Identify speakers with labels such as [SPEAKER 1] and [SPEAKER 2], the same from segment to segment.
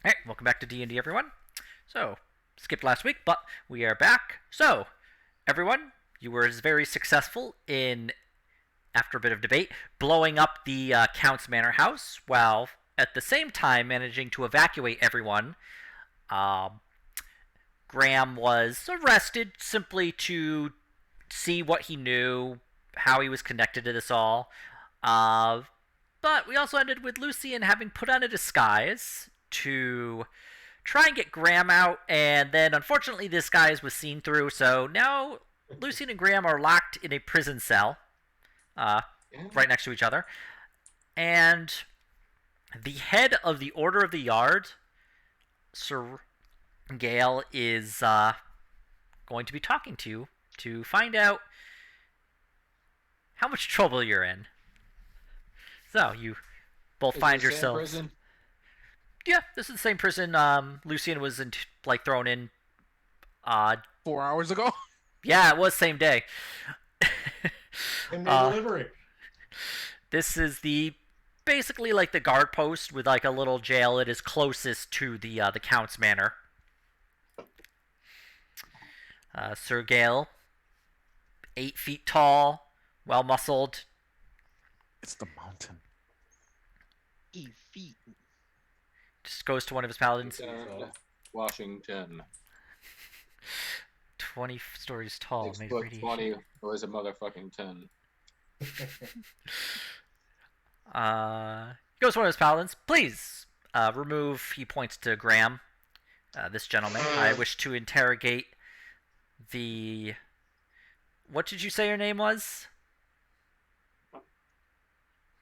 [SPEAKER 1] Hey, welcome back to D&D, everyone. So, skipped last week, but we are back. So, everyone, you were very successful in, after a bit of debate, blowing up the Count's Manor house, while at the same time managing to evacuate everyone. Um, Graham was arrested simply to see what he knew, how he was connected to this all. Uh, but we also ended with Lucian having put on a disguise to try and get Graham out, and then unfortunately this disguise was seen through, so now Lucian and Graham are locked in a prison cell, uh,
[SPEAKER 2] Yeah.
[SPEAKER 1] right next to each other. And the head of the Order of the Yard, Sir Gale, is going to be talking to you to find out how much trouble you're in. So you both
[SPEAKER 2] Is
[SPEAKER 1] find
[SPEAKER 2] this the same
[SPEAKER 1] yourselves.
[SPEAKER 2] prison?
[SPEAKER 1] Yeah, this is the same prison Lucian was thrown in.
[SPEAKER 3] 4 hours ago.
[SPEAKER 1] Yeah, it was same day.
[SPEAKER 4] Same day
[SPEAKER 1] uh,
[SPEAKER 4] delivery.
[SPEAKER 1] this is the basically like the guard post with like a little jail. It is closest to the Count's Manor. Sir Gale, 8 feet tall, well muscled.
[SPEAKER 3] It's the mountain.
[SPEAKER 2] feet.
[SPEAKER 1] Just goes to one of his paladins.
[SPEAKER 2] Washington.
[SPEAKER 1] 20 stories tall.
[SPEAKER 2] 6
[SPEAKER 1] Made
[SPEAKER 2] foot
[SPEAKER 1] radiation.
[SPEAKER 2] 20 was a motherfucking 10.
[SPEAKER 1] Goes to one of his paladins. Please remove. He points to Graham. This gentleman. I wish to interrogate the. What did you say your name was?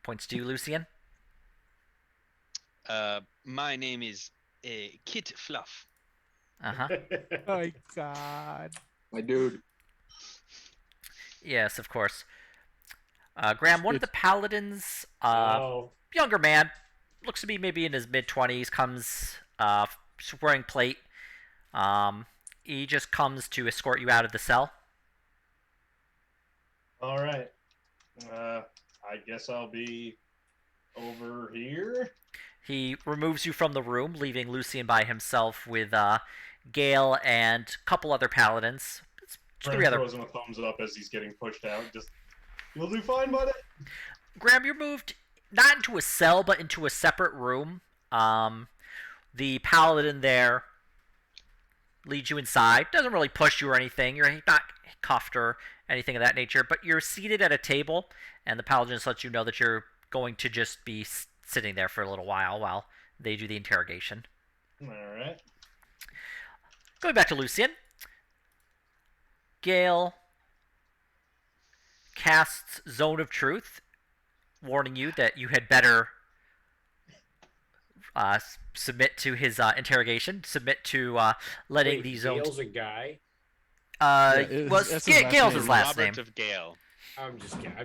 [SPEAKER 1] Points to you, Lucian.
[SPEAKER 5] My name is Kit Fluff.
[SPEAKER 1] Uh-huh.
[SPEAKER 3] Oh my god.
[SPEAKER 2] My dude.
[SPEAKER 1] Yes, of course. Graham, one of the paladins,
[SPEAKER 4] Oh,
[SPEAKER 1] younger man, looks to be maybe in his mid-20s, comes wearing plate. He just comes to escort you out of the cell.
[SPEAKER 4] all right. I guess I'll be over here.
[SPEAKER 1] He removes you from the room, leaving Lucian by himself with Gale and a couple other paladins. It's
[SPEAKER 4] Brent
[SPEAKER 1] three other.
[SPEAKER 4] throws him a thumbs up as he's getting pushed out. Just, you'll do fine, buddy.
[SPEAKER 1] Graham, you're moved not into a cell, but into a separate room. The paladin there leads you inside. Doesn't really push you or anything. You're not cuffed or anything of that nature, but you're seated at a table, and the paladin just lets you know that you're going to just be sitting there for a little while they do the interrogation.
[SPEAKER 4] All right.
[SPEAKER 1] Going back to Lucian. Gale casts Zone of Truth, warning you that you had better submit to his interrogation. Submit to letting
[SPEAKER 6] Wait,
[SPEAKER 1] the zone.
[SPEAKER 6] Gale's a guy.
[SPEAKER 3] That's his last
[SPEAKER 1] Gale's
[SPEAKER 3] name.
[SPEAKER 1] his last name.
[SPEAKER 5] Robert of Gale.
[SPEAKER 6] I'm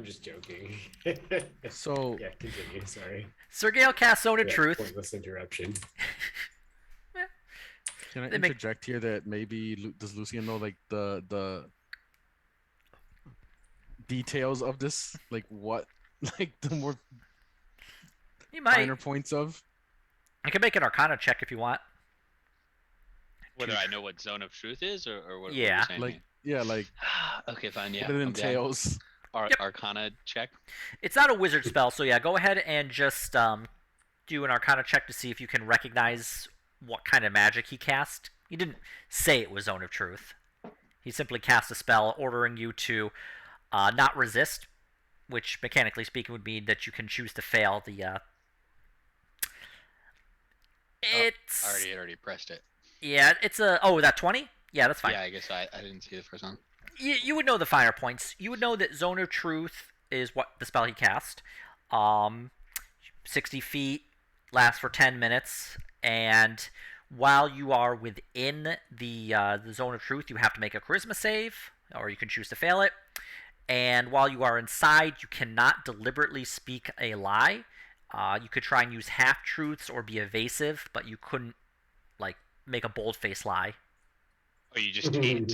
[SPEAKER 6] just joking.
[SPEAKER 3] So
[SPEAKER 6] Yeah, continue. Sorry.
[SPEAKER 1] Sir Gale casts Zone of
[SPEAKER 6] Yeah,
[SPEAKER 1] Truth.
[SPEAKER 6] pointless interruption.
[SPEAKER 3] can I
[SPEAKER 1] They make-
[SPEAKER 3] interject here that maybe does Lucian know like the details of this? Like what? Like the more
[SPEAKER 1] You might.
[SPEAKER 3] finer points of?
[SPEAKER 1] I can make an Arcana check if you want.
[SPEAKER 5] Whether I know what Zone of Truth is, or what?
[SPEAKER 1] Yeah.
[SPEAKER 5] What you're saying
[SPEAKER 3] Like yeah, like
[SPEAKER 5] okay, fine. Yeah.
[SPEAKER 3] what it
[SPEAKER 5] I'm down.
[SPEAKER 3] entails.
[SPEAKER 1] Yep.
[SPEAKER 5] Arcana check.
[SPEAKER 1] It's not a wizard spell, so yeah, go ahead and just do an Arcana check to see if you can recognize what kind of magic he cast. He didn't say it was Zone of Truth. He simply cast a spell ordering you to not resist, which mechanically speaking would mean that you can choose to fail the. It's
[SPEAKER 5] I already pressed it.
[SPEAKER 1] yeah, it's a that 20. Yeah, that's fine.
[SPEAKER 5] Yeah, I guess I didn't see the first one.
[SPEAKER 1] You would know the finer points. You would know that Zone of Truth is what the spell he cast. 60 feet, lasts for 10 minutes, and while you are within the Zone of Truth, you have to make a Charisma save, or you can choose to fail it. And while you are inside, you cannot deliberately speak a lie. You could try and use half-truths or be evasive, but you couldn't, like, make a bold-faced lie.
[SPEAKER 5] Oh, you just can't.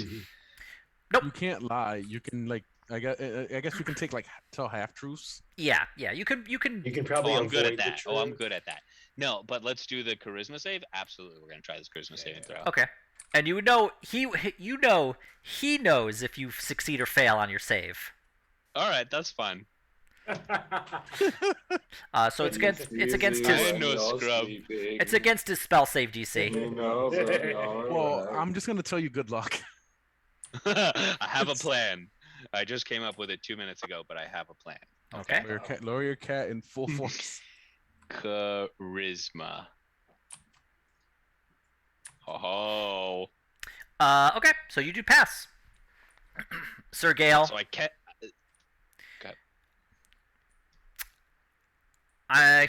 [SPEAKER 1] Nope.
[SPEAKER 3] You can't lie. You can like I guess we can take tell half truths.
[SPEAKER 1] Yeah. You can.
[SPEAKER 6] You can
[SPEAKER 5] Oh,
[SPEAKER 6] probably
[SPEAKER 5] I'm good at
[SPEAKER 6] avoid the
[SPEAKER 5] that. Oh, I'm
[SPEAKER 6] truth.
[SPEAKER 5] good at that. No, but let's do the charisma save. Absolutely, we're gonna try this charisma saving throw.
[SPEAKER 1] Okay. And you know he knows if you succeed or fail on your save.
[SPEAKER 5] All right, that's fine.
[SPEAKER 1] So it's against
[SPEAKER 2] Easy
[SPEAKER 5] I
[SPEAKER 1] his
[SPEAKER 5] ain't no
[SPEAKER 2] when you're
[SPEAKER 5] scrub.
[SPEAKER 2] sleeping.
[SPEAKER 1] it's against his spell save DC.
[SPEAKER 3] Well, I'm just gonna tell you good luck.
[SPEAKER 5] I have a plan. I just came up with it 2 minutes ago, but I have a plan.
[SPEAKER 1] Okay.
[SPEAKER 3] Lower your cat in full force.
[SPEAKER 5] Charisma. Oh.
[SPEAKER 1] Okay. So you do pass. Sir Gale.
[SPEAKER 5] So I can't.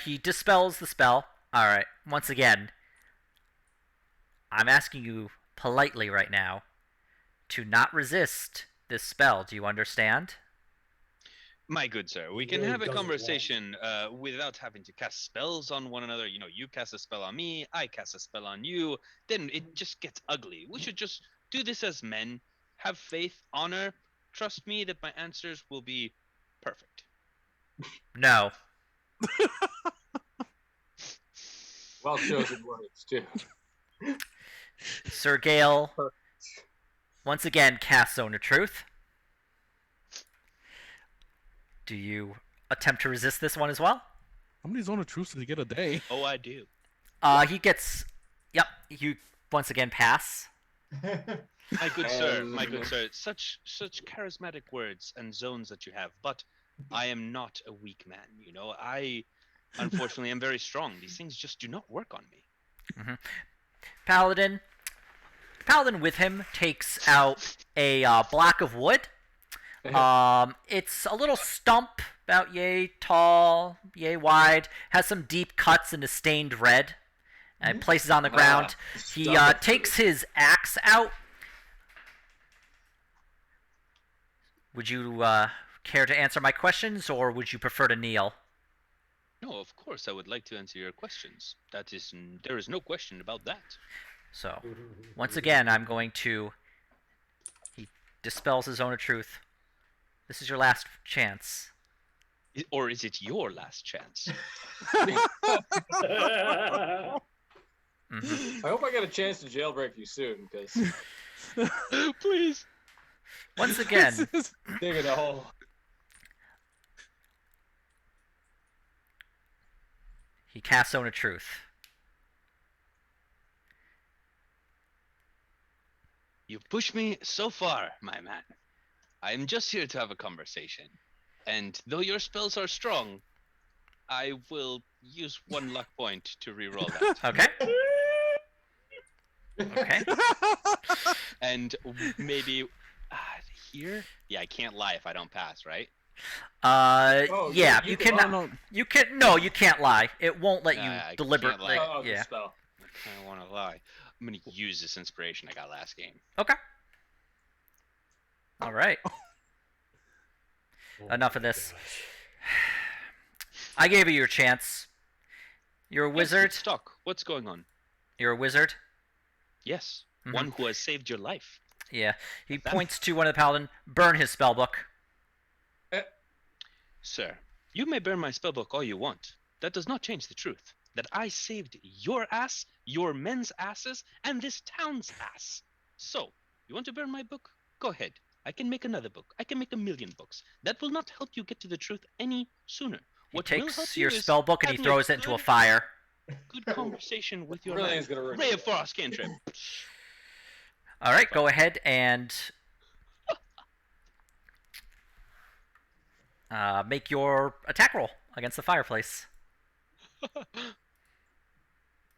[SPEAKER 1] He dispels the spell. All right. Once again, I'm asking you politely right now to not resist this spell. Do you understand?
[SPEAKER 5] My good sir, we
[SPEAKER 6] He
[SPEAKER 5] can
[SPEAKER 6] really
[SPEAKER 5] have a
[SPEAKER 6] doesn't
[SPEAKER 5] conversation without having to cast spells on one another. You know, you cast a spell on me, I cast a spell on you. Then it just gets ugly. We should just do this as men. Have faith, honor. Trust me that my answers will be perfect.
[SPEAKER 1] No.
[SPEAKER 2] Well chosen words too.
[SPEAKER 1] Sir Gale once again casts Zone of Truth. Do you attempt to resist this one as well?
[SPEAKER 3] How many zone of truths did he get a day?
[SPEAKER 5] Oh, I do.
[SPEAKER 1] He gets. Yep. You once again pass.
[SPEAKER 5] My good sir, my good sir, such charismatic words and zones that you have, but I am not a weak man, you know. I unfortunately am very strong. These things just do not work on me.
[SPEAKER 1] Paladin with him takes out a block of wood. It's a little stump, about yay tall, yay wide, has some deep cuts and is stained red, and places on the ground. He
[SPEAKER 2] stomach
[SPEAKER 1] takes his axe out. Would you care to answer my questions, or would you prefer to kneel?
[SPEAKER 5] No, of course I would like to answer your questions. There is no question about that.
[SPEAKER 1] So, once again, I'm going to... He dispels his Zone of Truth. This is your last chance.
[SPEAKER 5] Or is it your last chance?
[SPEAKER 2] I hope I get a chance to jailbreak you soon, because
[SPEAKER 5] Please.
[SPEAKER 1] Once again,
[SPEAKER 2] digging a hole.
[SPEAKER 1] he casts Zone of Truth.
[SPEAKER 5] You push me so far, my man. I am just here to have a conversation. And though your spells are strong, I will use one luck point to reroll that.
[SPEAKER 1] Okay. Okay.
[SPEAKER 5] And maybe here? Yeah, I can't lie if I don't pass, right?
[SPEAKER 2] Oh,
[SPEAKER 1] yeah,
[SPEAKER 2] you
[SPEAKER 1] you
[SPEAKER 2] can-
[SPEAKER 1] can.
[SPEAKER 3] no.
[SPEAKER 1] You can. No, you can't lie. It won't let you
[SPEAKER 5] I can't
[SPEAKER 1] deliberately.
[SPEAKER 5] lie.
[SPEAKER 2] Oh, the
[SPEAKER 1] Yeah.
[SPEAKER 2] spell.
[SPEAKER 5] I kind of want to lie. I'm going to use this inspiration I got last game.
[SPEAKER 1] Okay. All right.
[SPEAKER 6] Oh
[SPEAKER 1] Enough of
[SPEAKER 6] my
[SPEAKER 1] this.
[SPEAKER 6] gosh.
[SPEAKER 1] I gave you your chance. You're a
[SPEAKER 5] Yes,
[SPEAKER 1] wizard.
[SPEAKER 5] it's stuck. What's going on?
[SPEAKER 1] You're a wizard.
[SPEAKER 5] Yes,
[SPEAKER 1] Mhm.
[SPEAKER 5] one who has saved your life.
[SPEAKER 1] Yeah. He points to one of the paladin. Burn his spellbook.
[SPEAKER 5] Sir, you may burn my spellbook all you want. That does not change the truth. That I saved your ass, your men's asses, and this town's ass. So, you want to burn my book? Go ahead. I can make another book. I can make 1,000,000 books. That will not help you get to the truth any sooner.
[SPEAKER 1] He
[SPEAKER 5] What will help
[SPEAKER 1] takes
[SPEAKER 5] you
[SPEAKER 1] your
[SPEAKER 5] is
[SPEAKER 1] spellbook and he
[SPEAKER 5] having
[SPEAKER 1] throws it into a
[SPEAKER 5] good-
[SPEAKER 1] fire.
[SPEAKER 5] Good conversation with your
[SPEAKER 2] Really
[SPEAKER 5] man.
[SPEAKER 2] is gonna ruin
[SPEAKER 5] Ray
[SPEAKER 2] it.
[SPEAKER 5] of Frost cantrip.
[SPEAKER 1] All right, go ahead and make your attack roll against the fireplace.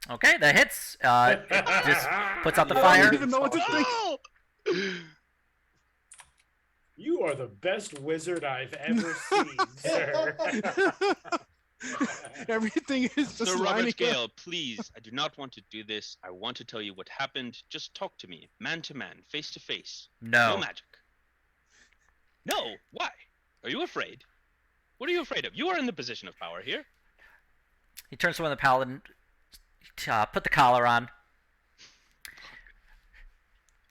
[SPEAKER 1] Okay, that hits. It just puts out the
[SPEAKER 3] I
[SPEAKER 1] fire.
[SPEAKER 3] don't even know what to think.
[SPEAKER 5] Oh!
[SPEAKER 6] You are the best wizard I've ever seen, sir.
[SPEAKER 3] Everything is just
[SPEAKER 5] Sir
[SPEAKER 3] lining
[SPEAKER 5] Robert
[SPEAKER 3] up.
[SPEAKER 5] Gale, please. I do not want to do this. I want to tell you what happened. Just talk to me, man to man, face to face. No
[SPEAKER 1] No.
[SPEAKER 5] magic. No. Why? Are you afraid? What are you afraid of? You are in the position of power here.
[SPEAKER 1] He turns to one of the paladin. Put the collar on.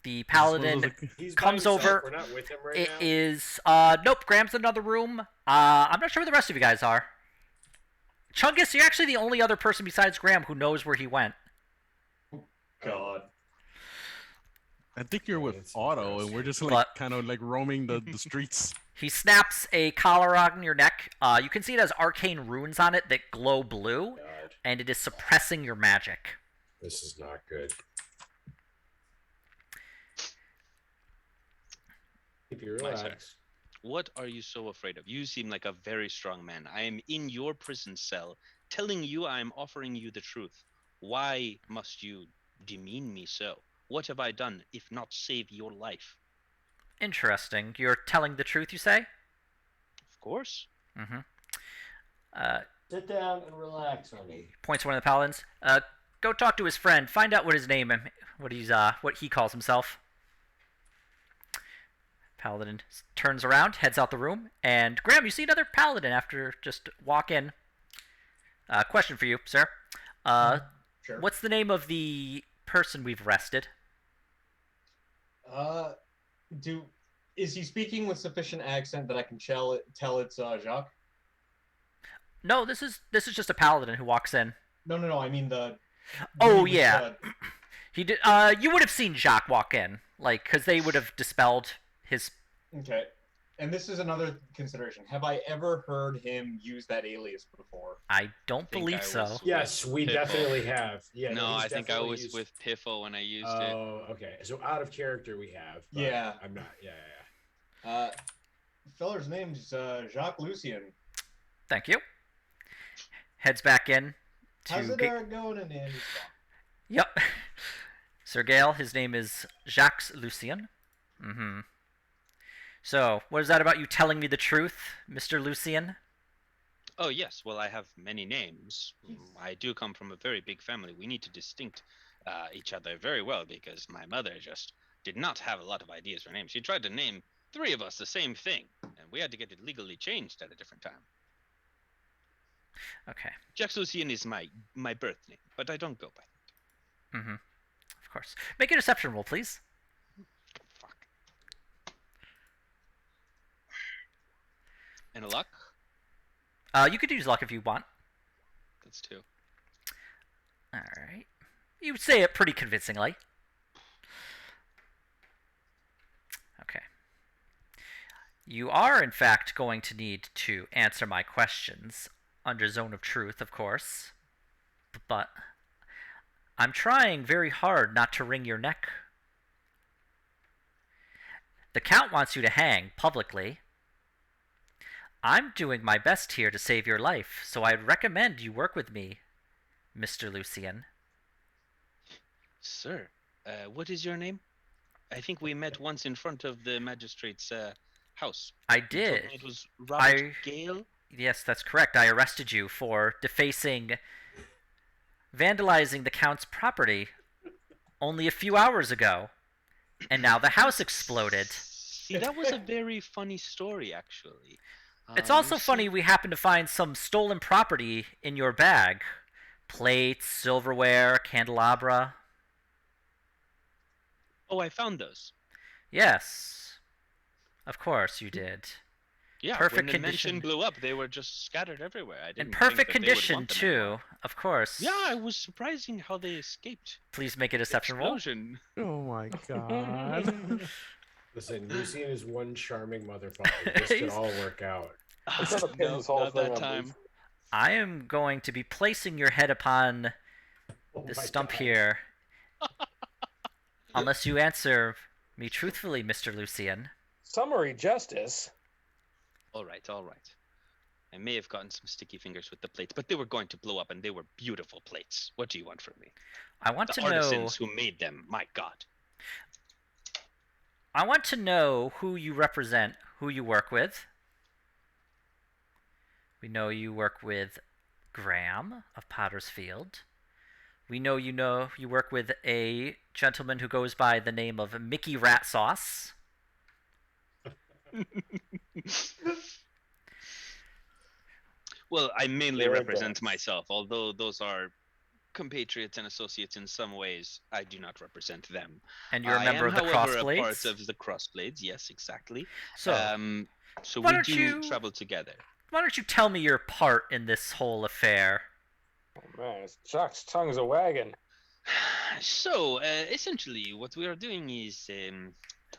[SPEAKER 1] The
[SPEAKER 3] Is this one of those,
[SPEAKER 1] paladin
[SPEAKER 3] like-
[SPEAKER 6] He's by
[SPEAKER 1] comes
[SPEAKER 6] himself.
[SPEAKER 1] over.
[SPEAKER 6] We're not with him right
[SPEAKER 1] It
[SPEAKER 6] now.
[SPEAKER 1] is nope. Graham's in another room. I'm not sure where the rest of you guys are. Chungus, you're actually the only other person besides Graham who knows where he went.
[SPEAKER 4] God.
[SPEAKER 3] I think you're with
[SPEAKER 6] It's
[SPEAKER 3] Otto, and we're just like
[SPEAKER 1] But-
[SPEAKER 3] kind of like roaming the streets.
[SPEAKER 1] He snaps a collar on your neck. You can see it has arcane runes on it that glow blue,
[SPEAKER 6] God,
[SPEAKER 1] and it is suppressing your magic.
[SPEAKER 6] this is not good. If you
[SPEAKER 5] My sir.
[SPEAKER 6] relax.
[SPEAKER 5] What are you so afraid of? You seem like a very strong man. I am in your prison cell, telling you I am offering you the truth. Why must you demean me so? What have I done if not save your life?
[SPEAKER 1] Interesting. You're telling the truth, you say?
[SPEAKER 5] Of course.
[SPEAKER 1] Mm-hmm.
[SPEAKER 7] Sit down and relax, honey.
[SPEAKER 1] Points to one of the paladins. Go talk to his friend. Find out what his name, what he calls himself. Paladin turns around, heads out the room, and Graham, you see another paladin after just walk in. Question for you, sir.
[SPEAKER 2] Sure.
[SPEAKER 1] What's the name of the person we've arrested?
[SPEAKER 2] Is he speaking with sufficient accent that I can tell it's Jacques?
[SPEAKER 1] No, this is just a paladin who walks in.
[SPEAKER 2] No. I mean
[SPEAKER 1] Oh yeah, he did. You would have seen Jacques walk in, like, because they would have dispelled his.
[SPEAKER 2] Okay. And this is another consideration. Have I ever heard him use that alias before?
[SPEAKER 1] I don't
[SPEAKER 5] think
[SPEAKER 1] believe
[SPEAKER 5] I
[SPEAKER 1] so.
[SPEAKER 5] was-
[SPEAKER 6] Yes, we
[SPEAKER 5] Piffle.
[SPEAKER 6] definitely have. Yeah.
[SPEAKER 5] no,
[SPEAKER 6] he's
[SPEAKER 5] I think I
[SPEAKER 6] definitely
[SPEAKER 5] was
[SPEAKER 6] used-
[SPEAKER 5] with Piffle when I used it.
[SPEAKER 6] Oh, okay. So out of character we have. But
[SPEAKER 2] Yeah.
[SPEAKER 6] I'm not. Yeah.
[SPEAKER 2] Feller's name's Jacques Lucien.
[SPEAKER 1] Thank you. Heads back in.
[SPEAKER 2] How's
[SPEAKER 1] To
[SPEAKER 2] it going in Andy's
[SPEAKER 1] Yep. Sir Gale, his name is Jacques Lucien. Mm-hmm. So, what is that about you telling me the truth, Mr. Lucien?
[SPEAKER 5] Oh yes, well I have many names. I do come from a very big family. We need to distinct each other very well because my mother just did not have a lot of ideas for names. She tried to name 3 of us the same thing, and we had to get it legally changed at a different time.
[SPEAKER 1] Okay.
[SPEAKER 5] Jacques Lucien is my birth name, but I don't go by.
[SPEAKER 1] Mm-hmm. Of course. Make a deception roll, please.
[SPEAKER 5] Fuck. And a luck?
[SPEAKER 1] You could use luck if you want.
[SPEAKER 5] That's 2.
[SPEAKER 1] Alright. You say it pretty convincingly. Okay. You are, in fact, going to need to answer my questions under Zone of Truth, of course. But I'm trying very hard not to wring your neck. The Count wants you to hang publicly. I'm doing my best here to save your life, so I'd recommend you work with me, Mr. Lucien.
[SPEAKER 5] Sir, what is your name? I think we met once in front of the magistrate's house.
[SPEAKER 1] I
[SPEAKER 5] You told
[SPEAKER 1] did.
[SPEAKER 5] me it was Robert Gale?
[SPEAKER 1] Yes, that's correct. I arrested you for vandalizing the Count's property only a few hours ago. And now the house exploded.
[SPEAKER 5] See, that was a very funny story, actually.
[SPEAKER 1] It's also
[SPEAKER 5] you
[SPEAKER 1] funny
[SPEAKER 5] see-
[SPEAKER 1] we happened to find some stolen property in your bag. Plates, silverware, candelabra.
[SPEAKER 5] Oh, I found those.
[SPEAKER 1] Yes. Of course you did.
[SPEAKER 5] Yeah,
[SPEAKER 1] Perfect
[SPEAKER 5] when the
[SPEAKER 1] condition.
[SPEAKER 5] mansion blew up, they were just scattered everywhere. I
[SPEAKER 1] In
[SPEAKER 5] didn't
[SPEAKER 1] perfect
[SPEAKER 5] think that they would
[SPEAKER 1] condition,
[SPEAKER 5] want them
[SPEAKER 1] too.
[SPEAKER 5] anymore.
[SPEAKER 1] Of course.
[SPEAKER 5] Yeah, it was surprising how they escaped.
[SPEAKER 1] Please make a deception roll.
[SPEAKER 5] Explosion.
[SPEAKER 3] Oh my god.
[SPEAKER 6] Listen, Lucien is one charming motherfucker. This could all work out.
[SPEAKER 2] It's not a
[SPEAKER 5] no,
[SPEAKER 2] pin's-all
[SPEAKER 5] not
[SPEAKER 2] thing
[SPEAKER 5] that
[SPEAKER 2] on
[SPEAKER 5] time.
[SPEAKER 2] Lucien.
[SPEAKER 1] I am going to be placing your head upon
[SPEAKER 6] Oh
[SPEAKER 1] this
[SPEAKER 6] my
[SPEAKER 1] stump
[SPEAKER 6] God.
[SPEAKER 1] here. Unless you answer me truthfully, Mr. Lucien.
[SPEAKER 2] Summary justice.
[SPEAKER 5] All right, all right. I may have gotten some sticky fingers with the plates, but they were going to blow up, and they were beautiful plates. What do you want from me?
[SPEAKER 1] I want
[SPEAKER 5] The
[SPEAKER 1] to know.
[SPEAKER 5] artisans who made them, my God.
[SPEAKER 1] I want to know who you represent, who you work with. We know you work with Graham of Potter's Field. We know you work with a gentleman who goes by the name of Mickey Rat Sauce.
[SPEAKER 5] Well, I mainly
[SPEAKER 2] There it
[SPEAKER 5] represent
[SPEAKER 2] goes.
[SPEAKER 5] myself, although those are compatriots and associates in some ways. I do not represent them.
[SPEAKER 1] And you're a
[SPEAKER 5] I
[SPEAKER 1] member
[SPEAKER 5] am,
[SPEAKER 1] of the
[SPEAKER 5] however, a part
[SPEAKER 1] Crossblades.
[SPEAKER 5] of the Crossblades. Yes, exactly.
[SPEAKER 1] So,
[SPEAKER 5] So
[SPEAKER 1] why
[SPEAKER 5] we
[SPEAKER 1] don't
[SPEAKER 5] do
[SPEAKER 1] you-
[SPEAKER 5] travel together.
[SPEAKER 1] why don't you tell me your part in this whole affair?
[SPEAKER 8] Oh man, it's Jock's tongue's a wagon.
[SPEAKER 5] So, essentially, what we are doing is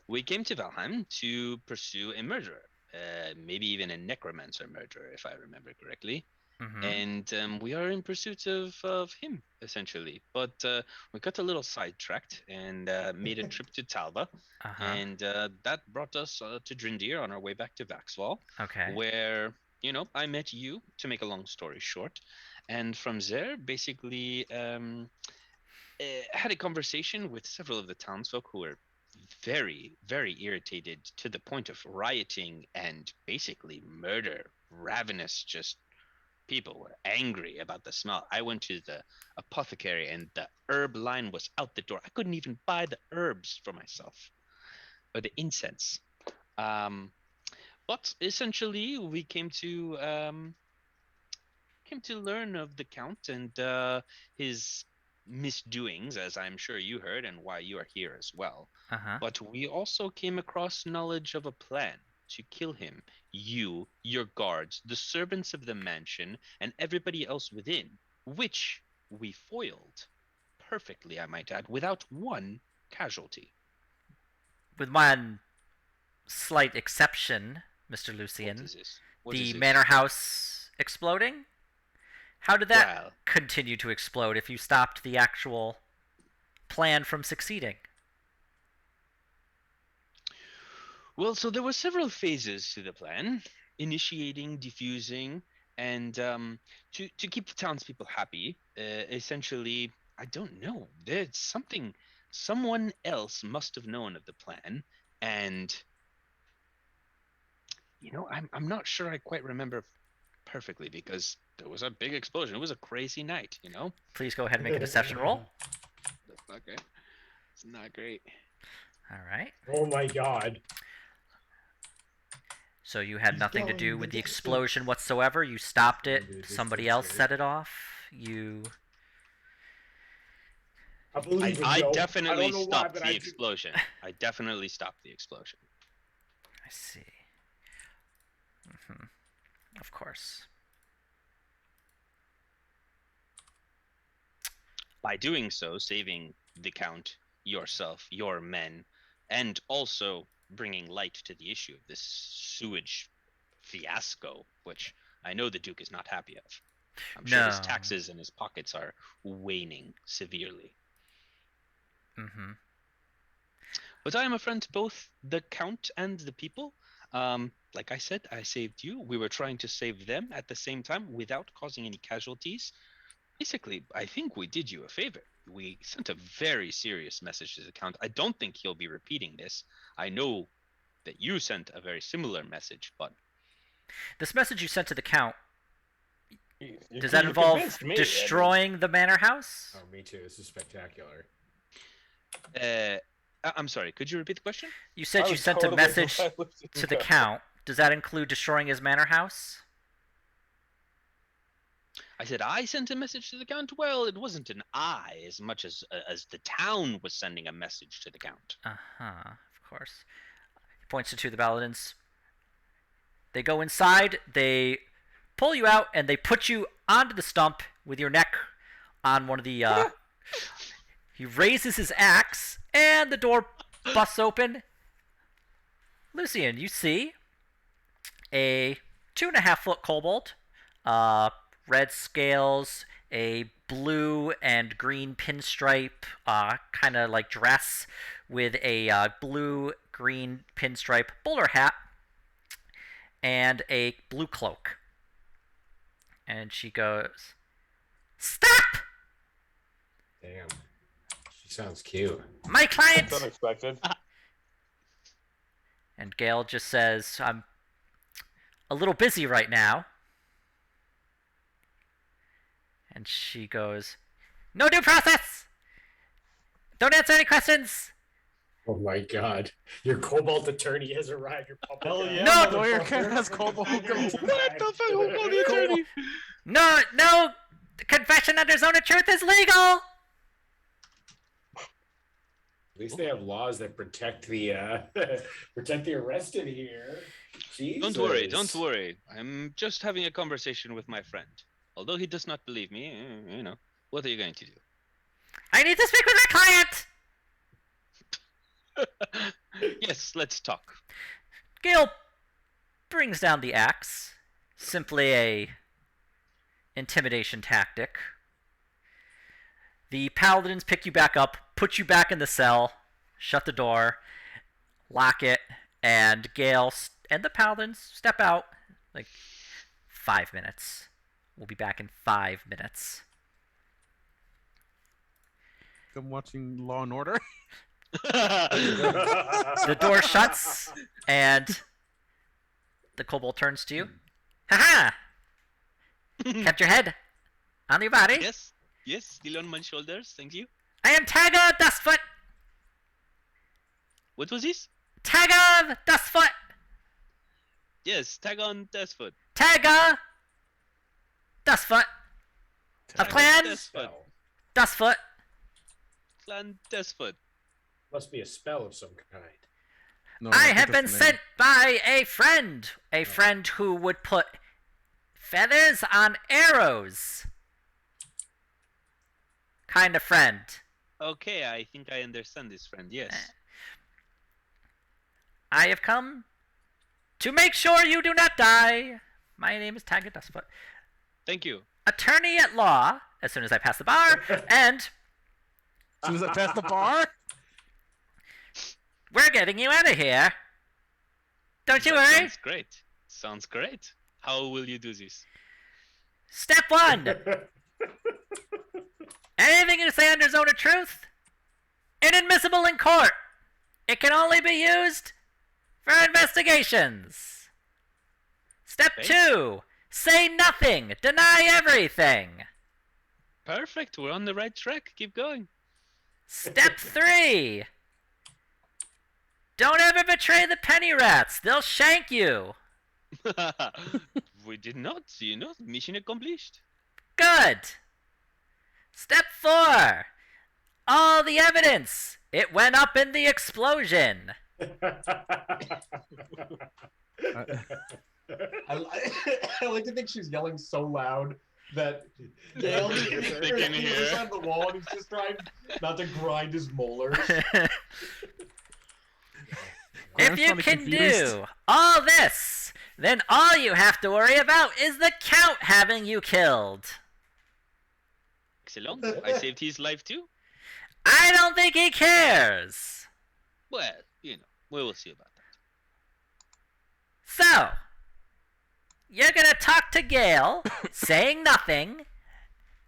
[SPEAKER 5] we came to Valheim to pursue a murderer, maybe even a necromancer murderer, if I remember correctly.
[SPEAKER 1] Mhm.
[SPEAKER 5] And we are in pursuit of him, essentially. But we got a little sidetracked and made a trip to Talva,
[SPEAKER 1] Uh-huh.
[SPEAKER 5] and that brought us to Drindir on our way back to Vaxval,
[SPEAKER 1] Okay.
[SPEAKER 5] where, I met you, to make a long story short. And from there, basically, had a conversation with several of the townsfolk who were very, very irritated to the point of rioting and basically murder. Ravenous, just people were angry about the smell. I went to the apothecary and the herb line was out the door. I couldn't even buy the herbs for myself or the incense. But essentially, we came to learn of the Count and his misdoings, as I'm sure you heard, and why you are here as well.
[SPEAKER 1] Uh-huh.
[SPEAKER 5] But we also came across knowledge of a plan to kill him. You, your guards, the servants of the mansion, and everybody else within, which we foiled perfectly, I might add, without one casualty.
[SPEAKER 1] With one slight exception, Mr. Lucian.
[SPEAKER 5] What is this? What is
[SPEAKER 1] The
[SPEAKER 5] this?
[SPEAKER 1] manor house exploding? How did that
[SPEAKER 5] Well,
[SPEAKER 1] continue to explode if you stopped the actual plan from succeeding?
[SPEAKER 5] Well, so there were several phases to the plan: initiating, diffusing, and to keep the townspeople happy. Essentially, I don't know. There's something. Someone else must have known of the plan, and I'm not sure I quite remember perfectly because there was a big explosion. It was a crazy night.
[SPEAKER 1] Please go ahead and make a deception roll.
[SPEAKER 5] That's not great. It's not great.
[SPEAKER 1] All right.
[SPEAKER 6] Oh my god.
[SPEAKER 1] So you had
[SPEAKER 7] He's
[SPEAKER 1] nothing to
[SPEAKER 7] going
[SPEAKER 1] do
[SPEAKER 7] the
[SPEAKER 1] with the
[SPEAKER 7] distance.
[SPEAKER 1] explosion whatsoever. You stopped it.
[SPEAKER 6] Going the
[SPEAKER 1] Somebody
[SPEAKER 6] distance,
[SPEAKER 1] else
[SPEAKER 6] right?
[SPEAKER 1] set it off. You.
[SPEAKER 6] I believe
[SPEAKER 5] I
[SPEAKER 6] in Joe.
[SPEAKER 5] definitely
[SPEAKER 6] I don't know why,
[SPEAKER 5] stopped
[SPEAKER 6] but
[SPEAKER 5] the
[SPEAKER 6] I do.
[SPEAKER 5] explosion. I definitely stopped the explosion.
[SPEAKER 1] I see. Of course.
[SPEAKER 5] By doing so, saving the Count, yourself, your men, and also bringing light to the issue of this sewage fiasco, which I know the Duke is not happy of. I'm sure his
[SPEAKER 1] No.
[SPEAKER 5] taxes and his pockets are waning severely.
[SPEAKER 1] Mm-hmm.
[SPEAKER 5] But I am a friend to both the Count and the people. Like I said, I saved you. We were trying to save them at the same time without causing any casualties. Basically, I think we did you a favor. We sent a very serious message to the Count. I don't think he'll be repeating this. I know that you sent a very similar message, but
[SPEAKER 1] This message you sent to the Count,
[SPEAKER 8] You
[SPEAKER 1] does that involve
[SPEAKER 8] convinced me,
[SPEAKER 1] destroying the manor house?
[SPEAKER 6] Oh, me too. This is spectacular.
[SPEAKER 5] I'm sorry. Could you repeat the question?
[SPEAKER 1] You
[SPEAKER 8] I
[SPEAKER 1] said you
[SPEAKER 8] was
[SPEAKER 1] sent a
[SPEAKER 8] totally
[SPEAKER 1] message
[SPEAKER 8] glad with you.
[SPEAKER 1] to the Count. Does that include destroying his manor house?
[SPEAKER 5] I said I sent a message to the Count. Well, it wasn't an I as much as the town was sending a message to the Count.
[SPEAKER 1] Uh-huh, of course. He points to two of the paladins. They go inside, they pull you out, and they put you onto the stump with your neck on one of the, He raises his axe, and the door busts open. Lucian, you see a 2.5-foot kobold, red scales, a blue and green pinstripe, kind of like dress with a blue-green pinstripe bowler hat and a blue cloak. And she goes, "Stop!
[SPEAKER 6] Damn. She sounds cute.
[SPEAKER 1] My client!"
[SPEAKER 8] That's unexpected.
[SPEAKER 1] And Gail just says, "I'm a little busy right now." And she goes, "No due process! Don't answer any questions!"
[SPEAKER 6] Oh my god. Your cobalt attorney has arrived. Your puppet
[SPEAKER 4] Hell
[SPEAKER 6] guy.
[SPEAKER 4] yeah,
[SPEAKER 1] No,
[SPEAKER 3] Lawyer
[SPEAKER 4] motherfucker.
[SPEAKER 3] Ken has cobalt.
[SPEAKER 6] What
[SPEAKER 3] the fuck? Who called the attorney?
[SPEAKER 1] No, The confession under Zone of Truth is legal!
[SPEAKER 6] At least they have laws that protect the protect the arrested here. Jesus.
[SPEAKER 5] Don't worry. I'm just having a conversation with my friend. Although he does not believe me, what are you going to do?
[SPEAKER 1] I need to speak with my client!
[SPEAKER 5] Yes, let's talk.
[SPEAKER 1] Gale brings down the axe. Simply a intimidation tactic. The paladins pick you back up, put you back in the cell, shut the door, lock it, and Gale and the paladins step out. Like 5 minutes. We'll be back in 5 minutes.
[SPEAKER 3] I'm watching Law and Order.
[SPEAKER 1] The door shuts, and the kobold turns to you. Ha ha! Kept your head on your body.
[SPEAKER 5] Yes, still on my shoulders, thank you.
[SPEAKER 1] I am Tagger Dustfoot!
[SPEAKER 5] What was this?
[SPEAKER 1] Tagger Dustfoot!
[SPEAKER 5] Yes, tag on Dustfoot.
[SPEAKER 1] Tagger Dustfoot! Of Clan
[SPEAKER 5] Dustfoot.
[SPEAKER 1] Dustfoot!
[SPEAKER 5] Clan Dustfoot.
[SPEAKER 6] Must be a spell of some kind.
[SPEAKER 3] No,
[SPEAKER 1] I
[SPEAKER 3] think
[SPEAKER 1] have been
[SPEAKER 3] that's the name.
[SPEAKER 1] sent by a friend who would put feathers on arrows. Kind of friend.
[SPEAKER 5] Okay, I think I understand this friend, yes.
[SPEAKER 1] I have come to make sure you do not die. My name is Tagger Dustfoot.
[SPEAKER 5] Thank you.
[SPEAKER 1] Attorney at law, as soon as I pass the bar, and
[SPEAKER 3] As soon as I pass the bar?
[SPEAKER 1] we're getting you out of here. Don't you
[SPEAKER 5] That
[SPEAKER 1] worry.
[SPEAKER 5] Sounds great. Sounds great. How will you do this?
[SPEAKER 1] Step 1. Anything you say under Zone of Truth, inadmissible in court. It can only be used for investigations. Step
[SPEAKER 5] Okay.
[SPEAKER 1] 2. Say nothing. Deny everything.
[SPEAKER 5] Perfect, we're on the right track. Keep going.
[SPEAKER 1] Step 3. Don't ever betray the penny rats. They'll shank you.
[SPEAKER 5] We did not, mission accomplished.
[SPEAKER 1] Good. Step 4. All the evidence. It went up in the explosion.
[SPEAKER 2] I like to think she's yelling so loud that Gale
[SPEAKER 5] They can
[SPEAKER 2] he's
[SPEAKER 5] hear.
[SPEAKER 2] on the wall and he's just trying not to grind his molars.
[SPEAKER 1] If
[SPEAKER 3] Grant's
[SPEAKER 1] you
[SPEAKER 3] kinda
[SPEAKER 1] can
[SPEAKER 3] confused.
[SPEAKER 1] do all this, then all you have to worry about is the Count having you killed.
[SPEAKER 5] Excellent. I saved his life too.
[SPEAKER 1] I don't think he cares.
[SPEAKER 5] Well, we will see about that.
[SPEAKER 1] So, you're gonna talk to Gale, saying nothing,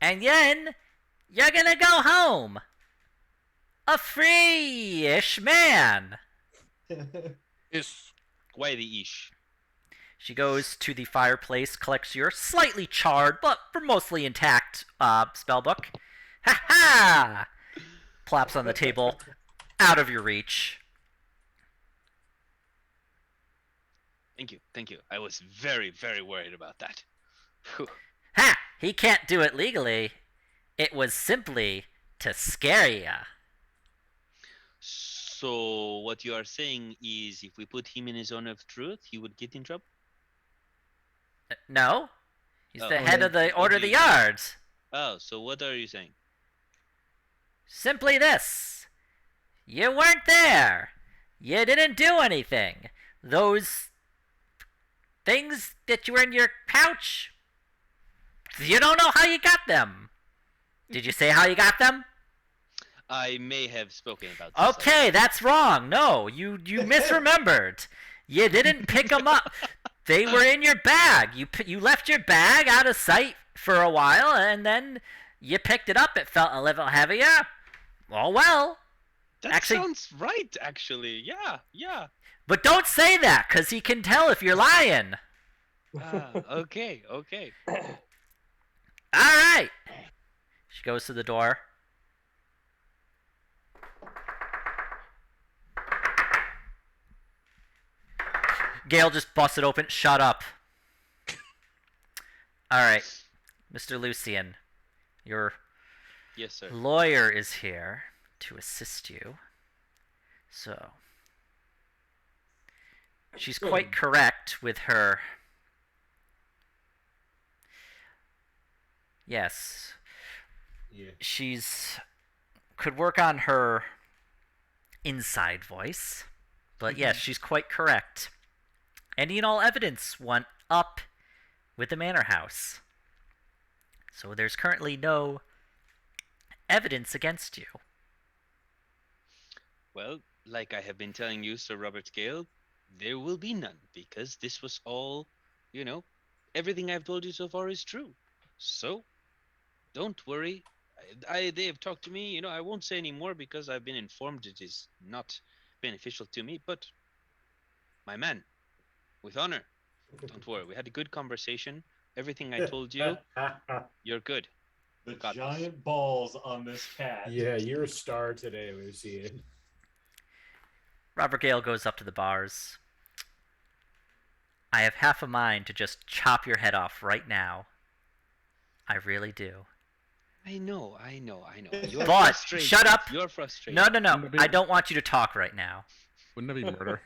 [SPEAKER 1] and then you're gonna go home. A free-ish man.
[SPEAKER 3] Yes.
[SPEAKER 5] Why the ish?
[SPEAKER 1] She goes to the fireplace, collects your slightly charred, but for mostly intact, spellbook. Ha ha! Plops on the table, out of your reach.
[SPEAKER 5] Thank you. I was very, very worried about that. Whew.
[SPEAKER 1] Ha! He can't do it legally. It was simply to scare ya.
[SPEAKER 5] So what you are saying is, if we put him in his zone of truth, he would get in trouble?
[SPEAKER 1] No? He's the
[SPEAKER 5] Oh,
[SPEAKER 1] head of the Order of the
[SPEAKER 5] okay.
[SPEAKER 1] Yards.
[SPEAKER 5] Oh, so what are you saying?
[SPEAKER 1] Simply this. You weren't there. You didn't do anything. Those things that were in your pouch, you don't know how you got them. Did you say how you got them?
[SPEAKER 5] I may have spoken about this.
[SPEAKER 1] Okay, that's wrong. No, you misremembered. You didn't pick them up. They were in your bag. You left your bag out of sight for a while, and then you picked it up. It felt a little heavier. Oh well.
[SPEAKER 5] That
[SPEAKER 1] actually-
[SPEAKER 5] sounds right, actually. Yeah.
[SPEAKER 1] But don't say that, because he can tell if you're lying.
[SPEAKER 5] Okay.
[SPEAKER 1] All right. She goes to the door. Gale just busted open. Shut up. All right, Mr. Lucian. Your
[SPEAKER 5] Yes, sir.
[SPEAKER 1] lawyer is here to assist you. So, she's quite correct with her. Yes,
[SPEAKER 6] Yeah.
[SPEAKER 1] she's could work on her inside voice, but yes, she's quite correct. Any and all evidence went up with the manor house. So there's currently no evidence against you.
[SPEAKER 5] Well, like I have been telling you, Sir Robert Gale, there will be none because this was all, everything I've told you so far is true. So, don't worry. They have talked to me. I won't say any more because I've been informed it is not beneficial to me. But, my man, with honor, don't worry. We had a good conversation. Everything I told you, you're good.
[SPEAKER 4] The
[SPEAKER 5] Got this.
[SPEAKER 4] giant balls on this cat.
[SPEAKER 6] Yeah, you're a star today, Lucian.
[SPEAKER 1] Robert Gale goes up to the bars. I have half a mind to just chop your head off right now. I really do.
[SPEAKER 5] I know. You're
[SPEAKER 1] But,
[SPEAKER 5] frustrated.
[SPEAKER 1] shut up!
[SPEAKER 5] You're frustrated.
[SPEAKER 1] No.
[SPEAKER 3] Wouldn't it be-
[SPEAKER 1] I don't want you to talk right now.
[SPEAKER 3] Wouldn't that be murder?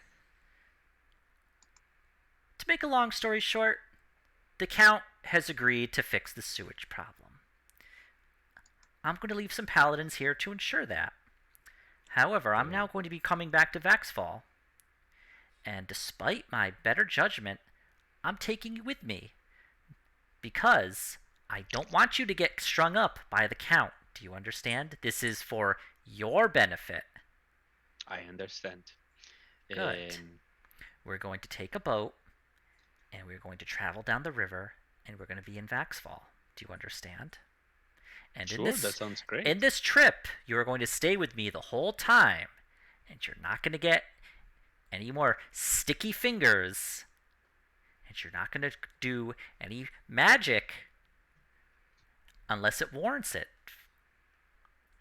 [SPEAKER 1] To make a long story short, the Count has agreed to fix the sewage problem. I'm going to leave some paladins here to ensure that. However, I'm now going to be coming back to Vaxfall. And despite my better judgment, I'm taking you with me. Because I don't want you to get strung up by the Count. Do you understand? This is for your benefit.
[SPEAKER 5] I understand.
[SPEAKER 1] Good. We're going to take a boat, and we're going to travel down the river, and we're going to be in Vaxfall. Do you understand? And
[SPEAKER 5] Sure, that sounds great.
[SPEAKER 1] in this trip, you are going to stay with me the whole time, and you're not going to get any more sticky fingers, and you're not going to do any magic unless it warrants it.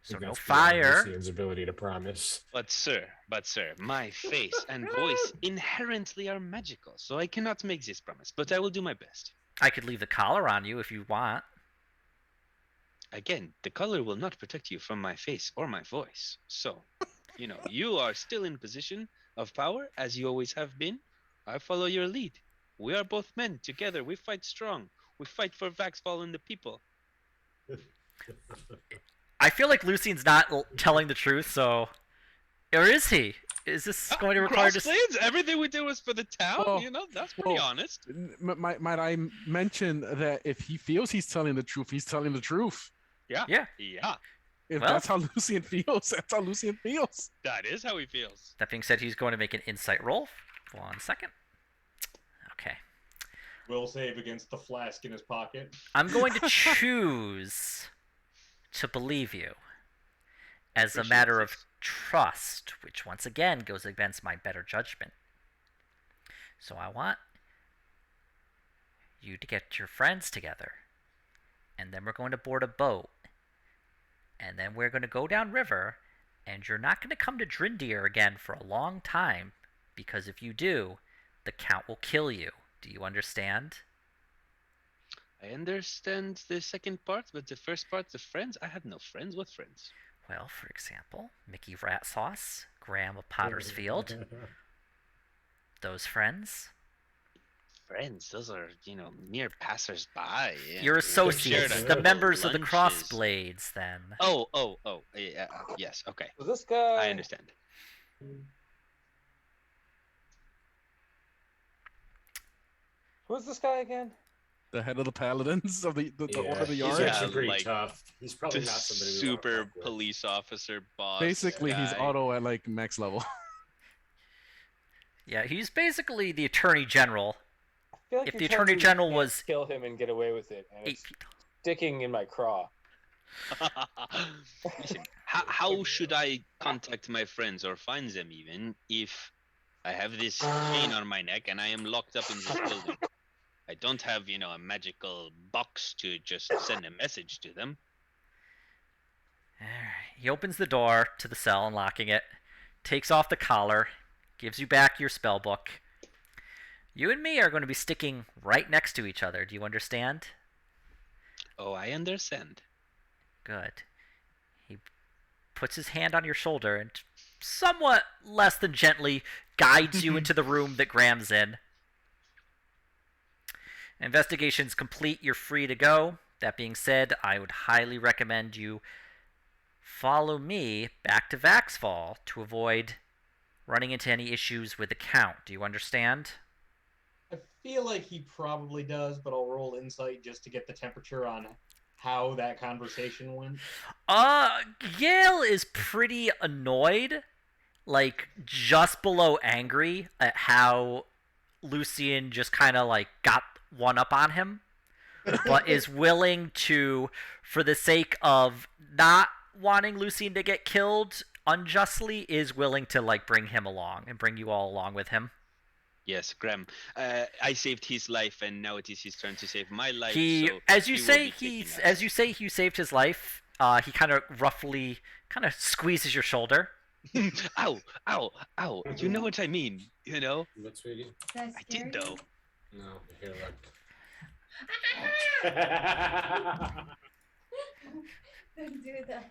[SPEAKER 1] So no fire.
[SPEAKER 6] Lucian's ability to promise.
[SPEAKER 5] But sir, my face and voice inherently are magical, so I cannot make this promise, but I will do my best.
[SPEAKER 1] I could leave the collar on you if you want.
[SPEAKER 5] Again, the color will not protect you from my face or my voice. So, you are still in position of power, as you always have been. I follow your lead. We are both men. Together, we fight strong. We fight for Vaxfall and the people.
[SPEAKER 1] I feel like Lucian's not telling the truth, so... Or is he? Is this going to require...
[SPEAKER 5] Crossblades? Everything we did was for the town?
[SPEAKER 3] Well,
[SPEAKER 5] That's pretty
[SPEAKER 3] well,
[SPEAKER 5] honest.
[SPEAKER 3] Might I mention that if he feels he's telling the truth, he's telling the truth.
[SPEAKER 1] Yeah.
[SPEAKER 3] If
[SPEAKER 1] Well-
[SPEAKER 3] that's how Lucian feels, that's how Lucian feels.
[SPEAKER 5] That is how he feels.
[SPEAKER 1] That being said, he's going to make an insight roll. 1 second. Okay.
[SPEAKER 4] Will save against the flask in his pocket.
[SPEAKER 1] I'm going to choose to believe you as a
[SPEAKER 5] Appreciate
[SPEAKER 1] matter of
[SPEAKER 5] this.
[SPEAKER 1] trust, which once again goes against my better judgment. So I want you to get your friends together, and then we're going to board a boat, and then we're going to go downriver, and you're not going to come to Drindir again for a long time, because if you do, the Count will kill you. Do you understand?
[SPEAKER 5] I understand the second part, but the first part, the friends, I had no friends. What friends?
[SPEAKER 1] Well, for example, Mickey Ratsauce, Graham of Pottersfield, those friends.
[SPEAKER 5] Friends, those are, mere passers-by. Yeah.
[SPEAKER 1] Your
[SPEAKER 5] We
[SPEAKER 1] associates,
[SPEAKER 5] shared
[SPEAKER 1] the
[SPEAKER 5] our
[SPEAKER 1] members of the
[SPEAKER 5] lunches.
[SPEAKER 1] Crossblades, then.
[SPEAKER 5] Oh, yeah, yes, okay.
[SPEAKER 8] Was this guy?
[SPEAKER 5] I understand.
[SPEAKER 8] Who's this guy again?
[SPEAKER 3] The head of the paladins of the Order of the
[SPEAKER 6] he's
[SPEAKER 3] Yard.
[SPEAKER 5] Yeah,
[SPEAKER 6] actually pretty
[SPEAKER 5] like,
[SPEAKER 6] tough. He's probably
[SPEAKER 5] The
[SPEAKER 6] not somebody we wanna
[SPEAKER 5] super
[SPEAKER 6] fuck with.
[SPEAKER 5] police officer boss.
[SPEAKER 3] Basically, he's
[SPEAKER 5] guy.
[SPEAKER 3] auto at like max level.
[SPEAKER 1] Yeah, he's basically the Attorney General.
[SPEAKER 8] I feel like
[SPEAKER 1] If
[SPEAKER 8] you
[SPEAKER 1] the
[SPEAKER 8] told
[SPEAKER 1] Attorney
[SPEAKER 8] me you
[SPEAKER 1] General
[SPEAKER 8] can't
[SPEAKER 1] was
[SPEAKER 8] kill him and get away with it, and
[SPEAKER 1] 8
[SPEAKER 8] it's
[SPEAKER 1] feet tall.
[SPEAKER 8] sticking in my craw.
[SPEAKER 5] Listen, how should I contact my friends or find them even if I have this chain on my neck and I am locked up in this building? I don't have, a magical box to just send a message to them.
[SPEAKER 1] Alright. He opens the door to the cell, unlocking it, takes off the collar, gives you back your spell book. You and me are going to be sticking right next to each other. Do you understand?
[SPEAKER 5] Oh, I understand.
[SPEAKER 1] Good. He puts his hand on your shoulder and somewhat less than gently guides you into the room that Graham's in. Investigation's complete. You're free to go. That being said, I would highly recommend you follow me back to Vaxfall to avoid running into any issues with the Count. Do you understand?
[SPEAKER 2] I feel like he probably does, but I'll roll insight just to get the temperature on how that conversation went.
[SPEAKER 1] Yale is pretty annoyed, like just below angry at how Lucian just kind of like got one up on him, but is willing to, for the sake of not wanting Lucian to get killed unjustly, is willing to like bring him along and bring you all along with him.
[SPEAKER 5] Yes, Graham. I saved his life, and now it is his turn to save my life.
[SPEAKER 1] He,
[SPEAKER 5] so
[SPEAKER 1] as you
[SPEAKER 5] he will
[SPEAKER 1] say,
[SPEAKER 5] be taking us.
[SPEAKER 1] as you say, he saved his life. He kind of roughly, kind of squeezes your shoulder.
[SPEAKER 5] Ow! Ow! Ow! You know what I mean, you know?
[SPEAKER 6] What, sweetie?
[SPEAKER 5] I did though.
[SPEAKER 6] No, here, look.
[SPEAKER 9] Don't do that.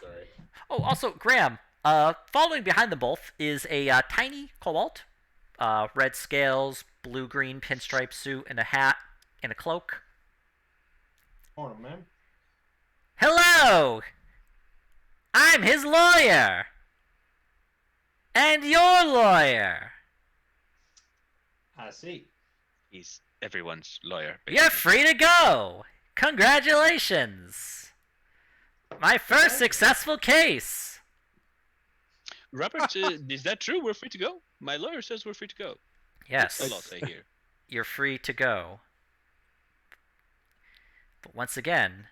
[SPEAKER 6] Sorry.
[SPEAKER 1] Oh, also, Graham, following behind them both is a tiny cobalt, red scales, blue-green pinstripe suit, and a hat and a cloak.
[SPEAKER 2] Oh, man.
[SPEAKER 1] Hello! I'm his lawyer! And your lawyer!
[SPEAKER 2] I see.
[SPEAKER 5] He's everyone's lawyer.
[SPEAKER 1] You're free to go! Congratulations! My first successful case!
[SPEAKER 5] Robert, is that true? We're free to go? My lawyer says we're free to go.
[SPEAKER 1] Yes,
[SPEAKER 5] That's a lot I hear.
[SPEAKER 1] you're free to go. But once again,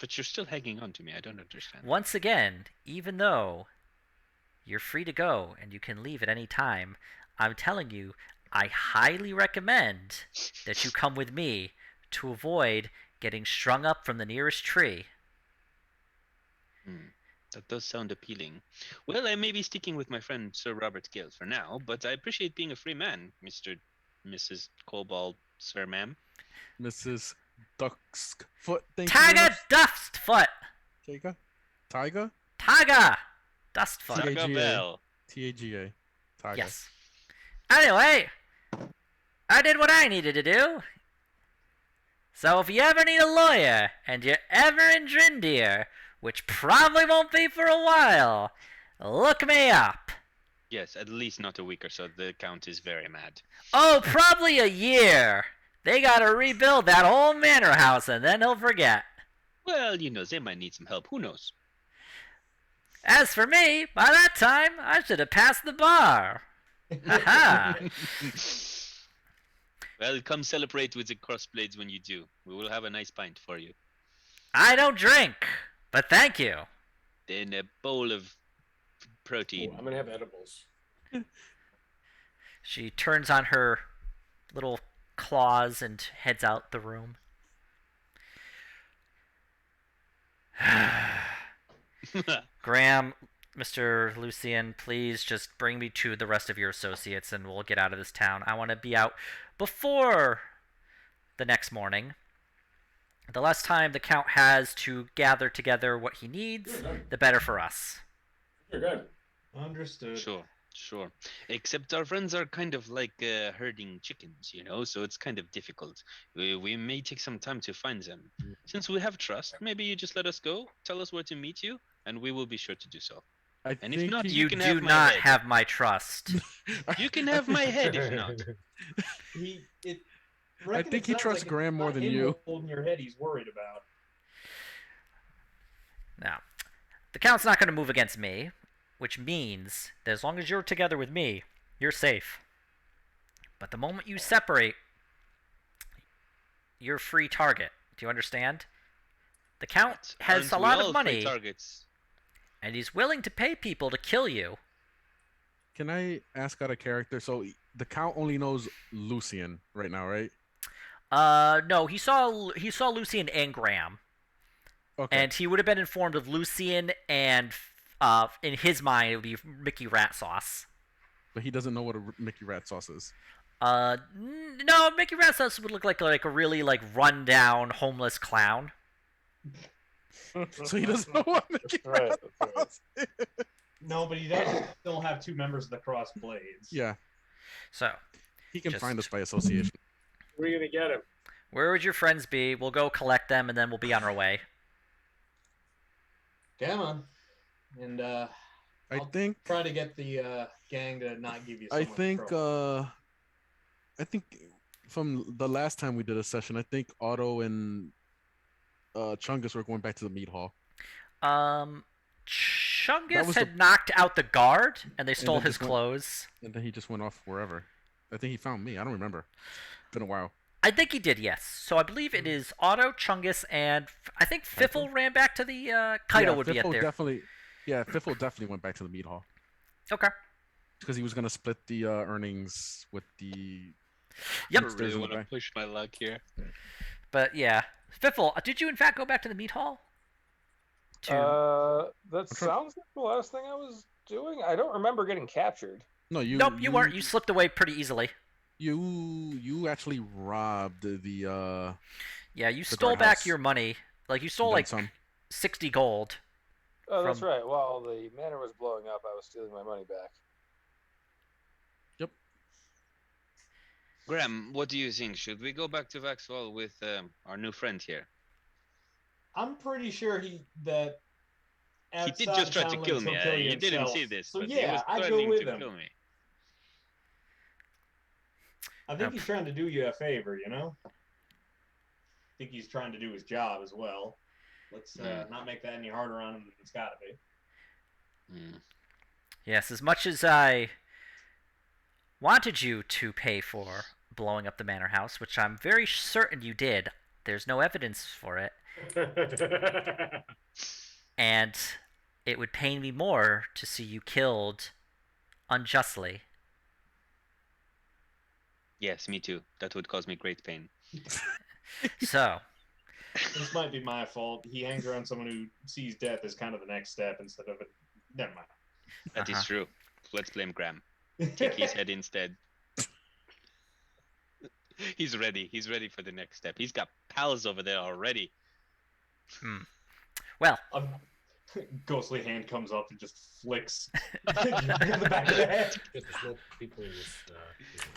[SPEAKER 5] But you're still hanging on to me. I don't understand.
[SPEAKER 1] even though you're free to go and you can leave at any time, I'm telling you, I highly recommend that you come with me to avoid getting strung up from the nearest tree.
[SPEAKER 5] That does sound appealing. Well, I may be sticking with my friend Sir Robert Gale for now, but I appreciate being a free man, Mrs. Cobalt, Sir Ma'am.
[SPEAKER 3] Mrs. Duxfoot. Thank
[SPEAKER 1] Tiger Dustfoot!
[SPEAKER 3] you. Tiger?
[SPEAKER 1] Tiger Dustfoot.
[SPEAKER 3] Tiger.
[SPEAKER 5] Taco Bell.
[SPEAKER 3] T-A-G-A. Tiger.
[SPEAKER 1] Yes. Anyway, I did what I needed to do. So if you ever need a lawyer, and you're ever in Drindir, which probably won't be for a while, look me up.
[SPEAKER 5] Yes, at least not a week or so. The Count is very mad.
[SPEAKER 1] Oh, probably a year. They gotta rebuild that whole manor house, and then he'll forget.
[SPEAKER 5] Well, you know, they might need some help. Who knows?
[SPEAKER 1] As for me, by that time, I should have passed the bar. Haha.
[SPEAKER 5] Well, come celebrate with the crossblades when you do. We will have a nice pint for you.
[SPEAKER 1] I don't drink, but thank you.
[SPEAKER 5] Then a bowl of
[SPEAKER 6] Ooh,
[SPEAKER 5] protein.
[SPEAKER 6] I'm gonna have edibles.
[SPEAKER 1] She turns on her little claws and heads out the room. Graham, Mr. Lucian, please just bring me to the rest of your associates and we'll get out of this town. I want to be out before the next morning. The less time the Count has to gather together what he needs, the better for us.
[SPEAKER 6] You're good.
[SPEAKER 2] Understood.
[SPEAKER 5] Sure. Except our friends are kind of like herding chickens, you know, so it's kind of difficult. We may take some time to find them. Since we have trust, maybe you just let us go, tell us where to meet you, and we will be sure to do so.
[SPEAKER 3] I
[SPEAKER 5] And if
[SPEAKER 3] think
[SPEAKER 5] not,
[SPEAKER 3] he-
[SPEAKER 1] You
[SPEAKER 5] can
[SPEAKER 1] do
[SPEAKER 5] have my
[SPEAKER 1] not
[SPEAKER 5] head.
[SPEAKER 1] have my trust.
[SPEAKER 5] You can have my head if not.
[SPEAKER 3] I think he trusts Graham more than you.
[SPEAKER 2] Holding your head, he's worried about.
[SPEAKER 1] Now, the Count's not going to move against me, which means that as long as you're together with me, you're safe. But the moment you separate, you're a free target. Do you understand? The Count has
[SPEAKER 5] Aren't
[SPEAKER 1] a
[SPEAKER 5] we
[SPEAKER 1] lot
[SPEAKER 5] all
[SPEAKER 1] of
[SPEAKER 5] free
[SPEAKER 1] money,
[SPEAKER 5] targets?
[SPEAKER 1] and he's willing to pay people to kill you.
[SPEAKER 3] Can I ask out of character? So the Count only knows Lucian right now, right?
[SPEAKER 1] No, he saw Lucian and Graham,
[SPEAKER 3] Okay.
[SPEAKER 1] and he would have been informed of Lucian and, in his mind, it would be Mickey Rat Sauce.
[SPEAKER 3] But he doesn't know what a Mickey Rat Sauce is.
[SPEAKER 1] No, Mickey Rat Sauce would look like a really like rundown homeless clown.
[SPEAKER 3] So he doesn't know what Mickey
[SPEAKER 8] Right,
[SPEAKER 3] Mouse is.
[SPEAKER 2] No, but he does still have 2 members of the Cross Blades.
[SPEAKER 3] Yeah,
[SPEAKER 1] So,
[SPEAKER 3] he can
[SPEAKER 1] Just-
[SPEAKER 3] find us by association.
[SPEAKER 6] Where are you gonna get him?
[SPEAKER 1] where would your friends be? We'll go collect them, and then we'll be on our way.
[SPEAKER 2] Come on. And
[SPEAKER 3] I
[SPEAKER 2] I'll
[SPEAKER 3] think.
[SPEAKER 2] try to get the gang to not give you so
[SPEAKER 3] I
[SPEAKER 2] much
[SPEAKER 3] think.
[SPEAKER 2] trouble.
[SPEAKER 3] I think from the last time we did a session, I think Otto and Chungus were going back to the meat hall.
[SPEAKER 1] That Chungus
[SPEAKER 3] was
[SPEAKER 1] had
[SPEAKER 3] the-
[SPEAKER 1] knocked out the guard, and they stole
[SPEAKER 3] then
[SPEAKER 1] his
[SPEAKER 3] just went-
[SPEAKER 1] clothes.
[SPEAKER 3] And then he just went off wherever. I think he found me. I don't remember. It's been a while.
[SPEAKER 1] I think he did, yes. So I believe it is Otto, Chungus, and I think Fiffle ran back to the Kaido
[SPEAKER 3] yeah,
[SPEAKER 1] would be at
[SPEAKER 3] Fiffle
[SPEAKER 1] there.
[SPEAKER 3] Fiffle definitely went back to the meat hall
[SPEAKER 1] Okay.
[SPEAKER 3] because he was gonna split the earnings with the.
[SPEAKER 1] Yep.
[SPEAKER 5] I
[SPEAKER 3] Upstairs
[SPEAKER 5] really
[SPEAKER 3] in the
[SPEAKER 5] want to
[SPEAKER 3] back.
[SPEAKER 5] push my luck here.
[SPEAKER 1] But yeah, Fiffle, did you in fact go back to the meat hall?
[SPEAKER 8] That sounds like the last thing I was doing. I don't remember getting captured.
[SPEAKER 3] No,
[SPEAKER 1] Nope, you weren't. You slipped away pretty easily.
[SPEAKER 3] You actually robbed the.
[SPEAKER 1] Yeah, you
[SPEAKER 3] The
[SPEAKER 1] stole
[SPEAKER 3] guardhouse.
[SPEAKER 1] back your money. Like you stole
[SPEAKER 3] then
[SPEAKER 1] like
[SPEAKER 3] some.
[SPEAKER 1] 60 gold.
[SPEAKER 8] Oh, that's
[SPEAKER 1] From-
[SPEAKER 8] right. While the manor was blowing up, I was stealing my money back.
[SPEAKER 3] Yep.
[SPEAKER 5] Graham, what do you think? Should we go back to Vaxwell with our new friend here?
[SPEAKER 2] I'm pretty sure that.
[SPEAKER 5] He did just try to kill me. You didn't see this, but he was threatening to kill me.
[SPEAKER 2] I think he's trying to do you a favor, you know? I think he's trying to do his job as well. Let's not make that any harder on him than it's got to be.
[SPEAKER 1] Yes, as much as I wanted you to pay for blowing up the manor house, which I'm very certain you did, there's no evidence for it. And it would pain me more to see you killed unjustly.
[SPEAKER 5] Yes, me too. That would cause me great pain.
[SPEAKER 1] So,
[SPEAKER 2] This might be my fault. He hangs around someone who sees death as kind of the next step instead of it. Never mind.
[SPEAKER 5] That is true. Let's blame Graham. Take his head instead. He's ready. He's ready for the next step. He's got pals over there already.
[SPEAKER 1] well,
[SPEAKER 2] A ghostly hand comes up and just flicks in the back of the head.
[SPEAKER 6] There's no people in this.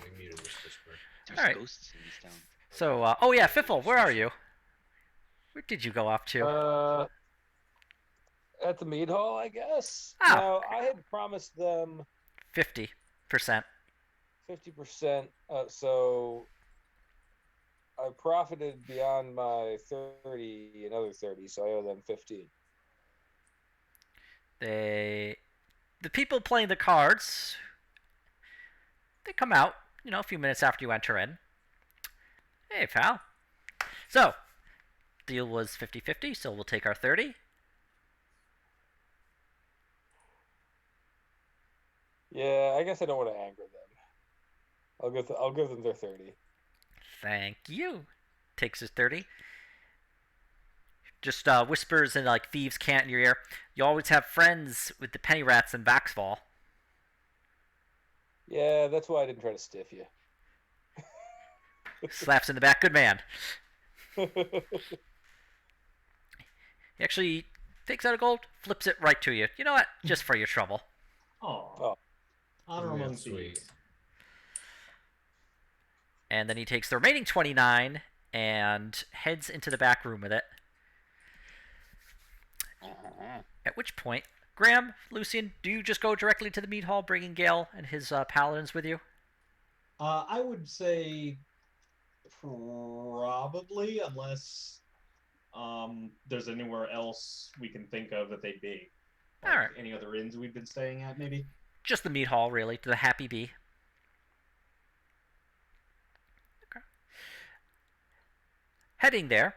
[SPEAKER 6] We muted this whisper.
[SPEAKER 5] There's
[SPEAKER 1] All right.
[SPEAKER 5] ghosts in this town.
[SPEAKER 1] so, oh yeah, Fiffle, where are you? Where did you go off to?
[SPEAKER 8] At the mead hall, I guess.
[SPEAKER 1] Ah.
[SPEAKER 8] Now, I had promised them
[SPEAKER 1] 50%.
[SPEAKER 8] 50%, so I profited beyond my 30, another 30, so I owe them 15.
[SPEAKER 1] The people playing the cards, they come out, a few minutes after you enter in. Hey, pal. So, deal was 50-50, so we'll take our 30.
[SPEAKER 8] Yeah, I guess I don't want to anger them. I'll give them their 30.
[SPEAKER 1] Thank you. Takes his 30. Just whispers and like thieves' cant in your ear. You always have friends with the penny rats in Vaxfall.
[SPEAKER 8] Yeah, that's why I didn't try to stiff you.
[SPEAKER 1] Slaps in the back. Good man. He actually takes out a gold, flips it right to you. You know what? Just for your trouble.
[SPEAKER 2] Oh. Honor among
[SPEAKER 6] Sweet.
[SPEAKER 2] thieves.
[SPEAKER 1] And then he takes the remaining 29 and heads into the back room with it. At which point, Graham, Lucian, do you just go directly to the meat hall, bringing Gale and his paladins with you?
[SPEAKER 2] I would say probably, unless there's anywhere else we can think of that they'd be. Like
[SPEAKER 1] All right.
[SPEAKER 2] any other inns we've been staying at, maybe?
[SPEAKER 1] Just the meat hall, really, to the Happy Bee. Okay. Heading there,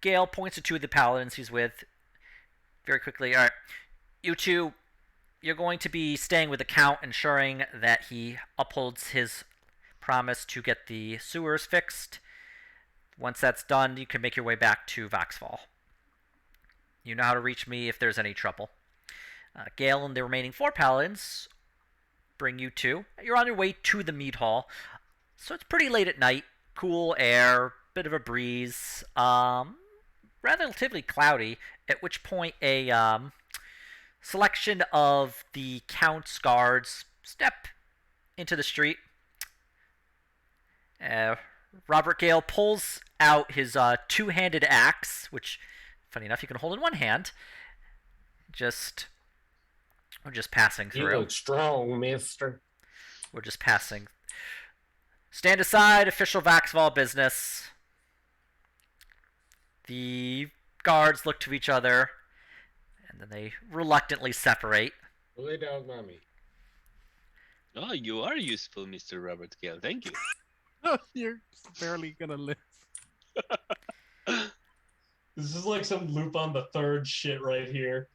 [SPEAKER 1] Gale points to two of the paladins he's with very quickly. All right, you two, you're going to be staying with the Count, ensuring that he upholds his promise to get the sewers fixed. Once that's done, you can make your way back to Vaxfall. You know how to reach me if there's any trouble. Gale and the remaining 4 paladins bring you to. You're on your way to the mead hall. So it's pretty late at night. Cool air, bit of a breeze. relatively cloudy, at which point a selection of the Count's guards step into the street. Robert Gale pulls out his two-handed axe, which, funny enough, you can hold in one hand. We're just passing through.
[SPEAKER 6] You look strong, mister.
[SPEAKER 1] We're just passing. Stand aside, official Vaxval business. The guards look to each other, and then they reluctantly separate.
[SPEAKER 6] Lay down, mommy.
[SPEAKER 5] Oh, you are useful, Mr. Robert Gale. Thank you.
[SPEAKER 3] You're barely gonna live.
[SPEAKER 2] This is like some loop on the third shit right here.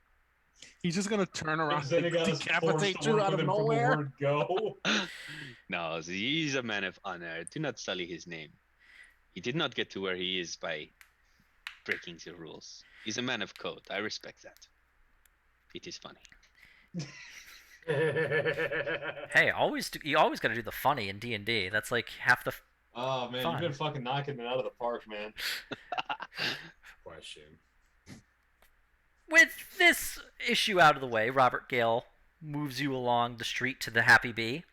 [SPEAKER 3] He's just gonna turn around
[SPEAKER 2] Then
[SPEAKER 3] and
[SPEAKER 2] he got us
[SPEAKER 3] decapitate
[SPEAKER 2] forced to
[SPEAKER 3] you
[SPEAKER 2] work
[SPEAKER 3] out
[SPEAKER 2] with
[SPEAKER 3] of
[SPEAKER 2] him from the
[SPEAKER 3] nowhere.
[SPEAKER 2] word go.
[SPEAKER 5] No, he's a man of honor. Do not sully his name. He did not get to where he is by breaking the rules. He's a man of code. I respect that. It is funny.
[SPEAKER 1] Hey, you always got to do the funny in D&D. That's like half the.
[SPEAKER 2] Oh man,
[SPEAKER 1] Fun.
[SPEAKER 2] you've been fucking knocking it out of the park, man.
[SPEAKER 6] Question.
[SPEAKER 1] With this issue out of the way, Robert Gale moves you along the street to the Happy Bee.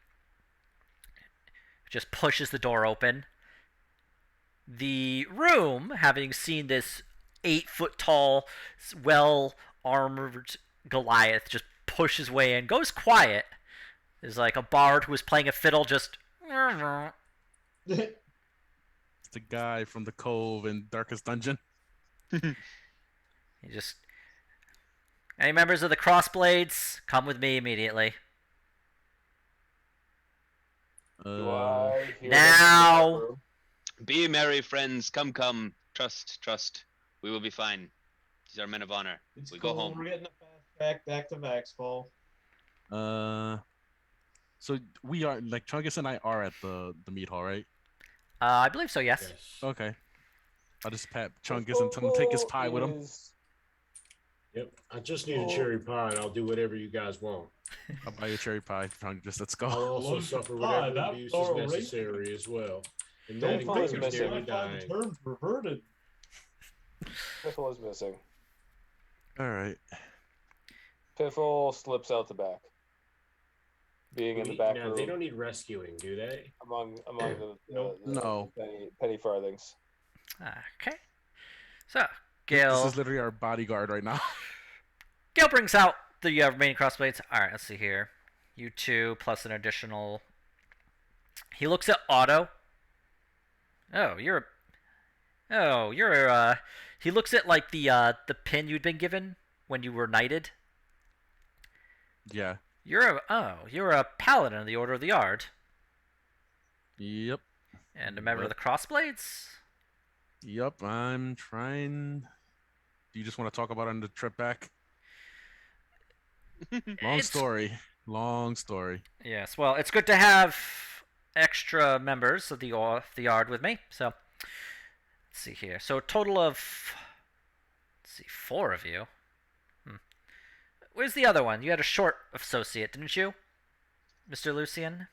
[SPEAKER 1] Just pushes the door open. The room, having seen this 8-foot tall, well-armored Goliath just push his way in, goes quiet. There's like a bard who was playing a fiddle just...
[SPEAKER 3] It's the guy from the Cove in Darkest Dungeon.
[SPEAKER 1] He just... Any members of the Crossblades, come with me immediately.
[SPEAKER 8] Do I hear
[SPEAKER 1] Now.
[SPEAKER 8] them in the back room?
[SPEAKER 5] Be merry, friends. Come, come. Trust, trust. We will be fine. These are men of honor.
[SPEAKER 2] It's
[SPEAKER 5] We
[SPEAKER 2] cool.
[SPEAKER 5] go home.
[SPEAKER 2] We're getting a fast back to Vaxfall.
[SPEAKER 3] So we are like Chungus and I are at the meat hall, right?
[SPEAKER 1] I believe so, yes.
[SPEAKER 6] Yes.
[SPEAKER 3] Okay. I'll just pat Chungus and tell him to take his pie with him.
[SPEAKER 6] Yep. I just need a cherry pie, and I'll do whatever you guys want.
[SPEAKER 3] I'll buy you a cherry pie, Chungus. Let's
[SPEAKER 6] I'll
[SPEAKER 3] go.
[SPEAKER 6] also
[SPEAKER 2] Love
[SPEAKER 6] suffer
[SPEAKER 2] pie,
[SPEAKER 6] whatever
[SPEAKER 2] that
[SPEAKER 6] abuse
[SPEAKER 2] thorough
[SPEAKER 6] is necessary as well. And
[SPEAKER 8] Don't
[SPEAKER 6] that
[SPEAKER 8] find
[SPEAKER 6] includes
[SPEAKER 8] missing.
[SPEAKER 6] nearly
[SPEAKER 2] I find the
[SPEAKER 6] dying.
[SPEAKER 2] terms reverted.
[SPEAKER 8] Piffle is missing.
[SPEAKER 3] All right.
[SPEAKER 8] Piffle slips out the back. Being in the back
[SPEAKER 6] Now,
[SPEAKER 8] room
[SPEAKER 6] they don't need rescuing, do they?
[SPEAKER 8] among the,
[SPEAKER 2] Nope.
[SPEAKER 3] No.
[SPEAKER 8] penny farthings.
[SPEAKER 1] Okay. So,
[SPEAKER 3] This
[SPEAKER 1] Gale...
[SPEAKER 3] is literally our bodyguard right now.
[SPEAKER 1] Gale brings out the remaining crossblades. Alright, let's see here. You two plus an additional... He looks at Otto. He looks at, like, the pin you'd been given when you were knighted.
[SPEAKER 3] Yeah.
[SPEAKER 1] You're a paladin of the Order of the Yard.
[SPEAKER 3] Yep.
[SPEAKER 1] And a member of the Crossblades?
[SPEAKER 3] Yep. I'm trying. Do you just want to talk about it on the trip back? Long story. Long story.
[SPEAKER 1] Yes, well, it's good to have extra members of the Yard with me. So, let's see here. So, a total of, 4 of you. Where's the other one? You had a short associate, didn't you, Mr. Lucian?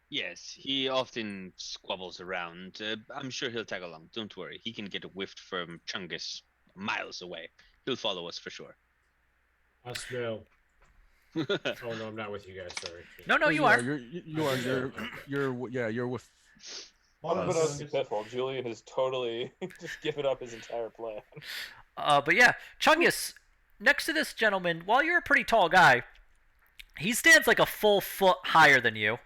[SPEAKER 5] Yes, he often squabbles around. I'm sure he'll tag along. Don't worry. He can get a whiff from Chungus miles away. He'll follow us for sure.
[SPEAKER 6] I smell. Oh no, I'm not with you guys. Sorry.
[SPEAKER 1] No, you are.
[SPEAKER 3] You're with.
[SPEAKER 8] Unbeknownst to Piffle, Julian has totally just given up his entire plan.
[SPEAKER 1] But yeah, Chungus, next to this gentleman, while you're a pretty tall guy, he stands like a full foot higher than you.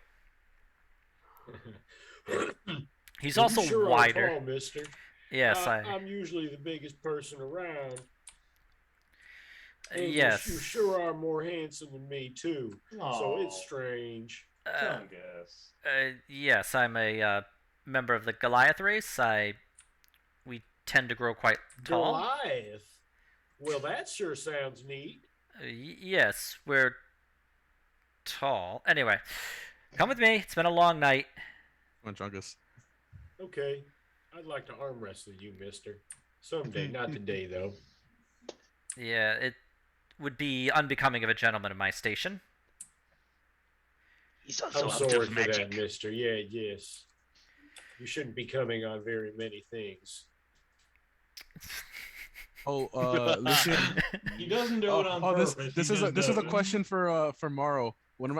[SPEAKER 1] He's also
[SPEAKER 6] sure
[SPEAKER 1] wider.
[SPEAKER 6] Tall, mister.
[SPEAKER 1] Yes,
[SPEAKER 6] I'm usually the biggest person around. And
[SPEAKER 1] yes.
[SPEAKER 6] You sure are more handsome than me too. So it's strange.
[SPEAKER 2] Chungus.
[SPEAKER 1] Yes, I'm a member of the Goliath race. We tend to grow quite tall.
[SPEAKER 6] Goliath. Well, that sure sounds neat.
[SPEAKER 1] Yes, we're tall. Anyway, come with me. It's been a long night.
[SPEAKER 3] Come on, Chungus.
[SPEAKER 6] Okay. I'd like to arm wrestle you, mister. Someday, not today, though.
[SPEAKER 1] Yeah, it would be unbecoming of a gentleman of my station.
[SPEAKER 5] He's also
[SPEAKER 6] I'm
[SPEAKER 5] up
[SPEAKER 6] sorry
[SPEAKER 5] to
[SPEAKER 6] for
[SPEAKER 5] magic.
[SPEAKER 6] that, mister. Yeah, yes. You shouldn't be coming on very many things.
[SPEAKER 3] Lucian.
[SPEAKER 2] He doesn't do it on purpose.
[SPEAKER 3] This is a question for Morrow.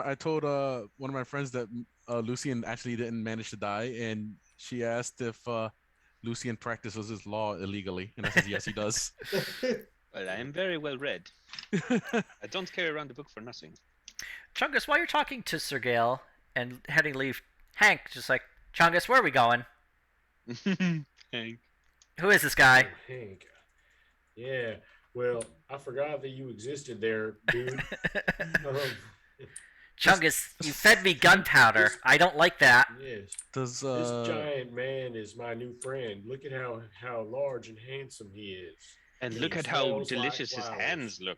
[SPEAKER 3] I told one of my friends that Lucian actually didn't manage to die, and she asked if Lucian practices his law illegally, and I said yes, he does.
[SPEAKER 5] Well, I am very well read. I don't carry around the book for nothing.
[SPEAKER 1] Chungus, while you're talking to Sir Gale and heading to leave, Hank just like, Chungus, where are we going?
[SPEAKER 5] Hank.
[SPEAKER 1] Who is this guy?
[SPEAKER 6] Oh, Hank. Yeah. Well, I forgot that you existed there, dude.
[SPEAKER 1] Chungus, you fed me gunpowder. I don't like that.
[SPEAKER 6] Yes.
[SPEAKER 3] This
[SPEAKER 6] giant man is my new friend. Look at how large and handsome he is.
[SPEAKER 5] And
[SPEAKER 6] He
[SPEAKER 5] look at how
[SPEAKER 6] smells
[SPEAKER 5] delicious
[SPEAKER 6] like
[SPEAKER 5] his
[SPEAKER 6] flowers.
[SPEAKER 5] hands look.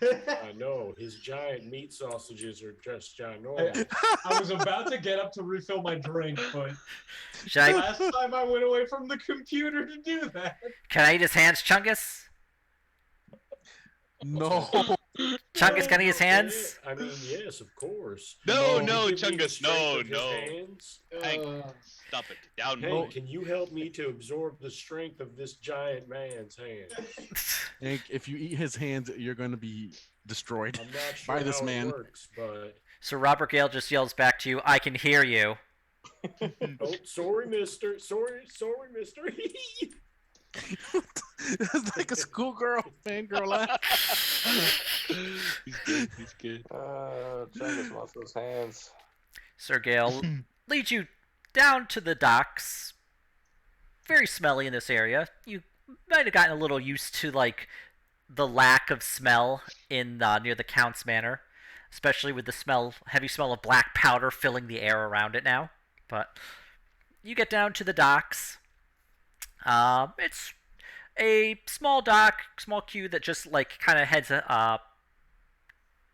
[SPEAKER 6] I know. His giant meat sausages are just ginormous.
[SPEAKER 2] I was about to get up to refill my drink, but
[SPEAKER 1] Should I?
[SPEAKER 2] last time I went away from the computer to do that.
[SPEAKER 1] Can I eat his hands, Chungus?
[SPEAKER 3] No.
[SPEAKER 1] Chungus, can I eat his hands?
[SPEAKER 6] I mean, yes, of course.
[SPEAKER 5] No,
[SPEAKER 6] Can
[SPEAKER 5] no,
[SPEAKER 6] you give me the
[SPEAKER 5] Chungus, no,
[SPEAKER 6] strength of his
[SPEAKER 5] no.
[SPEAKER 6] hands?
[SPEAKER 5] Hank, stop it. Down.
[SPEAKER 6] Hank, can you help me to absorb the strength of this giant man's hand?
[SPEAKER 3] Hank, if you eat his hands, you're going to be destroyed
[SPEAKER 6] I'm not sure
[SPEAKER 3] by this
[SPEAKER 6] how
[SPEAKER 3] man.
[SPEAKER 6] it works, but
[SPEAKER 1] So Robert Gale just yells back to you, I can hear you.
[SPEAKER 6] oh, sorry, mister. Sorry, mister.
[SPEAKER 3] It's like a schoolgirl fangirl laugh.
[SPEAKER 5] He's good. He's good.
[SPEAKER 8] Chungus wants those hands.
[SPEAKER 1] Sir Gale leads you down to the docks. Very smelly in this area. You might have gotten a little used to like the lack of smell in near the Count's Manor, especially with the heavy smell of black powder filling the air around it now. But you get down to the docks. It's a small dock, small queue that just like kind of heads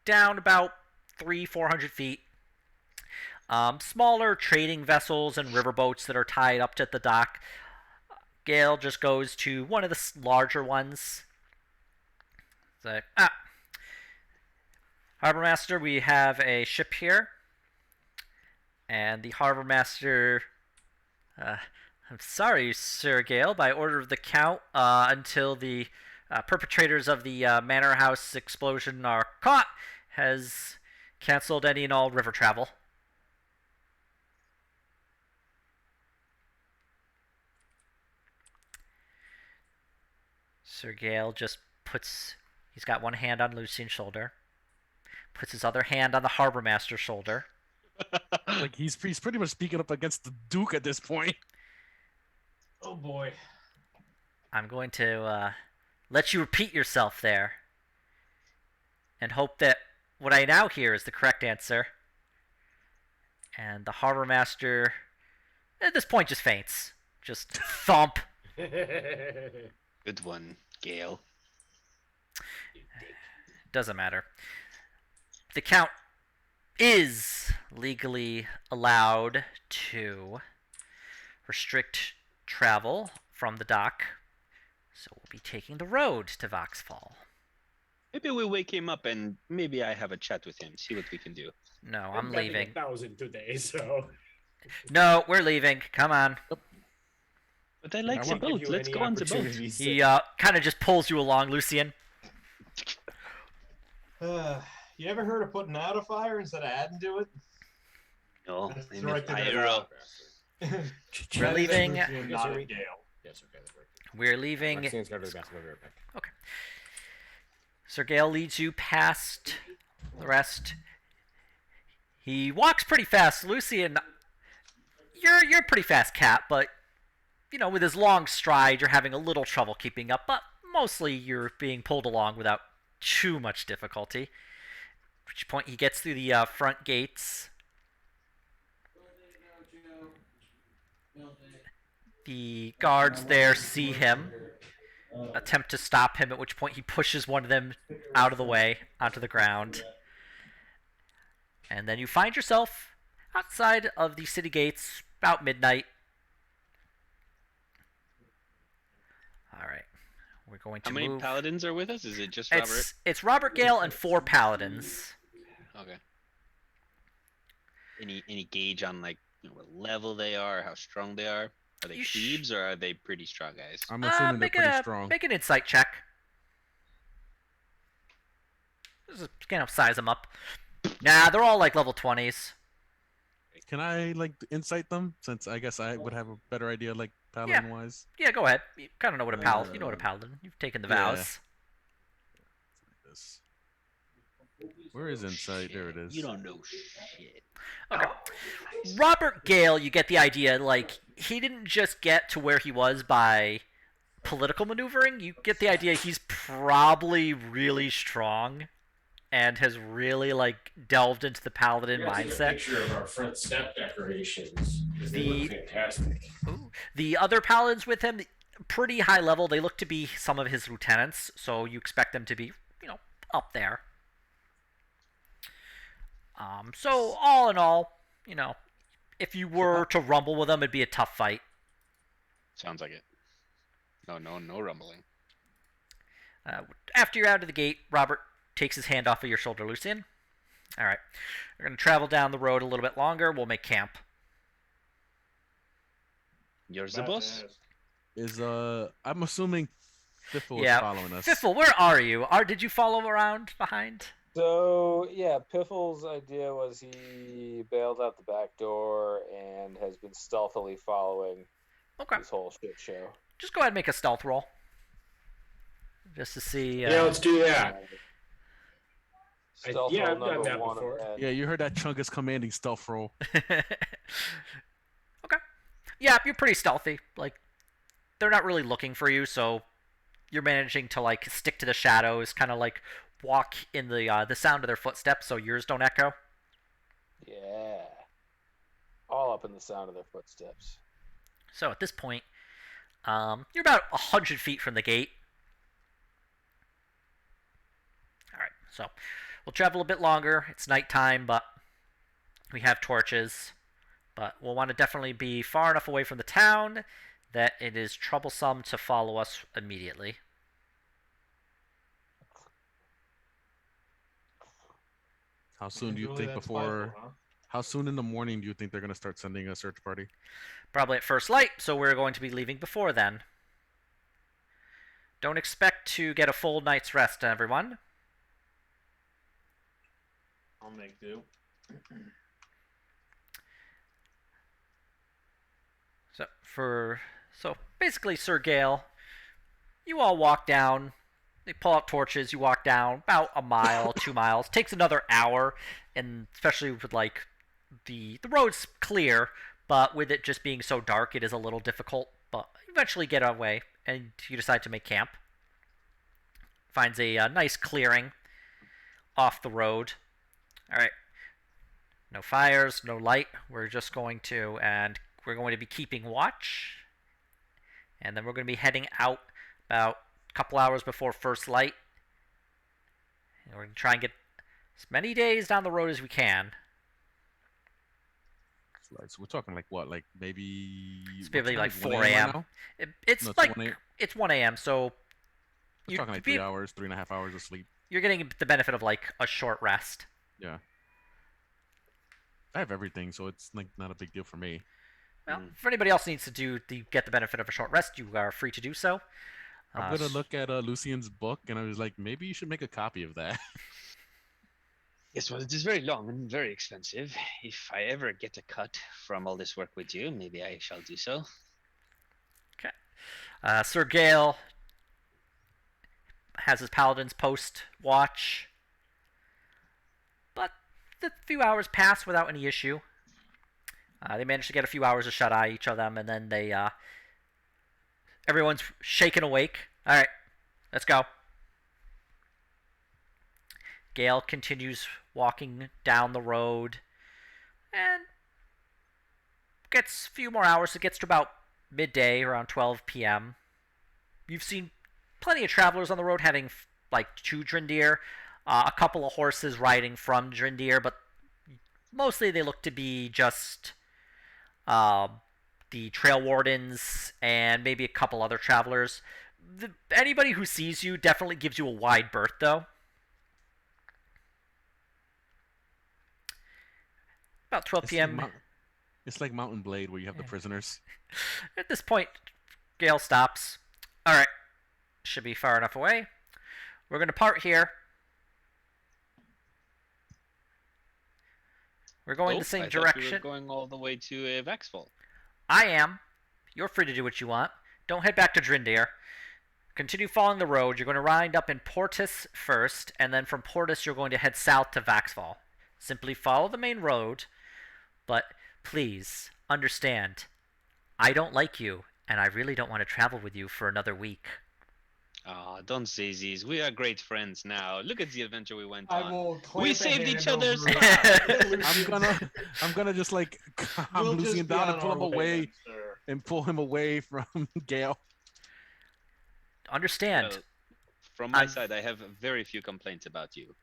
[SPEAKER 1] down about 300-400 feet. Smaller trading vessels and riverboats that are tied up at the dock. Gale just goes to one of the larger ones. It's like, Harbor Master, we have a ship here. And the Harbor Master, I'm sorry, Sir Gale, by order of the Count, until the perpetrators of the Manor House explosion are caught, has canceled any and all river travel. Sir Gale just he's got one hand on Lucian's shoulder, puts his other hand on the Harbor Master's shoulder.
[SPEAKER 3] Like he's pretty much speaking up against the Duke at this point.
[SPEAKER 2] Oh boy.
[SPEAKER 1] I'm going to let you repeat yourself there and hope that what I now hear is the correct answer. And the Harbor Master, at this point, just faints. Just thump.
[SPEAKER 5] Good one, Gale.
[SPEAKER 1] Doesn't matter. The Count is legally allowed to restrict travel from the dock, so we'll be taking the road to Voxfall.
[SPEAKER 5] Maybe we wake him up and maybe I have a chat with him, see what we can do.
[SPEAKER 1] No, I'm
[SPEAKER 6] betting
[SPEAKER 1] leaving.
[SPEAKER 6] 1,000 today, so.
[SPEAKER 1] No, we're leaving. Come on.
[SPEAKER 5] But I like the
[SPEAKER 6] won't give
[SPEAKER 5] boat.
[SPEAKER 6] you
[SPEAKER 5] Let's
[SPEAKER 6] any
[SPEAKER 5] go on the boat.
[SPEAKER 6] opportunities to-
[SPEAKER 1] He kind of just pulls you along, Lucian.
[SPEAKER 2] You ever heard of putting out a fire instead of adding to it?
[SPEAKER 5] No,
[SPEAKER 2] That's
[SPEAKER 5] I'm
[SPEAKER 2] right
[SPEAKER 5] a
[SPEAKER 2] to the
[SPEAKER 5] pyro.
[SPEAKER 1] We're leaving.
[SPEAKER 2] Not a Gale.
[SPEAKER 6] Yes, okay, that's right.
[SPEAKER 1] We're leaving.
[SPEAKER 7] Maxine's got to the bathroom. I'll be right back.
[SPEAKER 1] Okay. Sir Gale leads you past the rest. He walks pretty fast. Lucian, you're a pretty fast cat, but you know, with his long stride, you're having a little trouble keeping up. But mostly, you're being pulled along without too much difficulty. At which point, he gets through the front gates. The guards there see him, attempt to stop him, at which point he pushes one of them out of the way, onto the ground. And then you find yourself outside of the city gates, about midnight. Alright, we're going to
[SPEAKER 5] How many
[SPEAKER 1] move.
[SPEAKER 5] paladins are with us? Is it just Robert?
[SPEAKER 1] It's Robert Gale and 4 paladins.
[SPEAKER 5] Okay. Any gauge on like what level they are, how strong they are? Are they plebes or are they pretty strong guys?
[SPEAKER 3] I'm assuming they're pretty strong.
[SPEAKER 1] Make an insight check. Just size them up. Nah, they're all like level 20s.
[SPEAKER 3] Can I insight them? Since I guess I would have a better idea, paladin wise.
[SPEAKER 1] Yeah, go ahead. You kind of know what a paladin. You know what a paladin. You've taken the vows.
[SPEAKER 3] Where is insight? There it is.
[SPEAKER 5] You don't know shit.
[SPEAKER 1] Okay. Robert Gale, you get the idea. He didn't just get to where he was by political maneuvering. You get the idea he's probably really strong and has really delved into the paladin mindset.
[SPEAKER 6] A picture of our front step decorations. They look fantastic.
[SPEAKER 1] The other paladins with him, pretty high level. They look to be some of his lieutenants, so you expect them to be, up there. So all in all, if you were to rumble with them, it'd be a tough fight.
[SPEAKER 5] Sounds like it. No rumbling.
[SPEAKER 1] After you're out of the gate, Robert takes his hand off of your shoulder, Lucian. All right, we're gonna travel down the road a little bit longer. We'll make camp.
[SPEAKER 5] You're the boss.
[SPEAKER 3] I'm assuming Fiffle is following us.
[SPEAKER 1] Fiffle, where are you? Did you follow around behind?
[SPEAKER 8] So, yeah, Piffle's idea was he bailed out the back door and has been stealthily following this whole shit show.
[SPEAKER 1] Just go ahead and make a stealth roll. Just to see...
[SPEAKER 6] yeah, let's do that.
[SPEAKER 8] Stealth
[SPEAKER 6] I've
[SPEAKER 8] roll
[SPEAKER 6] done
[SPEAKER 8] number
[SPEAKER 6] that
[SPEAKER 8] 1
[SPEAKER 6] before.
[SPEAKER 8] of 10.
[SPEAKER 3] Yeah, you heard that Chungus commanding stealth roll.
[SPEAKER 1] Okay. Yeah, you're pretty stealthy. They're not really looking for you, so you're managing to, stick to the shadows, kind of, walk in the sound of their footsteps so yours don't echo.
[SPEAKER 8] Yeah. All up in the sound of their footsteps.
[SPEAKER 1] So at this point, you're about 100 feet from the gate. Alright, so we'll travel a bit longer. It's nighttime, but we have torches. But we'll want to definitely be far enough away from the town that it is troublesome to follow us immediately.
[SPEAKER 3] How soon do you think before... How soon in the morning do you think they're going to start sending a search party?
[SPEAKER 1] Probably at first light, so we're going to be leaving before then. Don't expect to get a full night's rest, everyone.
[SPEAKER 2] I'll make do.
[SPEAKER 1] So basically, Sir Gale, you all walk down. They pull out torches. You walk down about a mile, 2 miles. Takes another hour, and especially with the road's clear, but with it just being so dark, it is a little difficult. But eventually get away, and you decide to make camp. Finds a nice clearing off the road. All right. No fires, no light. We're going to be keeping watch. And then we're going to be heading out about a couple hours before first light. And we're going to try and get as many days down the road as we can.
[SPEAKER 3] So we're talking what? Maybe...
[SPEAKER 1] It's maybe 4
[SPEAKER 3] right
[SPEAKER 1] a.m.
[SPEAKER 3] now?
[SPEAKER 1] It's 1 a.m., so...
[SPEAKER 3] We're talking 3 hours, 3.5 hours of sleep.
[SPEAKER 1] You're getting the benefit of a short rest.
[SPEAKER 3] Yeah. I have everything, so it's not a big deal for me.
[SPEAKER 1] Well, if anybody else needs to get the benefit of a short rest, you are free to do so.
[SPEAKER 3] I'm gonna look at Lucian's book, and I was like, maybe you should make a copy of that.
[SPEAKER 5] Yes, well, it is very long and very expensive. If I ever get a cut from all this work with you, maybe I shall do so.
[SPEAKER 1] Okay. Sir Gale has his paladins post watch, but a few hours pass without any issue. They managed to get a few hours of shut-eye, each of them, and then everyone's shaken awake. All right, let's go. Gale continues walking down the road, and gets a few more hours. It gets to about midday, around 12 p.m. You've seen plenty of travelers on the road heading to Drindir. A couple of horses riding from Drindir, but mostly they look to be just the trail wardens and maybe a couple other travelers. Anybody who sees you definitely gives you a wide berth, though. About 12 p.m.
[SPEAKER 3] It's like Mountain Blade where you have the prisoners.
[SPEAKER 1] At this point, Gale stops. All right, should be far enough away. We're going to part here. We're going the same direction.
[SPEAKER 5] We were going all the way to Vaxfall.
[SPEAKER 1] I am. You're free to do what you want. Don't head back to Drindir. Continue following the road. You're going to wind up in Portis first, and then from Portis you're going to head south to Vaxfall. Simply follow the main road, but please understand, I don't like you, and I really don't want to travel with you for another week.
[SPEAKER 5] Ah, don't say these. We are great friends now. Look at the adventure we went
[SPEAKER 2] I
[SPEAKER 5] on.
[SPEAKER 2] will
[SPEAKER 5] We saved each other's.
[SPEAKER 3] I'm gonna just like calm Lucian down and pull him away, and pull him away from Gale.
[SPEAKER 1] Understand.
[SPEAKER 5] From my side, I have very few complaints about you.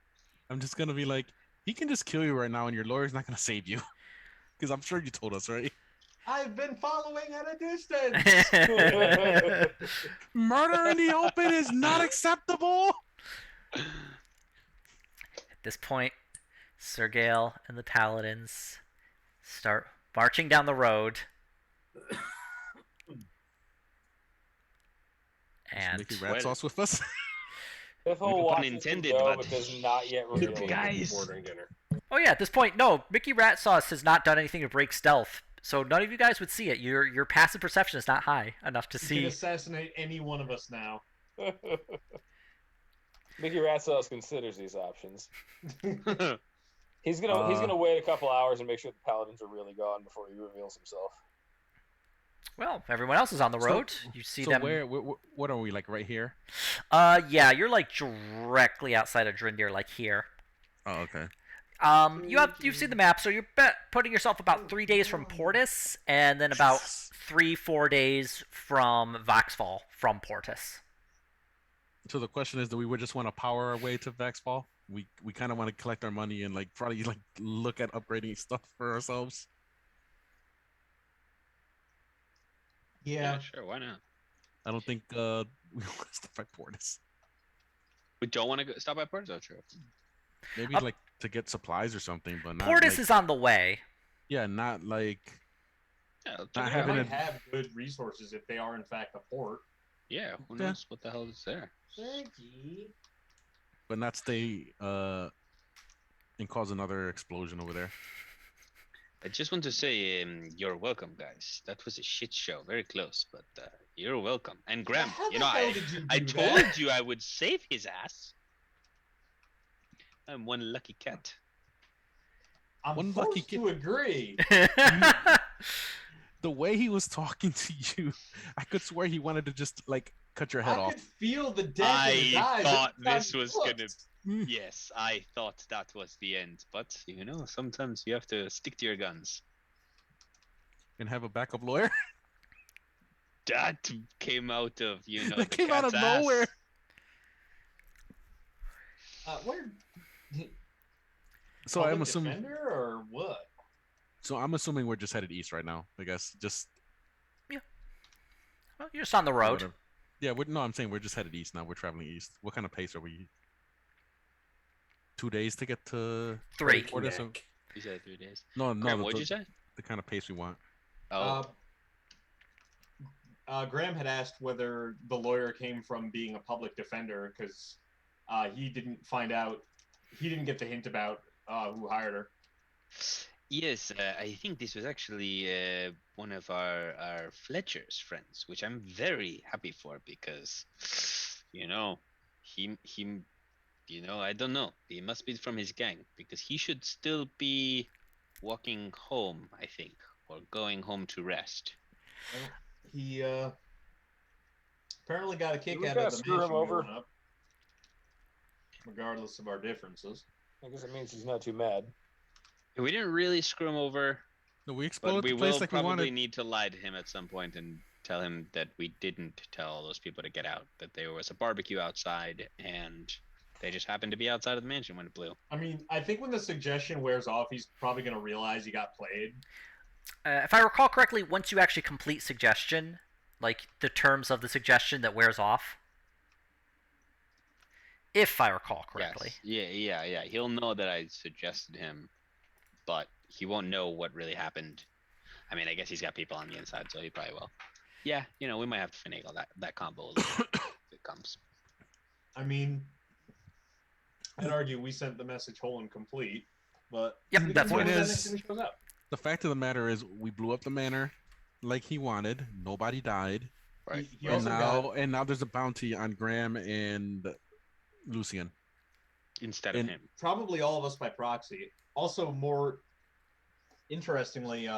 [SPEAKER 3] I'm just gonna be like, he can just kill you right now, and your lawyer's not gonna save you, because I'm sure you told us, right?
[SPEAKER 2] I've been following at a distance.
[SPEAKER 3] Murder in the open is not acceptable.
[SPEAKER 1] At this point, Sir Gale and the Paladins start marching down the road. And
[SPEAKER 3] Mickey Rat Sauce with us.
[SPEAKER 5] Unintended, but
[SPEAKER 8] does not yet reveal
[SPEAKER 5] guys.
[SPEAKER 6] Ordering dinner.
[SPEAKER 1] Oh yeah, at this point, no, Mickey Rat Sauce has not done anything to break stealth, so none of you guys would see it. Your passive perception is not high enough to see.
[SPEAKER 2] You can assassinate any one of us now.
[SPEAKER 8] Mickey Rat Sauce considers these options. He's gonna wait a couple hours and make sure the paladins are really gone before he reveals himself.
[SPEAKER 1] Well, everyone else is on the road. You see them.
[SPEAKER 3] So what are we, like, right here?
[SPEAKER 1] Yeah, you're like directly outside of Drindir, like here.
[SPEAKER 3] Oh, okay.
[SPEAKER 1] You've seen the map, so you're putting yourself about 3 days from Portis, and then about 3-4 days from Vaxfall from Portis.
[SPEAKER 3] So the question is, do we just want to power our way to Vaxfall? We kind of want to collect our money and probably look at upgrading stuff for ourselves.
[SPEAKER 2] Yeah,
[SPEAKER 5] sure. Why not?
[SPEAKER 3] I don't think we want to stop at Portis.
[SPEAKER 5] We don't want to stop at Portis. Oh, true.
[SPEAKER 3] Maybe to get supplies or something, but not.
[SPEAKER 1] Portis is on the way.
[SPEAKER 3] Yeah, not like.
[SPEAKER 5] Yeah,
[SPEAKER 3] not
[SPEAKER 2] they might have good resources if they are in fact a port.
[SPEAKER 5] Yeah, who knows what the hell is there?
[SPEAKER 3] But not stay and cause another explosion over there.
[SPEAKER 5] I just want to say, you're welcome, guys. That was a shit show, very close, but you're welcome. And Graham, I told you I would save his ass. I'm one lucky cat.
[SPEAKER 2] I'm
[SPEAKER 3] one
[SPEAKER 2] forced
[SPEAKER 3] lucky
[SPEAKER 2] to agree.
[SPEAKER 3] The way he was talking to you, I could swear he wanted to just cut your head off.
[SPEAKER 2] I could feel the death in his eyes.
[SPEAKER 5] I thought this was gonna. Yes, I thought that was the end, but sometimes you have to stick to your guns.
[SPEAKER 3] And have a backup lawyer.
[SPEAKER 5] That came out of
[SPEAKER 3] that came out of nowhere.
[SPEAKER 2] Where?
[SPEAKER 3] So I'm assuming.
[SPEAKER 2] Defender or what?
[SPEAKER 3] So I'm assuming we're just headed east right now. I guess just.
[SPEAKER 1] Yeah. Well, you're just on the road.
[SPEAKER 3] Whatever. Yeah, I'm saying we're just headed east now. We're traveling east. What kind of pace are we? 2 days to get to
[SPEAKER 1] 3.
[SPEAKER 5] You said 3 days.
[SPEAKER 3] No.
[SPEAKER 5] Graham, what'd you say?
[SPEAKER 3] The kind of pace we want.
[SPEAKER 5] Oh.
[SPEAKER 2] Graham had asked whether the lawyer came from being a public defender because he didn't find out. He didn't get the hint about who hired her.
[SPEAKER 5] Yes, I think this was actually one of our Fletcher's friends, which I'm very happy for because, he I don't know. He must be from his gang because he should still be walking home, I think, or going home to rest.
[SPEAKER 2] Well, he apparently got a kick out of the mansion going up, regardless of our differences.
[SPEAKER 8] I guess it means he's not too mad.
[SPEAKER 5] We didn't really screw him over.
[SPEAKER 3] No, we exploded
[SPEAKER 5] the
[SPEAKER 3] place
[SPEAKER 5] will
[SPEAKER 3] like
[SPEAKER 5] probably
[SPEAKER 3] we wanted.
[SPEAKER 5] need to lie to him at some point and tell him that we didn't tell all those people to get out, that there was a barbecue outside, and they just happened to be outside of the mansion when it blew.
[SPEAKER 2] I mean, I think when the suggestion wears off, he's probably going to realize he got played.
[SPEAKER 1] If I recall correctly, once you actually complete suggestion, the terms of the suggestion that wears off. If I recall correctly.
[SPEAKER 5] Yes. Yeah. He'll know that I suggested him, but he won't know what really happened. I mean, I guess he's got people on the inside, so he probably will. Yeah, we might have to finagle that combo a little bit if it comes.
[SPEAKER 2] I mean, I'd argue we sent the message whole and complete, but
[SPEAKER 1] yep, that's what
[SPEAKER 3] it is. The fact of the matter is, we blew up the manor like he wanted. Nobody died.
[SPEAKER 5] Right.
[SPEAKER 3] And now there's a bounty on Graham and Lucian
[SPEAKER 5] instead of him.
[SPEAKER 2] Probably all of us by proxy. Also, more interestingly,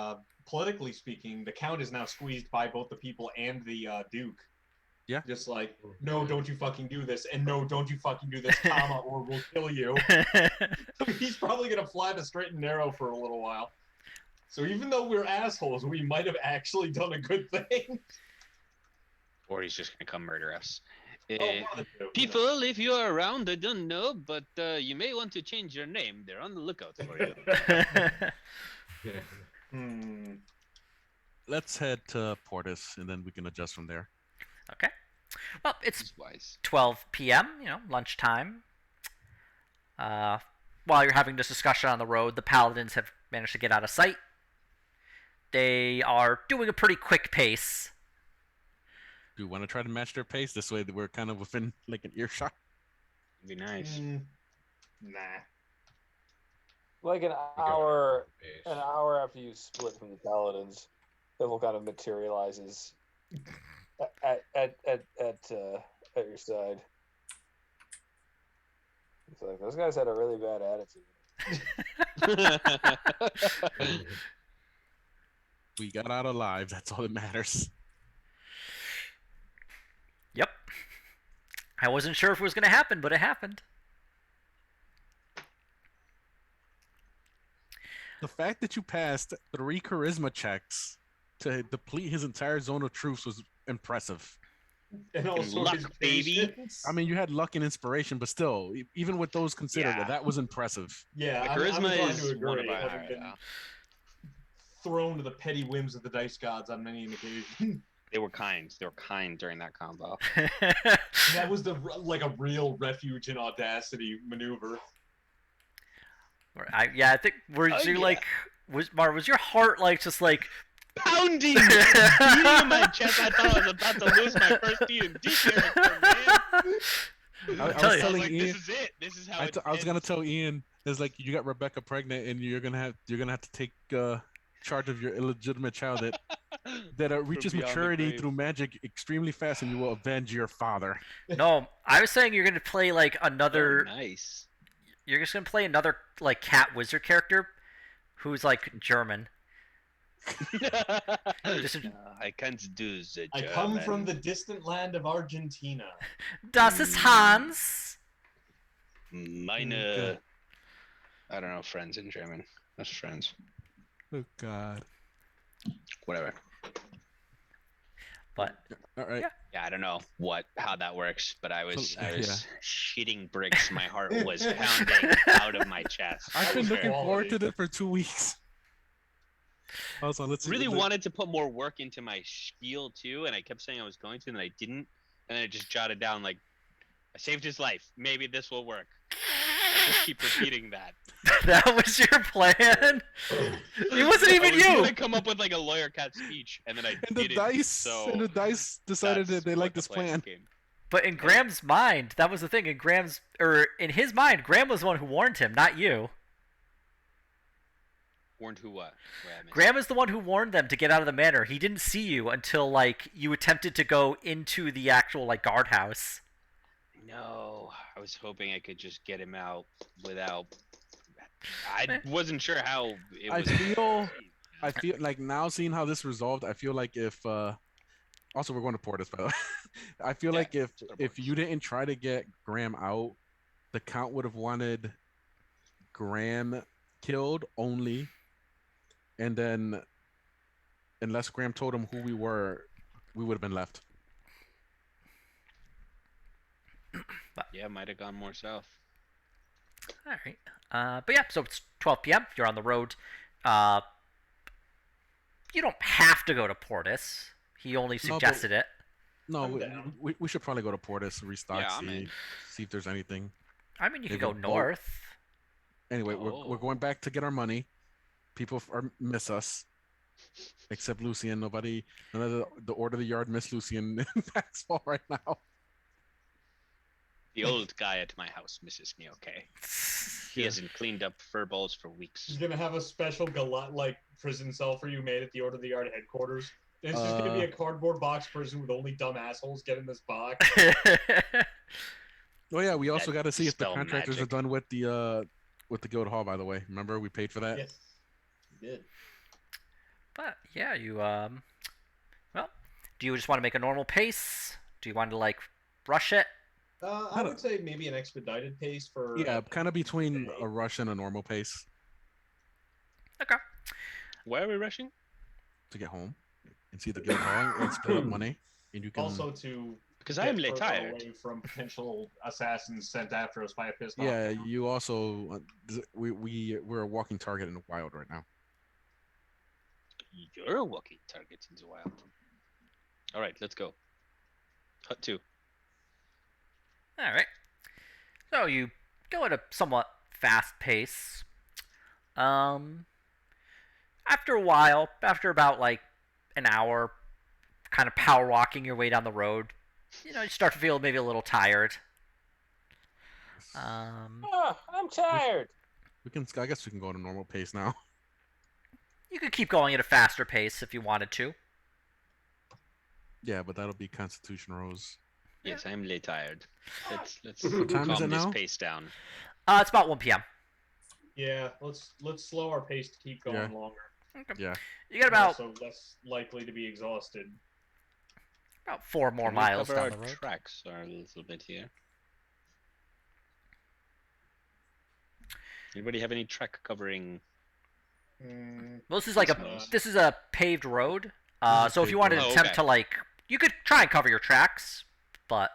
[SPEAKER 2] politically speaking, the Count is now squeezed by both the people and the Duke.
[SPEAKER 3] Yeah.
[SPEAKER 2] Just like, no, don't you fucking do this, and no, don't you fucking do this, comma, or we'll kill you. So he's probably gonna fly the straight and narrow for a little while. So even though we're assholes, we might have actually done a good thing.
[SPEAKER 5] Or he's just gonna come murder us.
[SPEAKER 2] People,
[SPEAKER 5] if you are around, I don't know, but you may want to change your name. They're on the lookout for you.
[SPEAKER 3] Let's head to Portis, and then we can adjust from there.
[SPEAKER 1] Okay. Well, it's
[SPEAKER 5] wise.
[SPEAKER 1] 12 p.m., lunchtime. While you're having this discussion on the road, the Paladins have managed to get out of sight. They are doing a pretty quick pace.
[SPEAKER 3] Do you want to try to match their pace? This way we're kind of within like an earshot.
[SPEAKER 5] It'd be nice.
[SPEAKER 2] Nah.
[SPEAKER 8] Like an hour after you split from the Paladins, Piffle kind of materializes at your side. It's like, those guys had a really bad attitude.
[SPEAKER 3] We got out alive. That's all that matters.
[SPEAKER 1] Yep. I wasn't sure if it was going to happen, but it happened.
[SPEAKER 3] The fact that you passed 3 charisma checks to deplete his entire zone of truth was impressive.
[SPEAKER 2] And also
[SPEAKER 5] luck, baby.
[SPEAKER 3] I mean, you had luck and inspiration, but still, even with those considered, that was impressive.
[SPEAKER 2] Yeah,
[SPEAKER 5] charisma
[SPEAKER 2] I'm
[SPEAKER 5] is
[SPEAKER 2] to agree.
[SPEAKER 5] one of our
[SPEAKER 2] thrown to the petty whims of the dice gods on many an occasion.
[SPEAKER 5] They were kind. They were kind during that combo.
[SPEAKER 2] That was a real refuge in audacity maneuver.
[SPEAKER 1] I think was your heart just like
[SPEAKER 5] pounding, beating in my chest? I thought I was about to lose my first D&D character, man.
[SPEAKER 3] I was telling Ian,
[SPEAKER 5] this is it. This is how
[SPEAKER 3] I was gonna tell Ian, it's like you got Rebecca pregnant, and you're gonna have to take charge of your illegitimate child that reaches maturity through magic extremely fast, and you will avenge your father.
[SPEAKER 1] No, I was saying you're gonna play another.
[SPEAKER 5] Oh, nice.
[SPEAKER 1] You're just gonna play another cat wizard character, who's German.
[SPEAKER 5] I can't do the
[SPEAKER 2] I
[SPEAKER 5] German.
[SPEAKER 2] come from the distant land of Argentina.
[SPEAKER 1] Das ist Hans.
[SPEAKER 5] Meine, I don't know, friends in German. That's friends.
[SPEAKER 3] Oh God.
[SPEAKER 5] Whatever.
[SPEAKER 1] But
[SPEAKER 3] all right.
[SPEAKER 5] Yeah, I don't know how that works, but I was shitting bricks. My heart was pounding out of my chest.
[SPEAKER 3] I've been looking forward to it for 2 weeks. Also, let's
[SPEAKER 5] really wanted to put more work into my spiel too, and I kept saying I was going to, and I didn't. And then I just jotted down I saved his life. Maybe this will work. I just keep repeating that.
[SPEAKER 1] That was your plan. It wasn't even you.
[SPEAKER 5] I was gonna come up with a lawyer cat speech, and then I did it. So
[SPEAKER 3] the dice decided that they liked this plan.
[SPEAKER 1] But in Graham's mind, that was the thing. In his mind, Graham was the one who warned him, not you.
[SPEAKER 5] Warned who what?
[SPEAKER 1] Graham is the one who warned them to get out of the manor. He didn't see you until you attempted to go into the actual guardhouse.
[SPEAKER 5] No, I was hoping I could just get him out without. I wasn't sure how it was.
[SPEAKER 3] I feel like now seeing how this resolved, I feel like if also we're going to Portis, by the way. I feel like if you didn't try to get Graham out, the Count would have wanted Graham killed only, and then unless Graham told him who we were, we would have been left.
[SPEAKER 5] Yeah, might have gone more south.
[SPEAKER 1] All right. But yeah, so it's 12 p.m. You're on the road. You don't have to go to Portis. He only suggested it.
[SPEAKER 3] No, we should probably go to Portis, restock, see if there's anything.
[SPEAKER 1] I mean, you could go north.
[SPEAKER 3] Anyway, we're going back to get our money. People miss us. Except Lucian. None of the Order of the Yard miss Lucian in Paxfall right now.
[SPEAKER 5] The old guy at my house misses me, okay? He hasn't cleaned up fur balls for weeks.
[SPEAKER 2] He's gonna have a special prison cell for you made at the Order of the Yard headquarters. It's just gonna be a cardboard box prison with only dumb assholes get in this box.
[SPEAKER 3] Oh yeah, we also got to see if the
[SPEAKER 5] spell
[SPEAKER 3] contractors
[SPEAKER 5] magic.
[SPEAKER 3] are done with the Guild Hall. By the way, remember we paid for that.
[SPEAKER 2] Yes, he did.
[SPEAKER 1] But yeah, you well, do you just want to make a normal pace? Do you want to like rush it?
[SPEAKER 2] I would say maybe an expedited pace for.
[SPEAKER 3] Yeah, kind of between a rush and a normal pace
[SPEAKER 1] Okay.
[SPEAKER 5] Why are we rushing?
[SPEAKER 3] to get home and see the Guild Hall and split up money, and you can
[SPEAKER 2] Also to
[SPEAKER 5] Because I am
[SPEAKER 2] get
[SPEAKER 5] late
[SPEAKER 2] further
[SPEAKER 5] tired.
[SPEAKER 2] away from potential assassins sent after us by a pissed off.
[SPEAKER 3] Yeah, you also we're a walking target in the wild right now.
[SPEAKER 5] You're a walking target in the wild. All right, let's go. Hut 2.
[SPEAKER 1] All right. So you go at a somewhat fast pace. After a while, after about like an hour, kind of power walking your way down the road, you start to feel maybe a little tired.
[SPEAKER 8] I'm tired.
[SPEAKER 3] I guess we can go at a normal pace now.
[SPEAKER 1] You could keep going at a faster pace if you wanted to.
[SPEAKER 3] Yeah, but that'll be Constitution Rose.
[SPEAKER 5] Yes, I'm late tired. Let's
[SPEAKER 3] What time is
[SPEAKER 5] calm
[SPEAKER 3] it
[SPEAKER 5] this
[SPEAKER 3] now?
[SPEAKER 5] pace down.
[SPEAKER 1] It's about 1 p.m.
[SPEAKER 2] Yeah, let's slow our pace to keep going
[SPEAKER 3] Yeah.
[SPEAKER 2] longer.
[SPEAKER 1] Okay.
[SPEAKER 3] Yeah.
[SPEAKER 1] You got about
[SPEAKER 2] Also less likely to be exhausted.
[SPEAKER 1] 4 more
[SPEAKER 5] Can we
[SPEAKER 1] miles
[SPEAKER 5] cover
[SPEAKER 1] down
[SPEAKER 5] our
[SPEAKER 1] the road.
[SPEAKER 5] tracks are a little bit here. Anybody have any track covering?
[SPEAKER 1] Well, this is like this is a paved road.
[SPEAKER 3] This is
[SPEAKER 1] So if you
[SPEAKER 3] paved
[SPEAKER 1] wanted to
[SPEAKER 5] road.
[SPEAKER 1] attempt
[SPEAKER 5] Okay.
[SPEAKER 1] to like, you could try and cover your tracks, but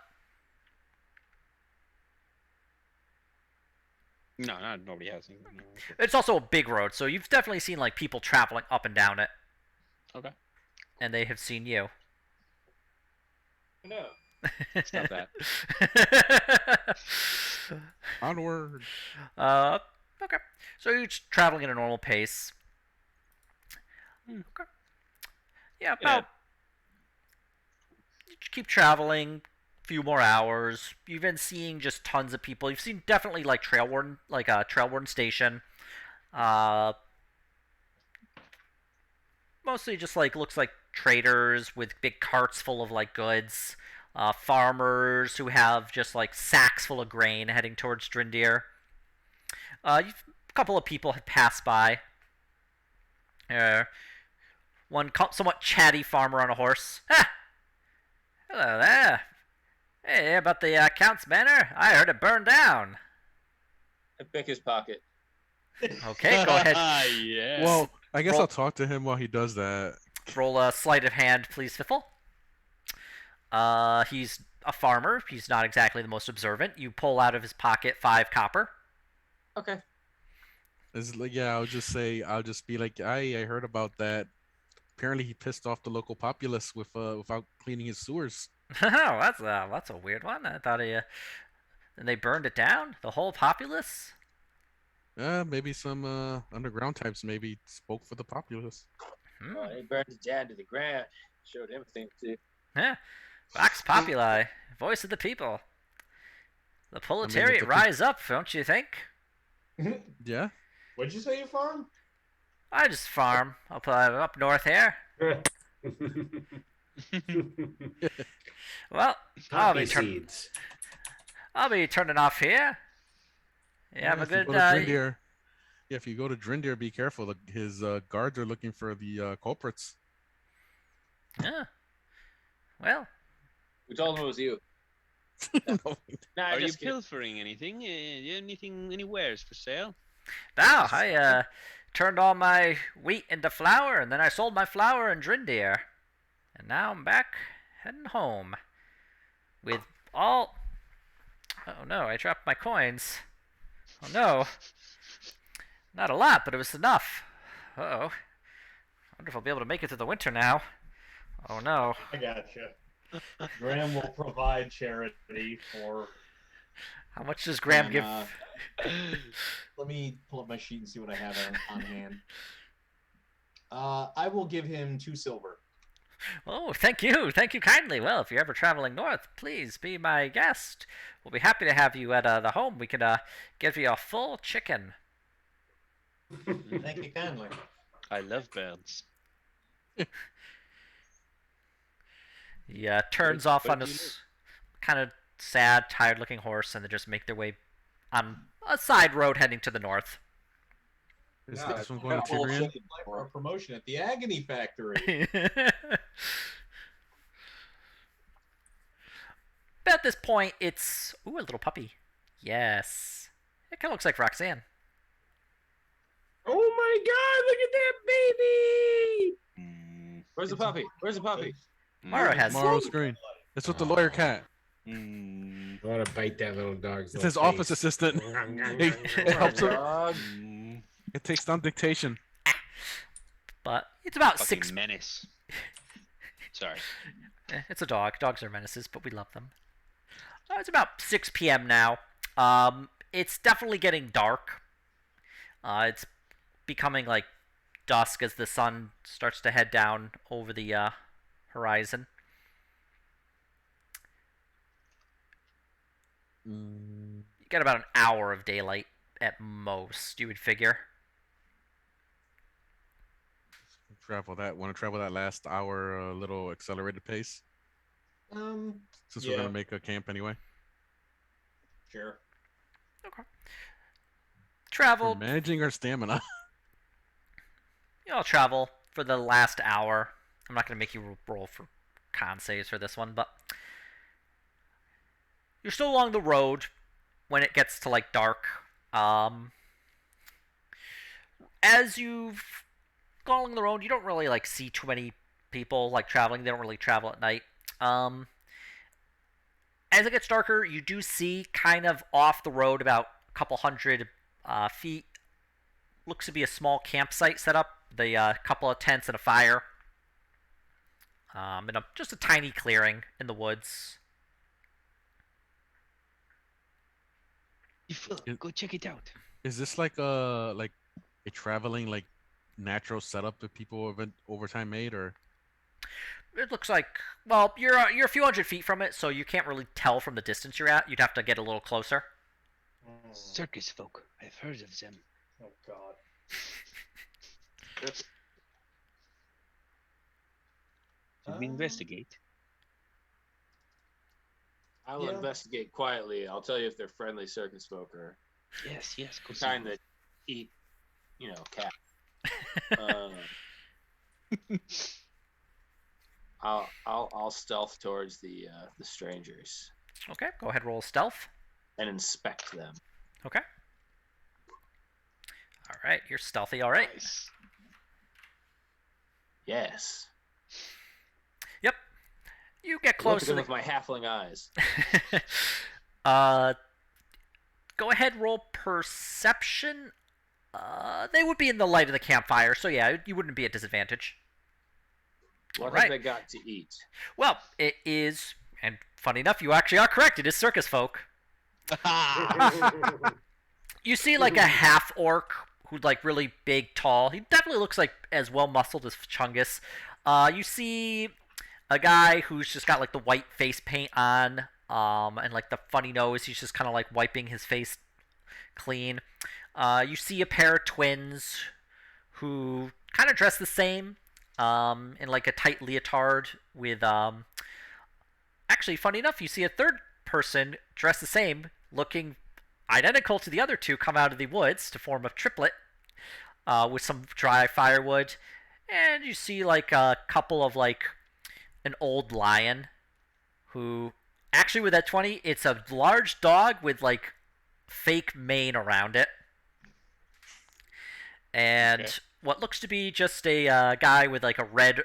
[SPEAKER 5] No, nobody has any. No, okay.
[SPEAKER 1] it's also a big road, so you've definitely seen like people traveling up and down it,
[SPEAKER 5] Okay.
[SPEAKER 1] and they have seen you.
[SPEAKER 8] No.
[SPEAKER 5] Stop that.
[SPEAKER 3] Onward.
[SPEAKER 1] Okay. So you're just traveling at a normal pace. Okay. Yeah, about. You just keep traveling. Few more hours. You've been seeing just tons of people. You've seen definitely like trail warden, like a trail warden station. Mostly just like looks like traders with big carts full of like goods. Farmers who have just like sacks full of grain heading towards Drindir. A couple of people have passed by. One somewhat chatty farmer on a horse. Ha! Hello there. Hey, about the Count's Manor? I heard it burned down.
[SPEAKER 8] I pick his pocket.
[SPEAKER 1] Okay, go ahead.
[SPEAKER 5] Yes.
[SPEAKER 3] Well, I guess
[SPEAKER 1] Roll-
[SPEAKER 3] I'll talk to him while he does that.
[SPEAKER 1] Roll a sleight of hand, please, Fiffle. He's a farmer. He's not exactly the most observant. You pull out of his pocket 5 copper.
[SPEAKER 8] Okay.
[SPEAKER 3] It's like, yeah, I'll just be like, I heard about that. Apparently, he pissed off the local populace without cleaning his sewers.
[SPEAKER 1] Oh, that's a weird one. I thought and they burned it down. The whole populace.
[SPEAKER 3] Maybe some underground types maybe spoke for the populace.
[SPEAKER 8] Well, he burned it down to the ground. Showed him a thing too.
[SPEAKER 1] Yeah. Vox Populi, voice of the people. The proletariat
[SPEAKER 3] a-
[SPEAKER 1] rise up, don't you think?
[SPEAKER 3] Yeah.
[SPEAKER 2] What'd you say you farm?
[SPEAKER 1] I just farm up north here. Well,
[SPEAKER 6] Poppy seeds.
[SPEAKER 1] I'll be turning off here. You have a
[SPEAKER 3] if you
[SPEAKER 1] good
[SPEAKER 3] go to Drindir, if you go to Drindir, be careful. His guards are looking for the culprits.
[SPEAKER 1] Yeah. Well,
[SPEAKER 8] We told him it was you.
[SPEAKER 3] No.
[SPEAKER 8] Nah,
[SPEAKER 5] Are you
[SPEAKER 8] just kidding.
[SPEAKER 5] pilfering anything? Any wares for sale?
[SPEAKER 1] now I turned all my wheat into flour, and then I sold my flour in Drindir, and now I'm back heading home with all. Oh no! I dropped my coins. Oh no! Not a lot, but it was enough. Uh-oh. I wonder if I'll be able to make it through the winter now. Oh no.
[SPEAKER 2] I gotcha. Graham will provide charity for.
[SPEAKER 1] How much does Graham
[SPEAKER 2] And,
[SPEAKER 1] give?
[SPEAKER 2] Let me pull up my sheet and see what I have on hand. I will give him 2 silver.
[SPEAKER 1] Oh, thank you kindly. Well, if you're ever traveling north, please be my guest. We'll be happy to have you at the home. We can give you a full chicken.
[SPEAKER 2] Thank you kindly.
[SPEAKER 5] I love birds.
[SPEAKER 1] He turns off on his kind of sad, tired-looking horse, and they just make their way on a side road heading to the north.
[SPEAKER 3] Is
[SPEAKER 2] Yeah,
[SPEAKER 3] this one going to
[SPEAKER 2] Bullshit.
[SPEAKER 3] Tyrion?
[SPEAKER 2] Apply for a promotion at the Agony Factory.
[SPEAKER 1] But at this point, it's... Ooh, a little puppy. Yes. It kind of looks like Roxanne.
[SPEAKER 10] Oh my God! Look at that baby! Where's the puppy? Where's the puppy?
[SPEAKER 1] Mara has...
[SPEAKER 3] Tomorrow's screen. It's with the lawyer cat.
[SPEAKER 6] I want to bite that little dog's
[SPEAKER 3] It's
[SPEAKER 6] little
[SPEAKER 3] his office
[SPEAKER 6] face.
[SPEAKER 3] assistant. It helps him. It takes down dictation.
[SPEAKER 1] But it's about
[SPEAKER 5] Fucking
[SPEAKER 1] 6...
[SPEAKER 5] menace. Sorry.
[SPEAKER 1] It's a dog. Dogs are menaces, but we love them. It's about 6 p.m. now. It's definitely getting dark. It's becoming like dusk as the sun starts to head down over the horizon. You get about an hour of daylight at most, you would figure.
[SPEAKER 3] Want to travel that last hour a little accelerated pace? Since we're gonna make a camp anyway.
[SPEAKER 2] Sure.
[SPEAKER 1] Okay. Travel.
[SPEAKER 3] We're managing our stamina.
[SPEAKER 1] I'll travel for the last hour. I'm not gonna make you roll for con saves for this one, but you're still along the road when it gets to like dark. As you've gone along the road, you don't really like see too many people like traveling. They don't really travel at night. As it gets darker, you do see kind of off the road about a couple hundred feet. Looks to be a small campsite set up. The couple of tents and a fire. And just a tiny clearing in the woods.
[SPEAKER 5] Go check it out.
[SPEAKER 3] Is this like a traveling like natural setup that people have overtime made, or?
[SPEAKER 1] It looks like, well, you're a few hundred feet from it, so you can't really tell from the distance you're at. You'd have to get a little closer.
[SPEAKER 5] Circus folk. I've heard of them.
[SPEAKER 2] Oh God.
[SPEAKER 5] Should we investigate?
[SPEAKER 10] I will investigate quietly. I'll tell you if they're friendly circus folk or
[SPEAKER 5] Yes. Go see.
[SPEAKER 10] kind that eat, cat. I'll stealth towards the strangers
[SPEAKER 1] Okay, go ahead, roll stealth.
[SPEAKER 10] and inspect them.
[SPEAKER 1] Okay. All right, you're stealthy. All right.
[SPEAKER 5] Nice.
[SPEAKER 10] Yes.
[SPEAKER 1] Yep. You get
[SPEAKER 10] Look
[SPEAKER 1] close
[SPEAKER 10] at
[SPEAKER 1] to
[SPEAKER 10] them
[SPEAKER 1] the.
[SPEAKER 10] with my halfling eyes.
[SPEAKER 1] Go ahead, roll perception. They would be in the light of the campfire, so yeah, you wouldn't be at disadvantage.
[SPEAKER 10] What
[SPEAKER 1] Right.
[SPEAKER 10] have they got to eat?
[SPEAKER 1] Well, it is, and funny enough, you actually are correct. It is circus folk. You see like a half orc who's like really big, tall. He definitely looks like as well muscled as Chungus. You see a guy who's just got like the white face paint on, and like the funny nose. He's just kind of like wiping his face clean. You see a pair of twins who kind of dress the same, in like a tight leotard with Actually, funny enough, you see a third person dressed the same, looking identical to the other two, come out of the woods to form a triplet, with some dry firewood. And you see like a couple of like an old lion who actually with that 20, it's a large dog with like fake mane around it. And what looks to be just a guy with like a red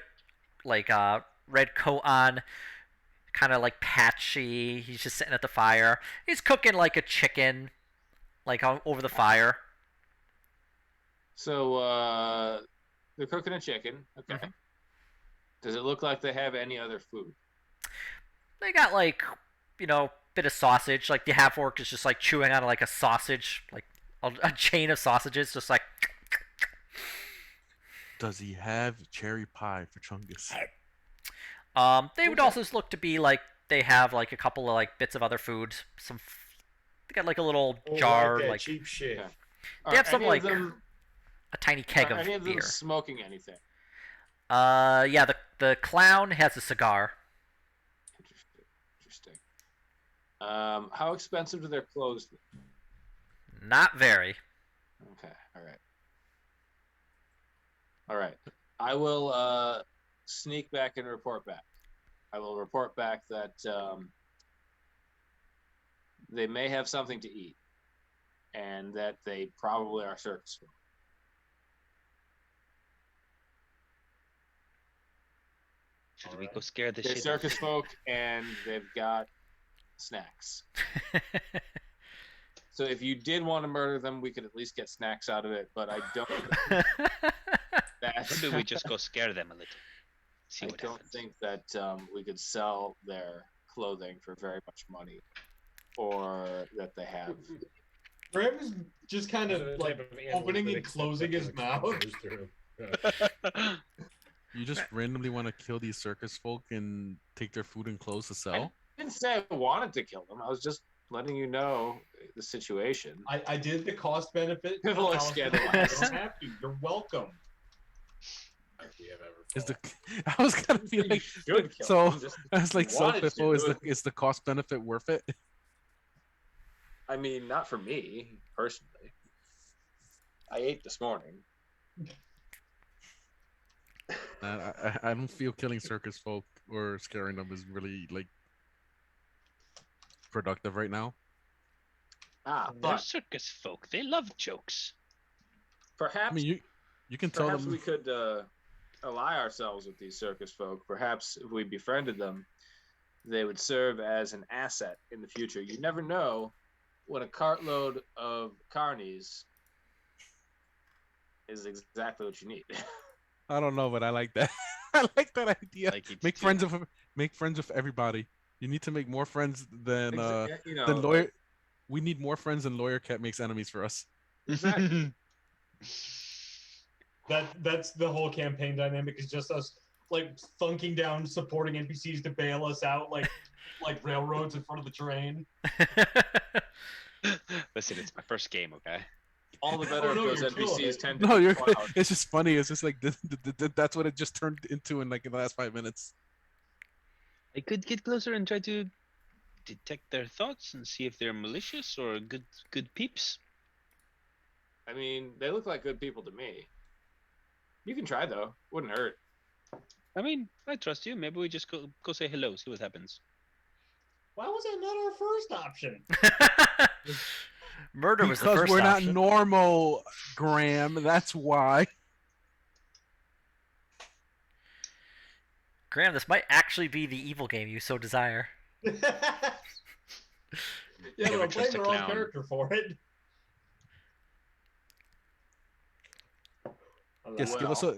[SPEAKER 1] coat on, kind of like patchy. He's just sitting at the fire. He's cooking like a chicken, like over the fire.
[SPEAKER 10] So they're cooking a chicken. Okay.
[SPEAKER 1] Mhm.
[SPEAKER 10] Does it look like they have any other food?
[SPEAKER 1] They got like, bit of sausage. Like the half orc is just like chewing on like a sausage, like a chain of sausages, just like.
[SPEAKER 3] Does he have cherry pie for Chungus?
[SPEAKER 1] They would also look to be like they have like a couple of like bits of other food. They got like a little jar,
[SPEAKER 6] like that
[SPEAKER 1] like
[SPEAKER 6] cheap shit.
[SPEAKER 10] Okay.
[SPEAKER 1] they have
[SPEAKER 10] Are
[SPEAKER 1] some
[SPEAKER 10] any
[SPEAKER 1] like
[SPEAKER 10] of them,
[SPEAKER 1] a tiny keg
[SPEAKER 10] are
[SPEAKER 1] of
[SPEAKER 10] any of them
[SPEAKER 1] beer.
[SPEAKER 10] smoking anything?
[SPEAKER 1] Yeah, the clown has a cigar.
[SPEAKER 10] Interesting. How expensive do their clothes?
[SPEAKER 1] Not very.
[SPEAKER 10] Okay. All right. All right. I will sneak back and report back. I will report back that they may have something to eat, and that they probably are circus folk.
[SPEAKER 5] Should we go scare the
[SPEAKER 10] They're
[SPEAKER 5] shit?
[SPEAKER 10] circus folk, and they've got snacks. So if you did want to murder them, we could at least get snacks out of it. But I don't. That's,
[SPEAKER 5] Maybe we just go scare them a little. See
[SPEAKER 10] I
[SPEAKER 5] what
[SPEAKER 10] don't
[SPEAKER 5] happens.
[SPEAKER 10] think that we could sell their clothing for very much money, or that they have.
[SPEAKER 2] Graham is just kind
[SPEAKER 6] Those
[SPEAKER 2] of
[SPEAKER 6] are the
[SPEAKER 2] like
[SPEAKER 6] type of
[SPEAKER 2] opening and
[SPEAKER 6] analytics that
[SPEAKER 2] closing his
[SPEAKER 6] Netflix
[SPEAKER 2] mouth.
[SPEAKER 6] goes through.
[SPEAKER 3] You just randomly want to kill these circus folk and take their food and clothes to sell?
[SPEAKER 10] I didn't say I wanted to kill them. I was just letting you know the situation.
[SPEAKER 2] I did the cost benefit.
[SPEAKER 10] People are
[SPEAKER 2] analysis.
[SPEAKER 10] scandalized.
[SPEAKER 2] You don't have to. You're welcome.
[SPEAKER 6] We have ever
[SPEAKER 3] Is the
[SPEAKER 6] fought.
[SPEAKER 3] I was gonna be
[SPEAKER 10] You
[SPEAKER 3] like,
[SPEAKER 10] should kill
[SPEAKER 3] so
[SPEAKER 10] them, just
[SPEAKER 3] I was like, so
[SPEAKER 10] wanted to
[SPEAKER 3] Piffo,
[SPEAKER 10] do it.
[SPEAKER 3] is the cost benefit worth it?
[SPEAKER 10] I mean, not for me personally. I ate this morning.
[SPEAKER 3] I don't feel killing circus folk or scaring them is really like productive right now.
[SPEAKER 10] Ah,
[SPEAKER 5] They're
[SPEAKER 10] but
[SPEAKER 5] circus folk. They love jokes.
[SPEAKER 10] perhaps
[SPEAKER 3] I mean, you can tell
[SPEAKER 10] perhaps
[SPEAKER 3] them.
[SPEAKER 10] we could ally ourselves with these circus folk. Perhaps if we befriended them, they would serve as an asset in the future. You never know when a cartload of carnies is exactly what you need.
[SPEAKER 3] I don't know, but I like that. I like that idea.
[SPEAKER 5] Like it
[SPEAKER 3] make
[SPEAKER 5] too.
[SPEAKER 3] friends with everybody. You need to make more friends than
[SPEAKER 10] You know,
[SPEAKER 3] than lawyer. We need more friends than lawyer cat makes enemies for us.
[SPEAKER 10] exactly.
[SPEAKER 2] That's the whole campaign dynamic is just us like thunking down supporting NPCs to bail us out like railroads in front of the train.
[SPEAKER 5] Listen, it's my first game, okay?
[SPEAKER 10] All the better
[SPEAKER 2] Oh, no,
[SPEAKER 10] if those
[SPEAKER 2] you're killing
[SPEAKER 10] NPCs
[SPEAKER 2] it.
[SPEAKER 10] tend to
[SPEAKER 3] No,
[SPEAKER 10] be
[SPEAKER 3] you're.
[SPEAKER 10] clown.
[SPEAKER 3] It's just funny. It's just like that's what it just turned into in like in the last 5 minutes.
[SPEAKER 5] I could get closer and try to detect their thoughts and see if they're malicious or good peeps.
[SPEAKER 10] I mean, they look like good people to me. You can try though. Wouldn't hurt.
[SPEAKER 5] I mean, I trust you. Maybe we just go say hello, see what happens.
[SPEAKER 2] Why was that not our first option?
[SPEAKER 1] Murder was the
[SPEAKER 3] Because
[SPEAKER 1] first
[SPEAKER 3] we're not
[SPEAKER 1] option.
[SPEAKER 3] normal, Graham. That's why.
[SPEAKER 1] Graham, this might actually be the evil game you so desire.
[SPEAKER 2] Yeah, but
[SPEAKER 5] Never
[SPEAKER 2] I'm playing
[SPEAKER 5] trust a
[SPEAKER 2] the wrong
[SPEAKER 5] clown.
[SPEAKER 2] character for it.
[SPEAKER 3] Yes, give us
[SPEAKER 10] Well.
[SPEAKER 3] a.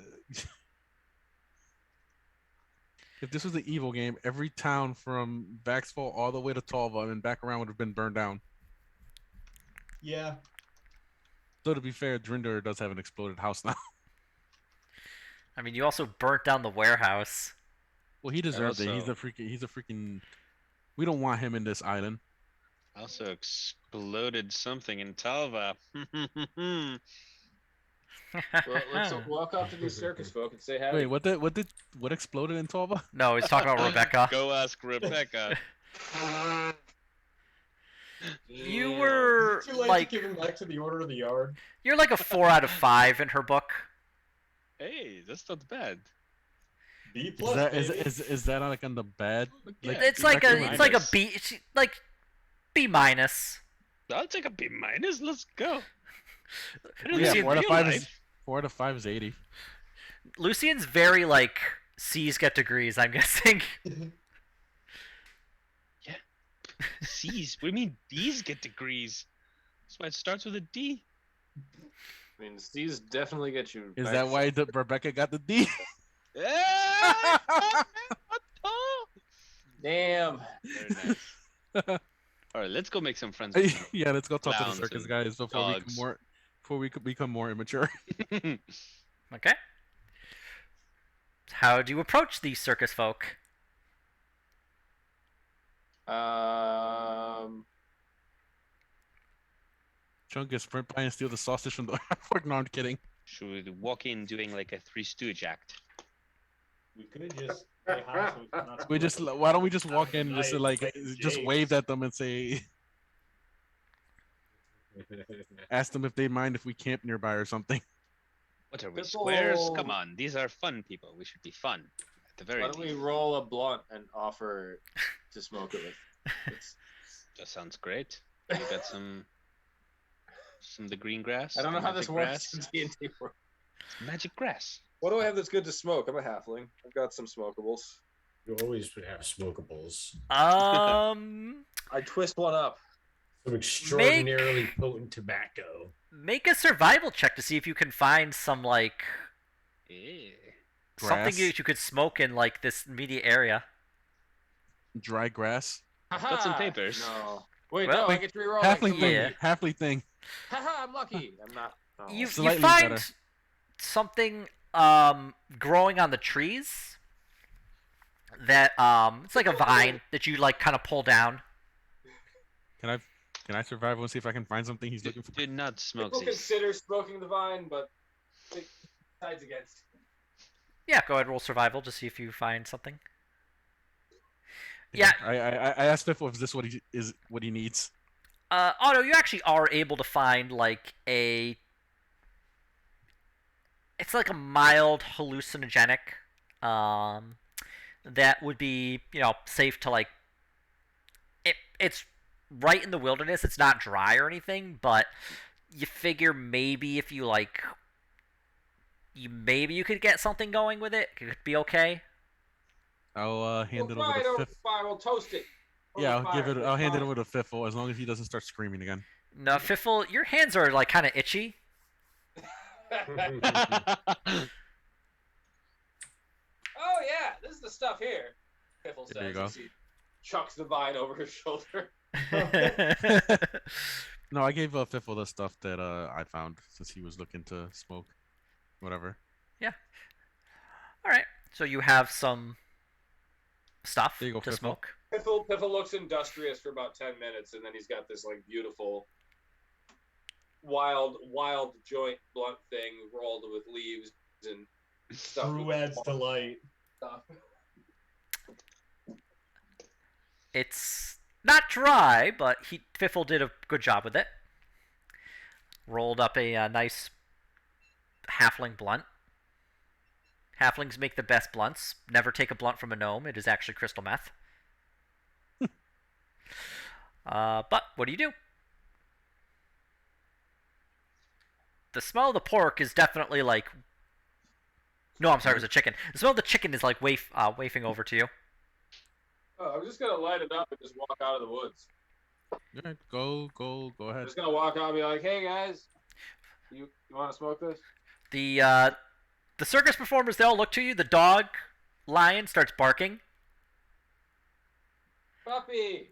[SPEAKER 3] If this was the evil game, every town from Vaxfall all the way to Talva and back around would have been burned down.
[SPEAKER 2] Yeah.
[SPEAKER 3] So to be fair, Drinder does have an exploded house now.
[SPEAKER 1] I mean, you also burnt down the warehouse.
[SPEAKER 3] Well, he deserved it.
[SPEAKER 5] Also-
[SPEAKER 3] He's a freaking. We don't want him in this island.
[SPEAKER 5] Also exploded something in Talva.
[SPEAKER 10] Well, let's walk up to these circus folk and say howdy.
[SPEAKER 3] Wait, what exploded in Talva?
[SPEAKER 1] No, he's talking about Rebecca.
[SPEAKER 5] Go ask Rebecca.
[SPEAKER 1] You
[SPEAKER 10] Yeah.
[SPEAKER 1] were
[SPEAKER 2] Too late
[SPEAKER 1] like
[SPEAKER 2] to give him back to the order of the yard.
[SPEAKER 1] you're like a 4 out of 5 in her book.
[SPEAKER 5] Hey, that's not bad.
[SPEAKER 2] B
[SPEAKER 3] Is
[SPEAKER 2] plus.
[SPEAKER 3] that
[SPEAKER 2] baby.
[SPEAKER 3] is that on, like on the bad? Like,
[SPEAKER 1] It's like a
[SPEAKER 3] Rebecca
[SPEAKER 1] it's like a
[SPEAKER 5] minus.
[SPEAKER 1] B, like B minus.
[SPEAKER 5] I'll take a B minus. Let's go. Better
[SPEAKER 1] Yeah,
[SPEAKER 5] than
[SPEAKER 3] 4 out of
[SPEAKER 5] real
[SPEAKER 3] 5
[SPEAKER 5] life.
[SPEAKER 3] is 4 out of 5 is 80.
[SPEAKER 1] Lucian's very like C's get degrees. I'm guessing.
[SPEAKER 5] C's. What do you mean D's get degrees? That's why it starts with a D.
[SPEAKER 10] I mean, C's definitely get you.
[SPEAKER 3] Is
[SPEAKER 10] back
[SPEAKER 3] that
[SPEAKER 10] to
[SPEAKER 3] why Rebecca got the D?
[SPEAKER 10] Damn.
[SPEAKER 5] Very nice. All right, let's go make some friends. With them.
[SPEAKER 3] Yeah, let's go talk to the
[SPEAKER 5] Clowns
[SPEAKER 3] circus
[SPEAKER 5] and
[SPEAKER 3] guys before
[SPEAKER 5] dogs.
[SPEAKER 3] we could become more immature.
[SPEAKER 1] Okay. How do you approach these circus folk?
[SPEAKER 3] Chunk gets sprint by and steal the sausage from the airport. No, I'm kidding.
[SPEAKER 5] Should we walk in doing like a Three Stooge act?
[SPEAKER 2] We could have just. Say hi so we not
[SPEAKER 3] We just why don't we just walk in and just just wave at them and say, ask them if they mind if we camp nearby or something.
[SPEAKER 5] What are we, squares? Come on, these are fun people. We should be fun. At the very
[SPEAKER 10] Why don't we
[SPEAKER 5] least.
[SPEAKER 10] roll a blunt and offer to smoke it with?
[SPEAKER 5] That sounds great. You got some of the green grass?
[SPEAKER 10] I don't know how this
[SPEAKER 5] magic
[SPEAKER 10] works
[SPEAKER 5] grass?
[SPEAKER 10] in D&D world.
[SPEAKER 5] Magic grass.
[SPEAKER 10] What do I have that's good to smoke? I'm a halfling. I've got some smokables.
[SPEAKER 6] You always have smokables.
[SPEAKER 10] I twist one up.
[SPEAKER 6] Some extraordinarily potent tobacco.
[SPEAKER 1] Make a survival check to see if you can find some like something you could smoke in like this immediate area.
[SPEAKER 3] Dry grass.
[SPEAKER 5] Got some papers.
[SPEAKER 10] No. Wait,
[SPEAKER 1] Well,
[SPEAKER 10] no, I get to reroll.
[SPEAKER 3] Halfling thing.
[SPEAKER 1] Yeah.
[SPEAKER 3] Halfling thing.
[SPEAKER 10] Haha, I'm lucky. I'm not. Oh.
[SPEAKER 1] You
[SPEAKER 3] Slightly
[SPEAKER 1] find
[SPEAKER 3] better.
[SPEAKER 1] something growing on the trees that it's like a vine that you like kind of pull down.
[SPEAKER 3] Can I survive and see if I can find something he's looking for?
[SPEAKER 5] Do not smoke
[SPEAKER 10] People
[SPEAKER 5] these.
[SPEAKER 10] consider smoking the vine, but it decides against.
[SPEAKER 1] Yeah, go ahead, roll survival to see if you find something. Yeah.
[SPEAKER 3] I asked Biffle if this what he needs.
[SPEAKER 1] Otto, you actually are able to find like it's like a mild hallucinogenic, that would be, safe to like, it's right in the wilderness, it's not dry or anything, but you figure maybe if you like, maybe you could get something going with it, it could be okay.
[SPEAKER 3] I'll hand it over
[SPEAKER 10] Fry it
[SPEAKER 3] to
[SPEAKER 10] over
[SPEAKER 3] Fifth.
[SPEAKER 10] fire. We'll toast it.
[SPEAKER 3] Yeah,
[SPEAKER 10] Over
[SPEAKER 3] I'll give
[SPEAKER 10] fire.
[SPEAKER 3] it. I'll hand it over to Fiffle as long as he doesn't start screaming again.
[SPEAKER 1] No, Fiffle, your hands are like kind of itchy.
[SPEAKER 10] Oh yeah, this is the stuff here. Piffle says.
[SPEAKER 3] There you go.
[SPEAKER 10] As he chucks the vine over his shoulder.
[SPEAKER 3] No, I gave Fiffle the stuff that I found since he was looking to smoke, whatever.
[SPEAKER 1] Yeah. All right. So you have some stuff
[SPEAKER 3] There you go,
[SPEAKER 1] to
[SPEAKER 3] Fiffle.
[SPEAKER 1] smoke.
[SPEAKER 10] Piffle looks industrious for about 10 minutes, and then he's got this like beautiful, wild joint blunt thing rolled with leaves and stuff.
[SPEAKER 2] Druid's delight.
[SPEAKER 10] Stuff.
[SPEAKER 1] It's not dry, but Fiffle did a good job with it. Rolled up a nice halfling blunt. Halflings make the best blunts. Never take a blunt from a gnome. It is actually crystal meth. But what do? The smell of the pork is definitely like... No, I'm sorry, it was a chicken. The smell of the chicken is like wafting over to you.
[SPEAKER 10] Oh, I'm just gonna light it up and just walk out of the woods.
[SPEAKER 3] Yeah, go
[SPEAKER 10] I'm
[SPEAKER 3] ahead.
[SPEAKER 10] just gonna walk out and be like, "Hey guys, you want to smoke this?"
[SPEAKER 1] The circus performers, they all look to you. The dog, lion, starts barking.
[SPEAKER 10] Puppy.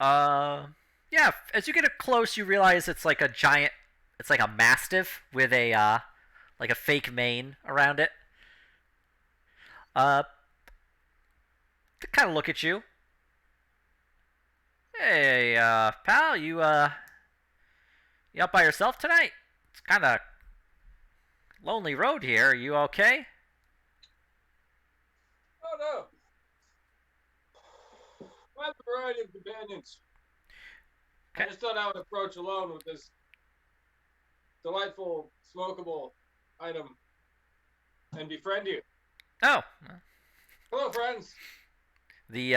[SPEAKER 1] Yeah, as you get up close, you realize it's like a giant, it's like a mastiff with a, like a fake mane around it. They kind of look at you. Hey, pal, you out by yourself tonight? It's kind of lonely road here. Are you okay?
[SPEAKER 10] Oh no. I have a variety of companions. I
[SPEAKER 1] Okay.
[SPEAKER 10] just thought I would approach alone with this delightful smokable item and befriend you.
[SPEAKER 1] Oh,
[SPEAKER 10] Hello, friends.
[SPEAKER 1] the
[SPEAKER 10] He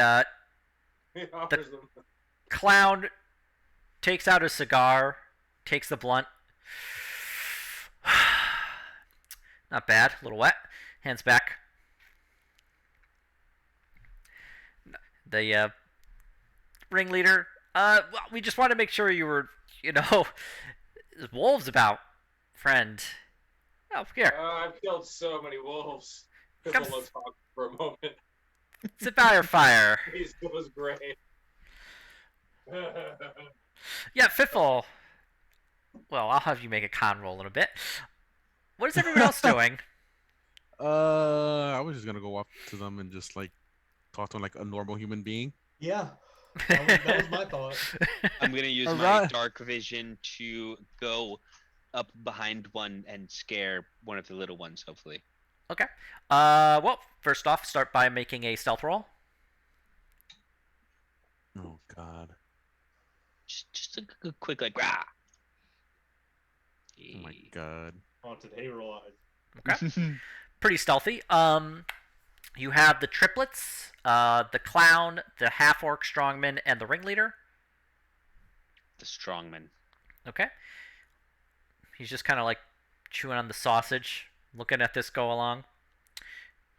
[SPEAKER 10] offers them.
[SPEAKER 1] clown takes out a cigar, takes the blunt. Not bad, a little wet. Hands back. The ringleader. Well, we just want to make sure you were, there's wolves about, friend. Oh, here.
[SPEAKER 10] I've killed so many wolves.
[SPEAKER 1] Come-
[SPEAKER 10] Piffle looks awkward for a moment.
[SPEAKER 1] Sit by your fire.
[SPEAKER 10] It was great.
[SPEAKER 1] Yeah, Fiffle. Well, I'll have you make a con roll in a bit. What is everyone else doing?
[SPEAKER 3] I was just gonna go up to them and just like talk to them like a normal human being.
[SPEAKER 2] Yeah, that was my thought.
[SPEAKER 5] I'm gonna use my dark vision to go up behind one and scare one of the little ones, hopefully.
[SPEAKER 1] Okay. Well, first off, start by making a stealth roll.
[SPEAKER 3] Oh God.
[SPEAKER 5] Just a quick like rah.
[SPEAKER 3] Oh my God.
[SPEAKER 2] Haunted hayroll.
[SPEAKER 1] Okay. Pretty stealthy. You have the triplets, the clown, the half-orc strongman, and the ringleader.
[SPEAKER 5] The strongman.
[SPEAKER 1] Okay. He's just kind of like chewing on the sausage, looking at this go along.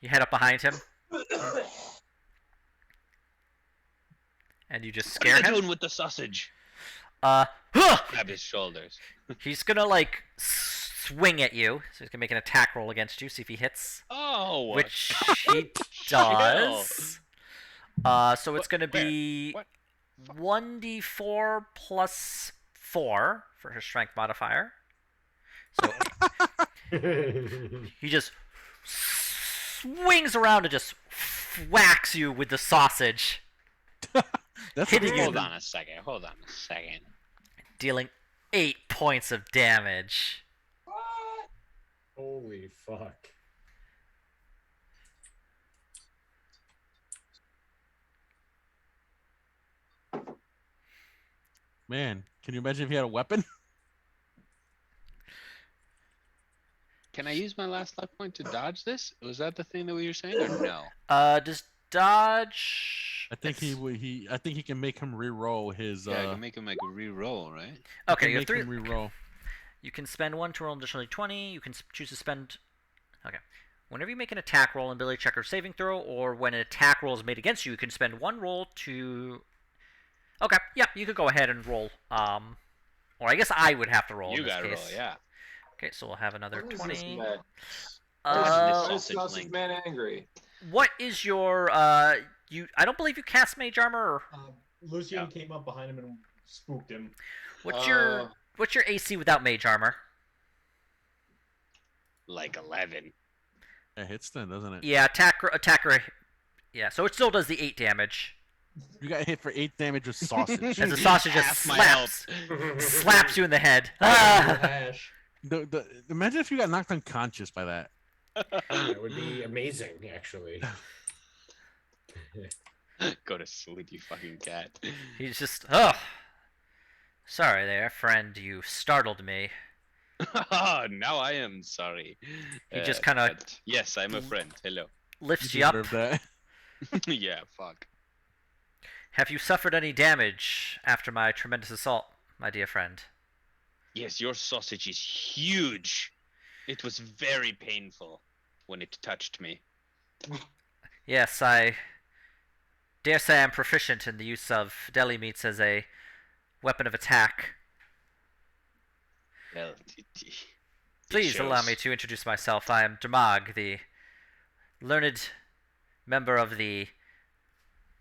[SPEAKER 1] You head up behind him. And you just scare him.
[SPEAKER 5] What are you doing with the sausage?
[SPEAKER 1] Grab
[SPEAKER 5] his shoulders.
[SPEAKER 1] He's gonna like swing at you, so he's gonna make an attack roll against you, see if he hits.
[SPEAKER 5] Oh,
[SPEAKER 1] which he does. So it's gonna be 1d4 plus 4 for his strength modifier. So he just swings around and just whacks you with the sausage.
[SPEAKER 3] That's
[SPEAKER 1] hitting you.
[SPEAKER 5] Hold on a second.
[SPEAKER 1] Dealing 8 points of damage.
[SPEAKER 6] Holy fuck.
[SPEAKER 3] Man, can you imagine if he had a weapon?
[SPEAKER 5] Can I use my last luck point to dodge this? Was that the thing that we were saying, or no?
[SPEAKER 1] Does dodge?
[SPEAKER 3] I think I think he can make him re-roll his.
[SPEAKER 5] Yeah, I can make him like re-roll, right?
[SPEAKER 1] Okay, you have
[SPEAKER 3] make
[SPEAKER 1] 3.
[SPEAKER 3] him re-roll.
[SPEAKER 1] You can spend 1 to roll an additional 20. You can choose to spend. Okay. Whenever you make an attack roll, an ability check or saving throw, or when an attack roll is made against you, you can spend 1 roll to. Okay, yeah, you could go ahead and roll. Or I guess I would have to roll.
[SPEAKER 5] You
[SPEAKER 1] in this
[SPEAKER 5] gotta
[SPEAKER 1] case.
[SPEAKER 5] roll, yeah.
[SPEAKER 1] Okay, so we'll have another 20.
[SPEAKER 10] Why is Sausage Man angry?
[SPEAKER 1] What is your you? I don't believe you cast Mage Armor. Or...
[SPEAKER 2] Lucian came up behind him and spooked him.
[SPEAKER 1] What's your AC without Mage Armor?
[SPEAKER 5] Like 11.
[SPEAKER 3] It hits then, doesn't it?
[SPEAKER 1] Yeah, attacker. Yeah, so it still does the 8 damage.
[SPEAKER 3] You got hit for 8 damage with sausage.
[SPEAKER 1] As the sausage just slaps you in the head.
[SPEAKER 3] Imagine if you got knocked unconscious by that.
[SPEAKER 6] That would be amazing, actually.
[SPEAKER 5] Go to sleep, you fucking cat.
[SPEAKER 1] He's just, sorry there, friend. You startled me.
[SPEAKER 5] Now I am sorry.
[SPEAKER 1] He just kind of...
[SPEAKER 5] Yes, I'm a friend. Hello.
[SPEAKER 1] Lifts you up.
[SPEAKER 3] That.
[SPEAKER 5] Yeah, fuck.
[SPEAKER 1] Have you suffered any damage after my tremendous assault, my dear friend?
[SPEAKER 5] Yes, your sausage is huge. It was very painful when it touched me.
[SPEAKER 1] Yes, I dare say I'm proficient in the use of deli meats as a weapon of attack.
[SPEAKER 5] Well,
[SPEAKER 1] Please allow me to introduce myself. I am Damag, the learned member of the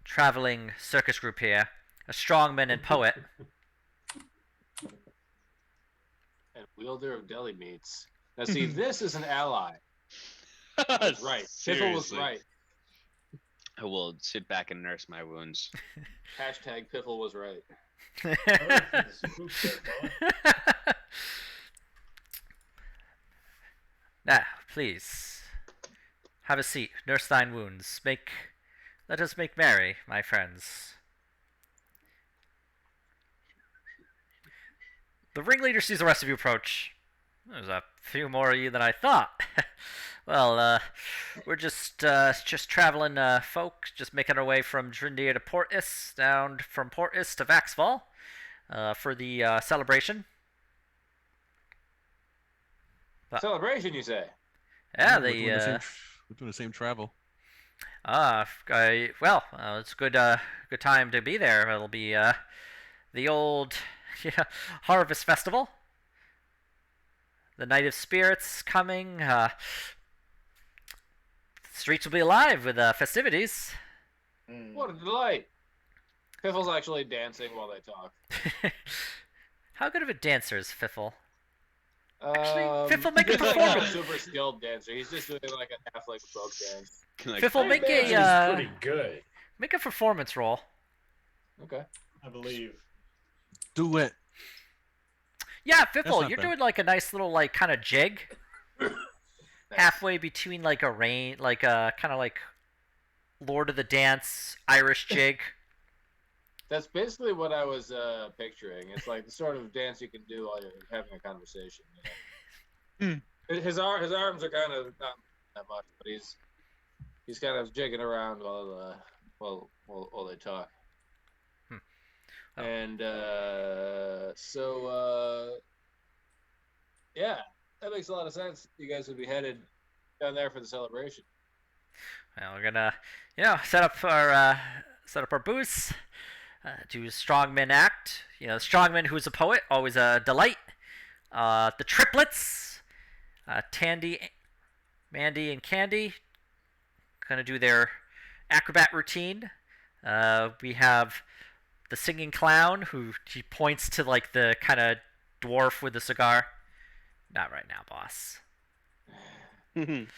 [SPEAKER 1] traveling circus group here, a strongman and poet.
[SPEAKER 10] And wielder of deli meats. Now see, this is an ally. That's right. Piffle was right.
[SPEAKER 5] I will sit back and nurse my wounds.
[SPEAKER 10] Hashtag Piffle was right.
[SPEAKER 1] Now, please, have a seat. Nurse thine wounds. Let us make merry, my friends. The ringleader sees the rest of you approach. There's a few more of you than I thought. Well, we're just traveling folk, just making our way from Drindir to Portis, down from Portis to Vaxval, for the celebration. But,
[SPEAKER 10] celebration, you say?
[SPEAKER 1] Yeah,
[SPEAKER 3] we're doing the same travel.
[SPEAKER 1] Well, it's a good time to be there. It'll be the old Harvest Festival. The Night of Spirits coming. Streets will be alive with festivities.
[SPEAKER 10] What a delight! Piffle's actually dancing while they talk.
[SPEAKER 1] How good of a dancer is Fiffle? Actually, Fiffle, make a
[SPEAKER 10] he's like not a
[SPEAKER 1] performance.
[SPEAKER 10] super skilled dancer. He's just doing like a half like folk dance.
[SPEAKER 5] Like,
[SPEAKER 1] Fiffle,
[SPEAKER 6] I
[SPEAKER 1] make
[SPEAKER 6] imagine
[SPEAKER 1] a
[SPEAKER 6] he's pretty good.
[SPEAKER 1] make a performance roll.
[SPEAKER 10] Okay.
[SPEAKER 2] I believe.
[SPEAKER 3] Do it.
[SPEAKER 1] Yeah,
[SPEAKER 3] That's
[SPEAKER 1] Fiffle,
[SPEAKER 3] not
[SPEAKER 1] you're
[SPEAKER 3] bad.
[SPEAKER 1] doing like a nice little like kind of jig,
[SPEAKER 10] Nice.
[SPEAKER 1] halfway between like a like a kind of like Lord of the Dance Irish jig.
[SPEAKER 10] That's basically what I was picturing. It's like the sort of dance you can do while you're having a conversation. You know? His arms are kind of not that much, but he's kind of jigging around while they talk.
[SPEAKER 1] Oh.
[SPEAKER 10] And yeah, that makes a lot of sense. You guys would be headed down there for the celebration.
[SPEAKER 1] Well, we're gonna, set up our booths, do a strongman act. Strongman who's a poet, always a delight. The triplets, Tandy, Mandy, and Candy, gonna do their acrobat routine. We have the singing clown who he points to like the kind of dwarf with the cigar. Not right now, boss. And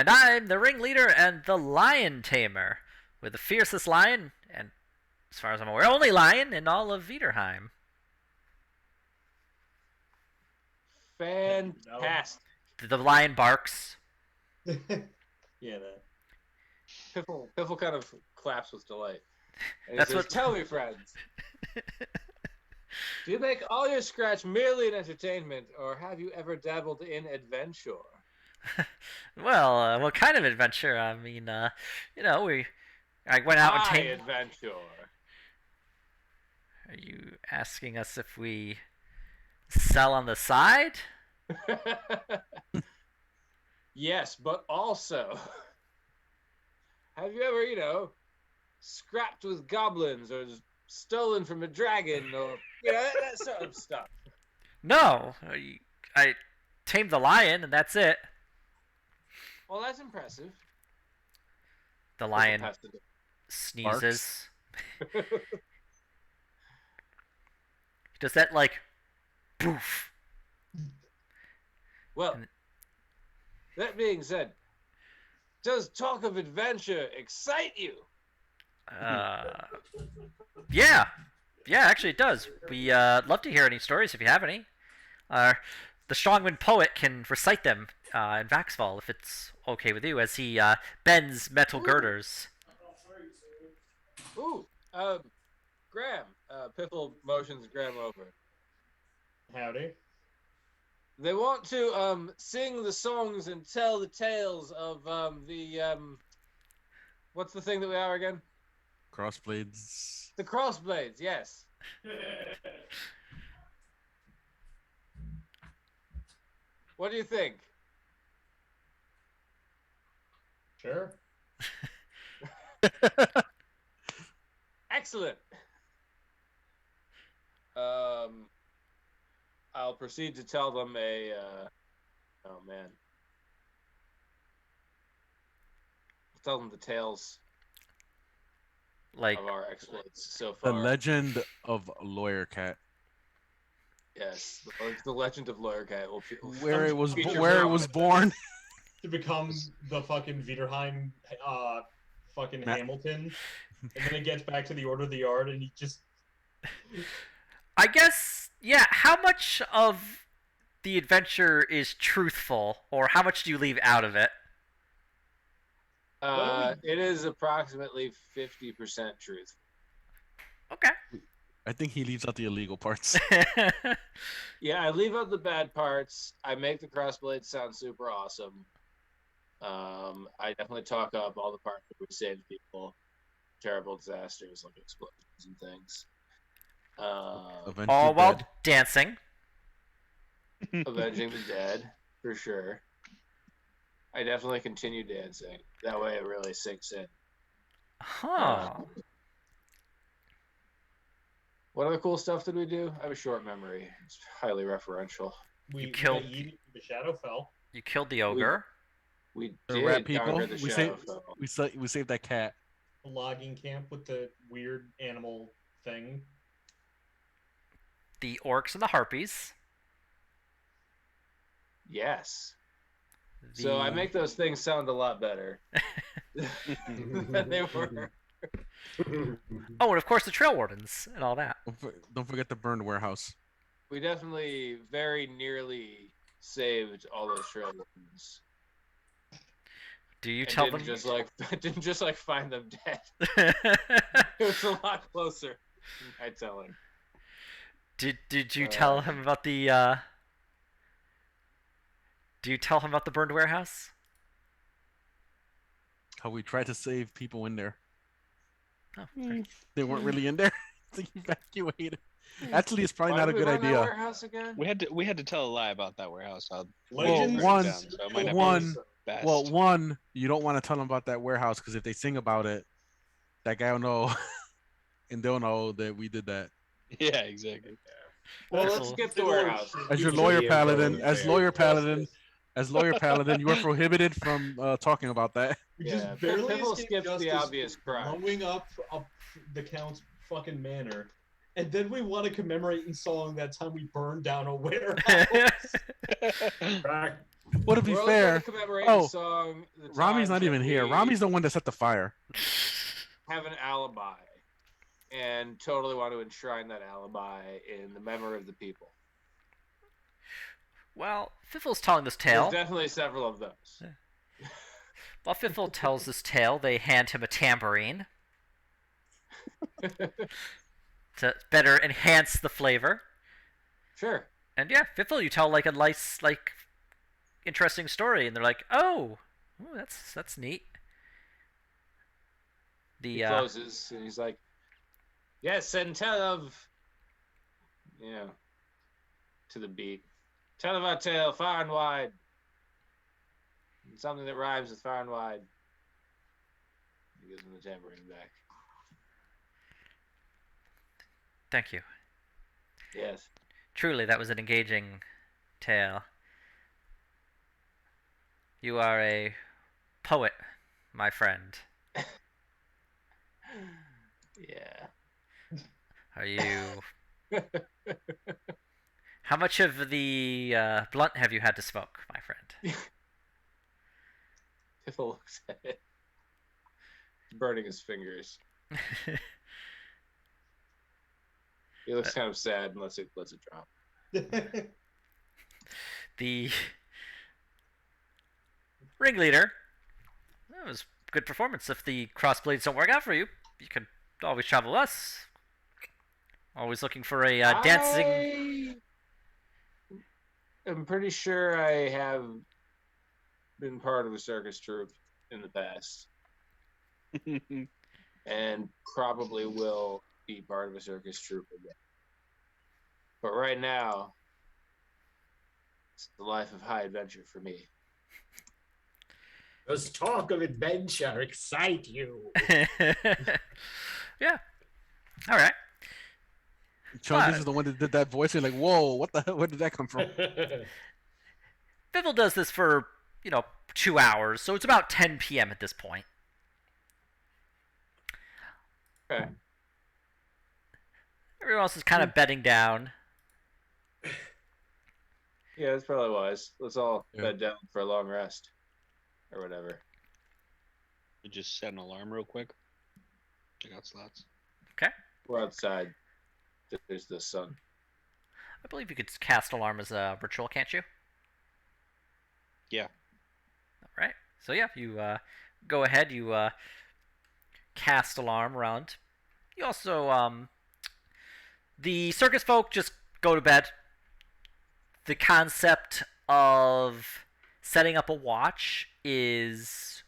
[SPEAKER 1] I'm the ringleader and the lion tamer, with the fiercest lion, and as far as I'm aware, only lion in all of Viderheim.
[SPEAKER 10] Fantastic.
[SPEAKER 1] The lion barks.
[SPEAKER 2] Yeah, that.
[SPEAKER 10] Piffle kind of claps with delight. And he
[SPEAKER 1] That's
[SPEAKER 10] says,
[SPEAKER 1] what-
[SPEAKER 10] Tell me, friends, do you make all your scratch merely in entertainment, or have you ever dabbled in adventure?
[SPEAKER 1] Well, what kind of adventure? I mean, I went out and
[SPEAKER 10] High
[SPEAKER 1] tamed.
[SPEAKER 10] adventure.
[SPEAKER 1] Are you asking us if we sell on the side?
[SPEAKER 10] Yes, but also, have you ever, scrapped with goblins or stolen from a dragon or, that sort of stuff?
[SPEAKER 1] No, I tamed the lion, and that's it.
[SPEAKER 10] Well, that's impressive.
[SPEAKER 1] The lion
[SPEAKER 10] Has to do.
[SPEAKER 1] sneezes. Does that like, poof?
[SPEAKER 10] Well, that being said, does talk of adventure excite you?
[SPEAKER 1] Yeah, actually it does. We love to hear any stories if you have any. The Strongman poet can recite them in Vaxfall if it's okay with you, as he bends metal girders.
[SPEAKER 10] Ooh, Graham. Piffle motions Graham over.
[SPEAKER 2] Howdy.
[SPEAKER 10] They want to sing the songs and tell the tales of what's the thing that we are again?
[SPEAKER 3] Crossblades.
[SPEAKER 10] The Crossblades, yes. What do you think?
[SPEAKER 2] Sure.
[SPEAKER 10] Excellent. I'll proceed to tell them oh man. Tell them the tales
[SPEAKER 1] Like,
[SPEAKER 10] of our exploits so
[SPEAKER 3] The
[SPEAKER 10] far.
[SPEAKER 3] legend of Lawyer Cat.
[SPEAKER 10] Yes, the legend of Lawyer Cat will
[SPEAKER 3] Where it was
[SPEAKER 10] feature
[SPEAKER 3] where it
[SPEAKER 10] film.
[SPEAKER 3] was born.
[SPEAKER 2] To become the fucking Viderheim, fucking Hamilton, and then it gets back to the Order of the Yard, and he just.
[SPEAKER 1] I guess, yeah. How much of the adventure is truthful, or how much do you leave out of it?
[SPEAKER 10] It is approximately 50% truth.
[SPEAKER 1] Okay.
[SPEAKER 3] I think he leaves out the illegal parts.
[SPEAKER 10] Yeah, I leave out the bad parts. I make the crossblades sound super awesome. I definitely talk up all the parts that we saved people, terrible disasters like explosions and things.
[SPEAKER 3] Eventually
[SPEAKER 1] All while
[SPEAKER 3] dead.
[SPEAKER 1] dancing.
[SPEAKER 10] Avenging the dead, for sure. I definitely continue dancing. That way it really sinks in.
[SPEAKER 1] Huh.
[SPEAKER 10] What other cool stuff did we do? I have a short memory. It's highly referential.
[SPEAKER 2] We
[SPEAKER 1] killed-
[SPEAKER 2] the Shadowfell.
[SPEAKER 1] You killed the ogre.
[SPEAKER 10] We
[SPEAKER 3] The
[SPEAKER 10] did
[SPEAKER 3] rat people.
[SPEAKER 10] conquer the
[SPEAKER 3] We saved.
[SPEAKER 10] Shadowfell.
[SPEAKER 3] We saved that cat.
[SPEAKER 2] The logging camp with the weird animal thing.
[SPEAKER 1] The orcs and the harpies.
[SPEAKER 10] Yes. So I make those things sound a lot better than they were.
[SPEAKER 1] Oh, and of course the trail wardens and all that.
[SPEAKER 3] Don't forget the burned warehouse.
[SPEAKER 10] We definitely very nearly saved all those trail wardens.
[SPEAKER 1] Do you tell them?
[SPEAKER 10] Didn't just like find them dead. It was a lot closer than my telling.
[SPEAKER 1] Did you tell him about the? Do you tell him about the burned warehouse?
[SPEAKER 3] How we tried to save people in there.
[SPEAKER 1] Oh,
[SPEAKER 3] they weren't really in there. They evacuated. Actually, it's probably
[SPEAKER 10] Why
[SPEAKER 3] not a
[SPEAKER 10] did we
[SPEAKER 3] good
[SPEAKER 10] run that
[SPEAKER 3] idea.
[SPEAKER 10] warehouse again?
[SPEAKER 5] We had to tell a lie about that warehouse.
[SPEAKER 3] Well,
[SPEAKER 5] Best.
[SPEAKER 3] one, you don't want to tell them about that warehouse because if they sing about it, that guy will know, and they'll know that we did that.
[SPEAKER 5] Yeah, exactly.
[SPEAKER 10] Well, let's skip the warehouse.
[SPEAKER 3] As your lawyer paladin, you are prohibited from talking about that.
[SPEAKER 2] We just
[SPEAKER 10] Yeah,
[SPEAKER 2] barely
[SPEAKER 10] Piffle
[SPEAKER 2] escaped
[SPEAKER 10] skips
[SPEAKER 2] justice
[SPEAKER 10] the obvious crime.
[SPEAKER 2] blowing up the Count's fucking manor. And then we want to commemorate in song that time we burned down a warehouse.
[SPEAKER 3] Well, to be fair, Rami's not even here. Rami's the one that set the fire.
[SPEAKER 10] Have an alibi, and totally want to enshrine that alibi in the memory of the people.
[SPEAKER 1] Well, Fiffle's telling this tale.
[SPEAKER 10] There's definitely several of those.
[SPEAKER 1] While Fiffle tells this tale, they hand him a tambourine to better enhance the flavor.
[SPEAKER 10] Sure.
[SPEAKER 1] And yeah, Fiffle, you tell like a nice, like, interesting story, and they're like, "Oh, that's neat."
[SPEAKER 10] He closes, and he's like, "Yes, and tell of, to the beat. Tell of our tale far and wide. Something that rhymes with far and wide." He gives him the tambourine back.
[SPEAKER 1] Thank you.
[SPEAKER 10] Yes.
[SPEAKER 1] Truly, that was an engaging tale. You are a poet, my friend.
[SPEAKER 10] Yeah.
[SPEAKER 1] Are you... How much of the blunt have you had to smoke, my friend?
[SPEAKER 10] Piffle looks at it. He's burning his fingers. He looks kind of sad and lets it drop.
[SPEAKER 1] The ringleader. That was a good performance. If the crossblades don't work out for you, you could always travel us. Always looking for a dancing.
[SPEAKER 10] I'm pretty sure I have been part of a circus troupe in the past. And probably will be part of a circus troupe again. But right now, it's the life of high adventure for me.
[SPEAKER 6] Does talk of adventure excite you?
[SPEAKER 1] Yeah. All right.
[SPEAKER 3] Chungus is the one that did that voice. You're like, whoa, what the hell? Where did that come from?
[SPEAKER 1] Fiddle does this for, 2 hours, so it's about 10 p.m. at this point.
[SPEAKER 10] Okay.
[SPEAKER 1] Everyone else is kind of bedding down.
[SPEAKER 10] Yeah, that's probably wise. Let's all bed down for a long rest. Or whatever.
[SPEAKER 5] We just set an alarm real quick. Check out slots.
[SPEAKER 1] Okay.
[SPEAKER 10] We're outside. There's the sun.
[SPEAKER 1] I believe you could cast alarm as a ritual, can't you?
[SPEAKER 5] Yeah.
[SPEAKER 1] All right. So yeah, you go ahead. You cast alarm around. You also the circus folk just go to bed. The concept of setting up a watch is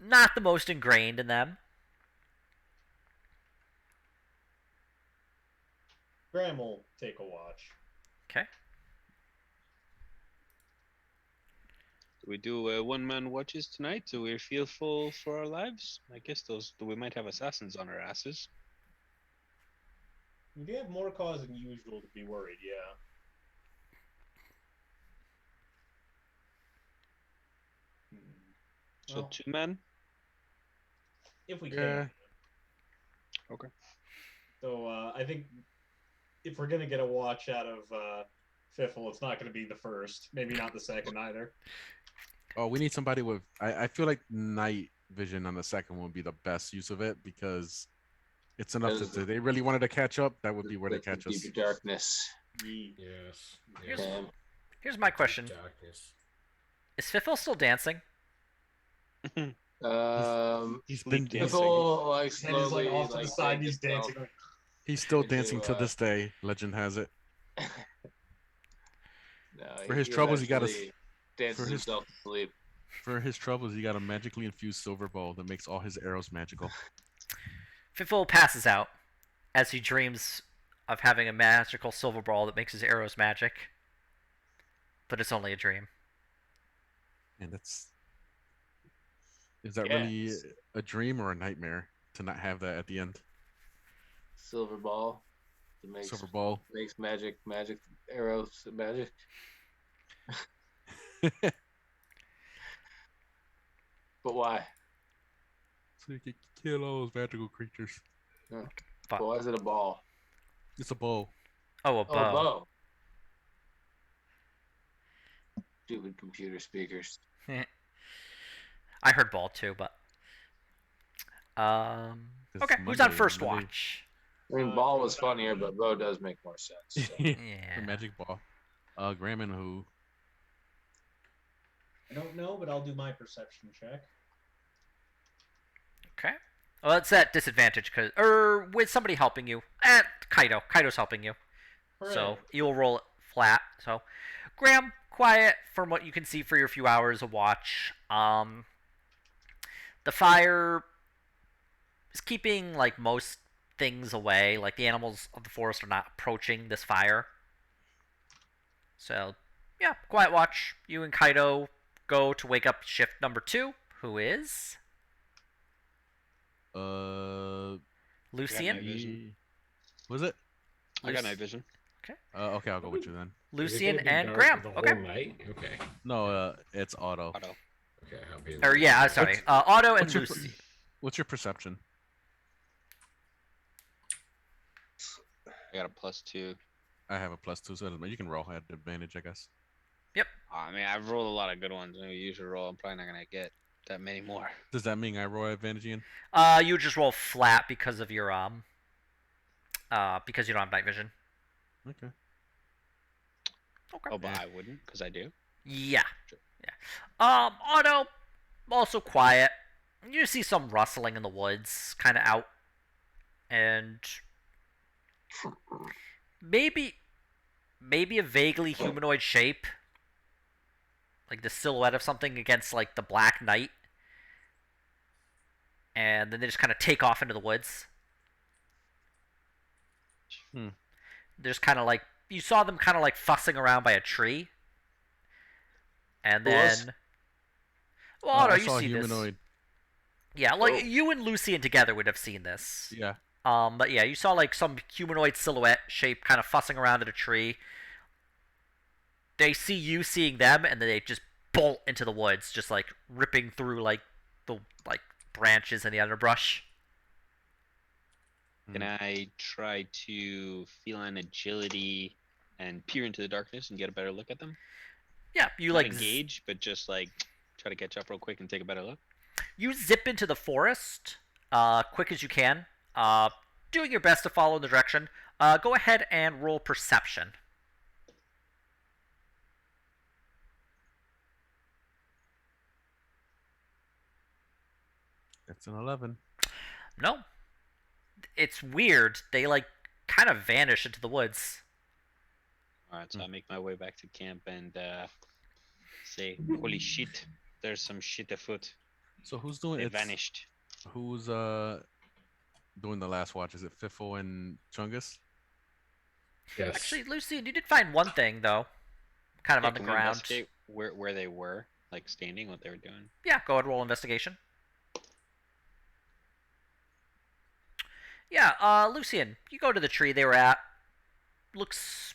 [SPEAKER 1] not the most ingrained in them.
[SPEAKER 2] Graham will take a watch.
[SPEAKER 1] Okay.
[SPEAKER 5] Do we do one-man watches tonight? Do we feel full for our lives? I guess we might have assassins on our asses.
[SPEAKER 2] You do have more cause than usual to be worried, yeah.
[SPEAKER 5] So
[SPEAKER 2] Well,
[SPEAKER 5] 2 men?
[SPEAKER 2] if we
[SPEAKER 3] Yeah.
[SPEAKER 2] can.
[SPEAKER 5] Okay.
[SPEAKER 2] So I think if we're gonna get a watch out of Fiffle. It's not going to be the first. Maybe not the second either.
[SPEAKER 3] Oh, we need somebody with. I feel like night vision on the second one would be the best use of it because it's enough
[SPEAKER 10] Because
[SPEAKER 3] that they really wanted to catch up. That would be where they
[SPEAKER 10] With the
[SPEAKER 3] catch us.
[SPEAKER 10] deep darkness.
[SPEAKER 6] Yes.
[SPEAKER 1] Here's my question:
[SPEAKER 6] Darkness.
[SPEAKER 1] Is Fiffle still dancing?
[SPEAKER 3] He's been dancing.
[SPEAKER 10] Fiffle, like,
[SPEAKER 2] He's
[SPEAKER 10] slowly,
[SPEAKER 2] like off to the side.
[SPEAKER 10] takes
[SPEAKER 2] He's
[SPEAKER 10] himself
[SPEAKER 2] dancing.
[SPEAKER 3] He's still
[SPEAKER 10] into,
[SPEAKER 3] dancing to this day. Legend has it.
[SPEAKER 10] No,
[SPEAKER 3] For his troubles, he got
[SPEAKER 10] eventually dances himself to sleep.
[SPEAKER 3] For his troubles, he got a magically infused silver ball that makes all his arrows magical.
[SPEAKER 1] Fiffle passes out as he dreams of having a magical silver ball that makes his arrows magic. But it's only a dream.
[SPEAKER 3] And is that really a dream or a nightmare to not have that at the end?
[SPEAKER 10] Silver ball.
[SPEAKER 3] Silver ball
[SPEAKER 10] makes magic arrows magic. But why?
[SPEAKER 3] So you can kill all those magical creatures.
[SPEAKER 10] No. But why is it a ball?
[SPEAKER 3] It's a bow.
[SPEAKER 1] Oh, a bow.
[SPEAKER 10] Oh, a bow. Stupid computer speakers.
[SPEAKER 1] I heard ball too, but okay. Who's on first watch?
[SPEAKER 10] I mean, ball was funnier, but bow does make more sense. So.
[SPEAKER 1] Yeah.
[SPEAKER 3] The magic ball. Graham and who?
[SPEAKER 2] I don't know, but I'll do my perception check.
[SPEAKER 1] Okay. Well, it's at disadvantage with somebody helping you. Kaido. Kaido's helping you.
[SPEAKER 2] Hooray.
[SPEAKER 1] So you'll roll it flat. So, Graham, quiet from what you can see for your few hours of watch. The fire is keeping like most things away. Like the animals of the forest are not approaching this fire. So, yeah, quiet watch. You and Kaido go to wake up shift number 2, who is Lucian.
[SPEAKER 3] Was it?
[SPEAKER 5] I got night vision.
[SPEAKER 1] Okay.
[SPEAKER 3] Okay, I'll go with you then.
[SPEAKER 1] Lucian and Graham. Okay.
[SPEAKER 6] Okay.
[SPEAKER 3] No, it's Otto.
[SPEAKER 5] Otto.
[SPEAKER 6] Okay. I'll be
[SPEAKER 1] Or yeah, sorry. Otto and Lucy.
[SPEAKER 3] What's your perception?
[SPEAKER 5] I got a +2.
[SPEAKER 3] I have a +2, so you can roll at advantage, I guess.
[SPEAKER 1] Yep.
[SPEAKER 5] I mean, I've rolled a lot of good ones. I usually roll. I'm probably not gonna get that many more.
[SPEAKER 3] Does that mean I roll at advantage again?
[SPEAKER 1] You just roll flat because of your because you don't have night vision.
[SPEAKER 3] Okay.
[SPEAKER 1] Okay.
[SPEAKER 5] Oh, but I wouldn't, because I do.
[SPEAKER 1] Yeah. Yeah. Otto, also quiet. You see some rustling in the woods, kind of out, and maybe a vaguely humanoid shape, like the silhouette of something against like the black night, and then they just kind of take off into the woods. There's kind of like you saw them kind of like fussing around by a tree, and then Otto, you see
[SPEAKER 3] humanoid.
[SPEAKER 1] this. Yeah, like you and Lucian together would have seen this.
[SPEAKER 3] Yeah.
[SPEAKER 1] But yeah, you saw like some humanoid silhouette shape kind of fussing around in a tree. They see you seeing them, and then they just bolt into the woods, just like ripping through like the branches and the underbrush.
[SPEAKER 5] Can I try to feline agility and peer into the darkness and get a better look at them?
[SPEAKER 1] Yeah, you
[SPEAKER 5] Not
[SPEAKER 1] like
[SPEAKER 5] engage, but just like try to catch up real quick and take a better look.
[SPEAKER 1] You zip into the forest, quick as you can, doing your best to follow in the direction. Go ahead and roll perception.
[SPEAKER 3] That's an 11.
[SPEAKER 1] No. It's weird. They like kind of vanish into the woods.
[SPEAKER 5] Alright, so I make my way back to camp and say, holy shit, there's some shit afoot.
[SPEAKER 3] So who's doing
[SPEAKER 5] They
[SPEAKER 3] it?
[SPEAKER 5] vanished.
[SPEAKER 3] Who's doing the last watch? Is it Fiffle and Chungus?
[SPEAKER 6] Yes.
[SPEAKER 1] Actually, Lucian, you did find one thing though, kind of on the
[SPEAKER 5] Can we
[SPEAKER 1] ground.
[SPEAKER 5] investigate where they were, like standing, what they were doing?
[SPEAKER 1] Yeah, go ahead, roll investigation. Yeah, Lucian, you go to the tree they were at. Looks,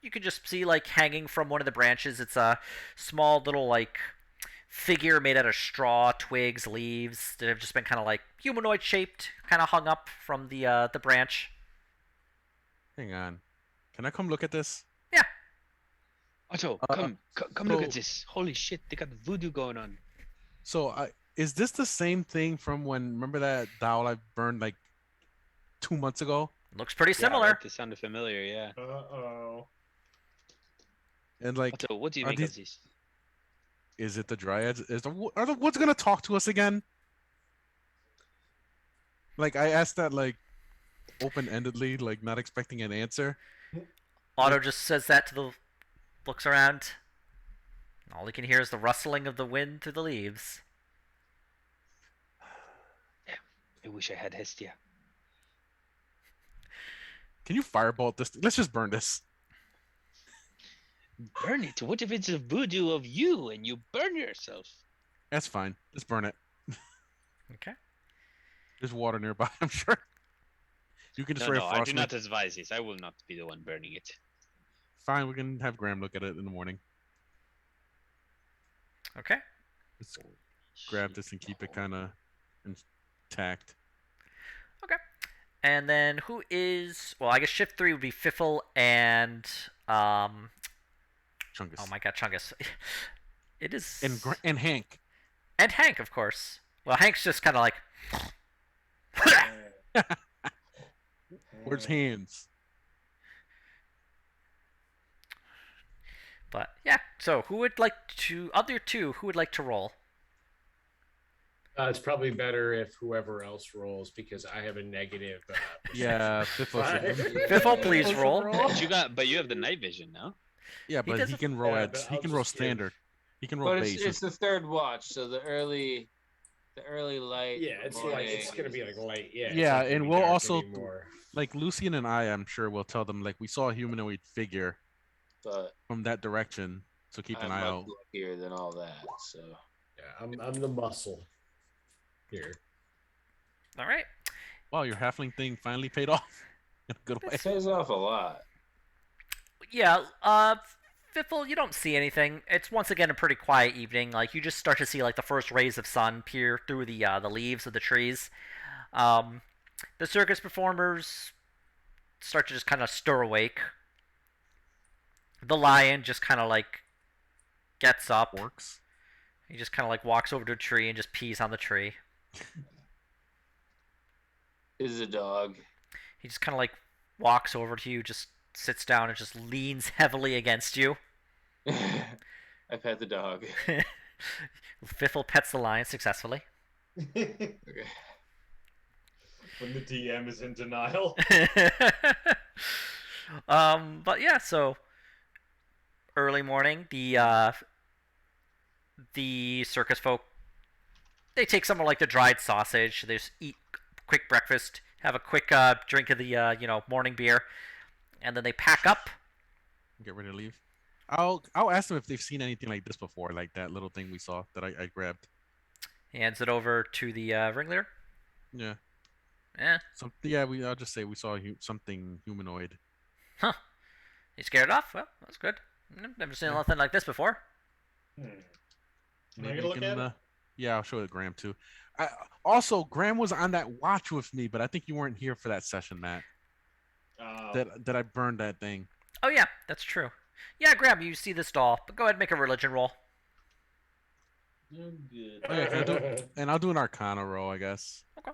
[SPEAKER 1] you can just see like hanging from one of the branches. It's a small little like figure made out of straw, twigs, leaves that have just been kind of like humanoid shaped, kind of hung up from the branch.
[SPEAKER 3] Hang on. Can I come look at this?
[SPEAKER 1] Yeah.
[SPEAKER 5] Otto, come look at this. Holy shit, they got voodoo going on.
[SPEAKER 3] So, is this the same thing from when? Remember that dowel I burned like 2 months ago?
[SPEAKER 1] Looks pretty similar.
[SPEAKER 5] Right? They sounded familiar, yeah.
[SPEAKER 2] Uh-oh.
[SPEAKER 3] And like,
[SPEAKER 5] Otto, what do you make of these?
[SPEAKER 3] Is it the dryads? Are the woods gonna talk to us again? Like, I asked that like open-endedly, like not expecting an answer.
[SPEAKER 1] Otto just says that to the looks around. All he can hear is the rustling of the wind through the leaves.
[SPEAKER 5] Yeah, I wish I had Hestia.
[SPEAKER 3] Can you firebolt this? Let's just burn this.
[SPEAKER 5] Burn it? What if it's a voodoo of you and you burn yourself?
[SPEAKER 3] That's fine. Let's burn it.
[SPEAKER 1] Okay.
[SPEAKER 3] There's water nearby, I'm sure. You can just
[SPEAKER 5] No, I
[SPEAKER 3] frost
[SPEAKER 5] do
[SPEAKER 3] me.
[SPEAKER 5] not advise this. I will not be the one burning it.
[SPEAKER 3] Fine, we can have Graham look at it in the morning.
[SPEAKER 1] Okay.
[SPEAKER 3] Let's grab this and keep it kind of intact.
[SPEAKER 1] Okay. And then who is... Well, I guess shift 3 would be Fiffle and...
[SPEAKER 3] Chungus.
[SPEAKER 1] Oh my god, Chungus. It is...
[SPEAKER 3] And Hank.
[SPEAKER 1] And Hank, of course. Well, Hank's just kind of like...
[SPEAKER 3] Where's hands?
[SPEAKER 1] But, yeah. So, who would like to... Other two, who would like to roll?
[SPEAKER 6] It's probably better if whoever else rolls because I have a negative.
[SPEAKER 3] Yeah, Fiffle should.
[SPEAKER 1] Fiffle, please roll.
[SPEAKER 5] But you have the night vision now.
[SPEAKER 3] Yeah, but he can roll
[SPEAKER 6] but
[SPEAKER 3] he
[SPEAKER 6] I'll
[SPEAKER 3] can roll
[SPEAKER 6] just give-
[SPEAKER 3] standard. He can roll
[SPEAKER 10] But
[SPEAKER 3] base.
[SPEAKER 10] it's the third watch, so the early light.
[SPEAKER 6] Yeah, it's gonna be like light. Yeah. it's
[SPEAKER 3] Yeah,
[SPEAKER 6] not gonna
[SPEAKER 3] and
[SPEAKER 6] be
[SPEAKER 3] we'll
[SPEAKER 6] dark
[SPEAKER 3] also
[SPEAKER 6] anymore.
[SPEAKER 3] like Lucian and I'm sure we'll tell them like we saw a humanoid figure
[SPEAKER 10] But
[SPEAKER 3] from that direction, so keep an
[SPEAKER 10] I'm
[SPEAKER 3] eye
[SPEAKER 10] much
[SPEAKER 3] out.
[SPEAKER 10] luckier than all that. So
[SPEAKER 6] Yeah, I'm the muscle here.
[SPEAKER 1] All right.
[SPEAKER 3] Wow, your halfling thing finally paid off in a good way.
[SPEAKER 10] it pays off a lot.
[SPEAKER 1] Yeah, Fiffle, you don't see anything. It's once again a pretty quiet evening. Like, you just start to see, like, the first rays of sun peer through the leaves of the trees. The circus performers start to just kind of stir awake. The lion just kind of, like, gets up.
[SPEAKER 3] Works.
[SPEAKER 1] He just kind of, like, walks over to a tree and just pees on the tree.
[SPEAKER 10] Is a dog.
[SPEAKER 1] He just kind of, like, walks over to you, just sits down and just leans heavily against you.
[SPEAKER 10] I pet the dog.
[SPEAKER 1] Fiffle pets the lion successfully.
[SPEAKER 10] Okay.
[SPEAKER 2] When the DM is in denial.
[SPEAKER 1] But yeah, so early morning, the circus folk, they take some of like the dried sausage. They just eat quick breakfast, have a quick drink of the morning beer, and then they pack up.
[SPEAKER 3] Get ready to leave. I'll ask them if they've seen anything like this before, like that little thing we saw that I grabbed.
[SPEAKER 1] He hands it over to the ringleader.
[SPEAKER 3] Yeah.
[SPEAKER 1] Yeah.
[SPEAKER 3] I'll just say we saw something humanoid.
[SPEAKER 1] Huh. You scared it off? Well, that's good. Never seen nothing like this before.
[SPEAKER 2] Can I
[SPEAKER 3] Maybe
[SPEAKER 2] get a look at it?
[SPEAKER 3] Yeah, I'll show it to Graham too. Also, Graham was on that watch with me, but I think you weren't here for that session, Matt. That I burned that thing.
[SPEAKER 1] Oh yeah, that's true. Yeah, Graham, you see this doll, but go ahead and make a religion roll.
[SPEAKER 10] I'm good.
[SPEAKER 3] Okay, and I'll do an Arcana roll, I guess.
[SPEAKER 1] Okay.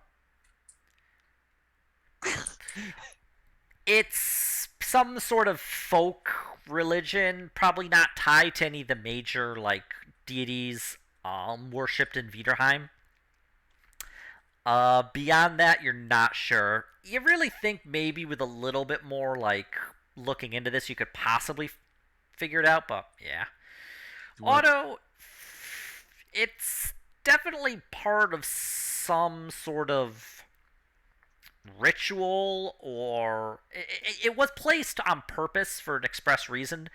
[SPEAKER 1] It's some sort of folk religion, probably not tied to any of the major like deities worshipped in Viderheim. Beyond that, you're not sure. You really think maybe with a little bit more like looking into this, you could possibly figure it out, but yeah. Otto, it's definitely part of some sort of ritual, or it was placed on purpose for an express reason.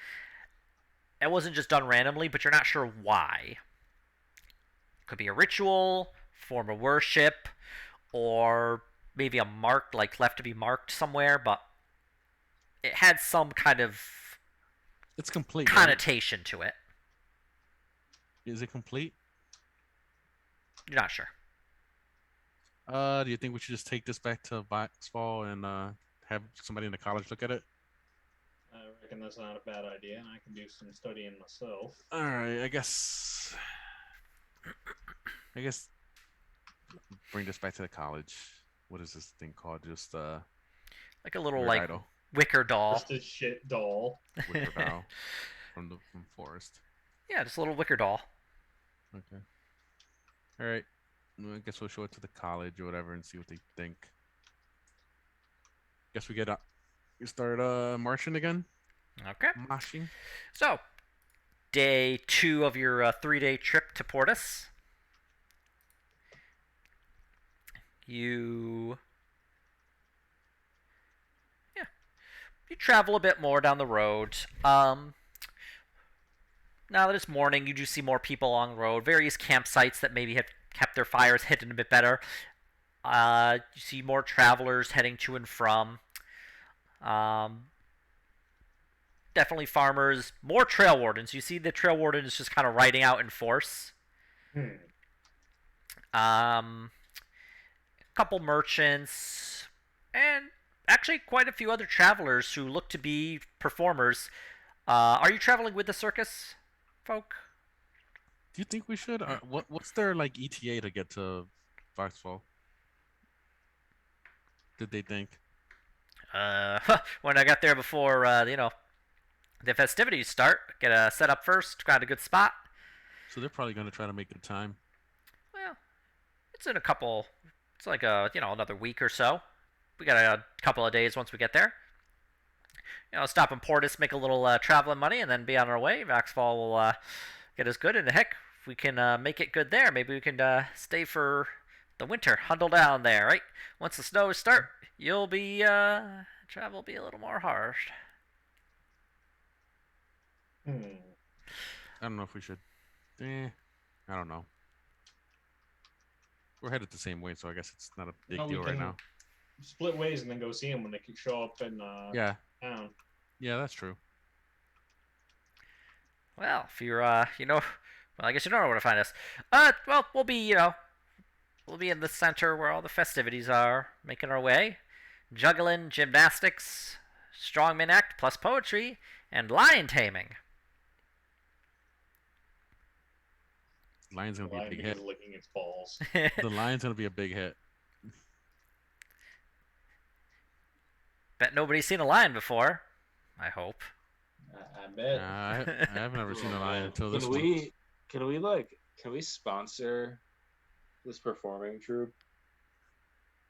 [SPEAKER 1] It wasn't just done randomly, but you're not sure why. Could be a ritual, form of worship, or maybe a mark, like left to be marked somewhere, but it had some kind of
[SPEAKER 3] It's complete.
[SPEAKER 1] connotation to it.
[SPEAKER 3] Right? Is it complete?
[SPEAKER 1] You're not sure.
[SPEAKER 3] Do you think we should just take this back to Voxfall and have somebody in the college look at it?
[SPEAKER 2] I reckon that's not a bad idea, and I can do some studying myself.
[SPEAKER 3] All right, I guess bring this back to the college. What is this thing called? Just
[SPEAKER 1] like a little
[SPEAKER 3] weird
[SPEAKER 1] like
[SPEAKER 3] idol.
[SPEAKER 1] wicker doll.
[SPEAKER 2] Just a shit doll.
[SPEAKER 3] Wicker doll from Forest.
[SPEAKER 1] Yeah, just a little wicker doll.
[SPEAKER 3] Okay. All right. Well, I guess we'll show it to the college or whatever and see what they think. Guess we start marching again.
[SPEAKER 1] Okay.
[SPEAKER 3] Marching.
[SPEAKER 1] So, day 2 of your 3-day trip to Portus. You travel a bit more down the road. Now that it's morning, you do see more people along the road. Various campsites that maybe have kept their fires hidden a bit better. You see more travelers heading to and from. Definitely farmers. More trail wardens. You see the trail warden is just kind of riding out in force. Couple merchants. And actually quite a few other travelers who look to be performers. Are you traveling with the circus folk?
[SPEAKER 3] Do you think we should? What's their like ETA to get to Foxfall? Did they think?
[SPEAKER 1] When I got there before, the festivities start, get set up first, got a good spot.
[SPEAKER 3] So they're probably going to try to make good time.
[SPEAKER 1] Well, it's in it's like another week or so. We got a couple of days once we get there. Stop in Portus, make a little traveling money, and then be on our way. Vaxfall will get us good, and heck, if we can make it good there, maybe we can stay for the winter, huddle down there, right? Once the snows start, travel will be a little more harsh.
[SPEAKER 3] I don't know if we should. I don't know. We're headed the same way, so I guess it's not a big deal right now.
[SPEAKER 2] Split ways and then go see them when they can show up in town.
[SPEAKER 3] Yeah, that's true.
[SPEAKER 1] Well, if you're, well, I guess you don't know where to find us. Well, we'll be in the center where all the festivities are, making our way. Juggling, gymnastics, strongman act, plus poetry, and lion taming.
[SPEAKER 3] Lion's gonna be a big hit.
[SPEAKER 2] Licking its balls.
[SPEAKER 3] The lion's gonna be a big hit.
[SPEAKER 1] Bet nobody's seen a lion before. I hope.
[SPEAKER 2] I bet.
[SPEAKER 3] I haven't ever seen a lion until this one.
[SPEAKER 10] Can we sponsor this performing troupe?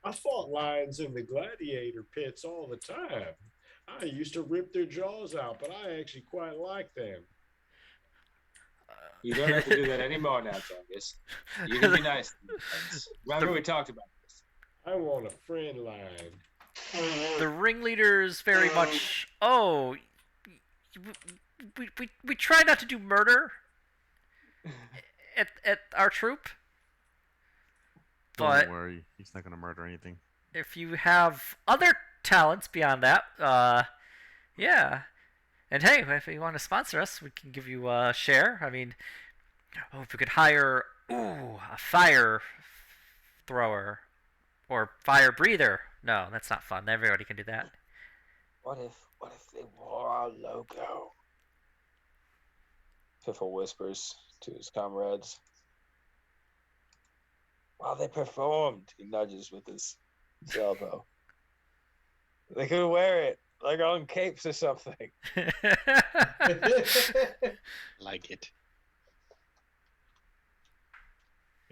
[SPEAKER 6] I fought lions in the gladiator pits all the time. I used to rip their jaws out, but I actually quite like them.
[SPEAKER 10] You don't have to do that anymore now, Tungus. You can be nice to your friends. Remember we talked about this.
[SPEAKER 6] I want a friend lion.
[SPEAKER 1] The ringleader's very much. Oh, we try not to do murder at our troop. But
[SPEAKER 3] don't worry, he's not gonna murder anything.
[SPEAKER 1] If you have other talents beyond that, yeah. And hey, if you want to sponsor us, we can give you a share. I mean, if we could hire a fire thrower or fire breather. No, that's not fun. Everybody can do that.
[SPEAKER 8] What if they wore our logo? Piffle whispers to his comrades. While they performed, he nudges with his elbow. They could wear it like on capes or something.
[SPEAKER 5] Like it.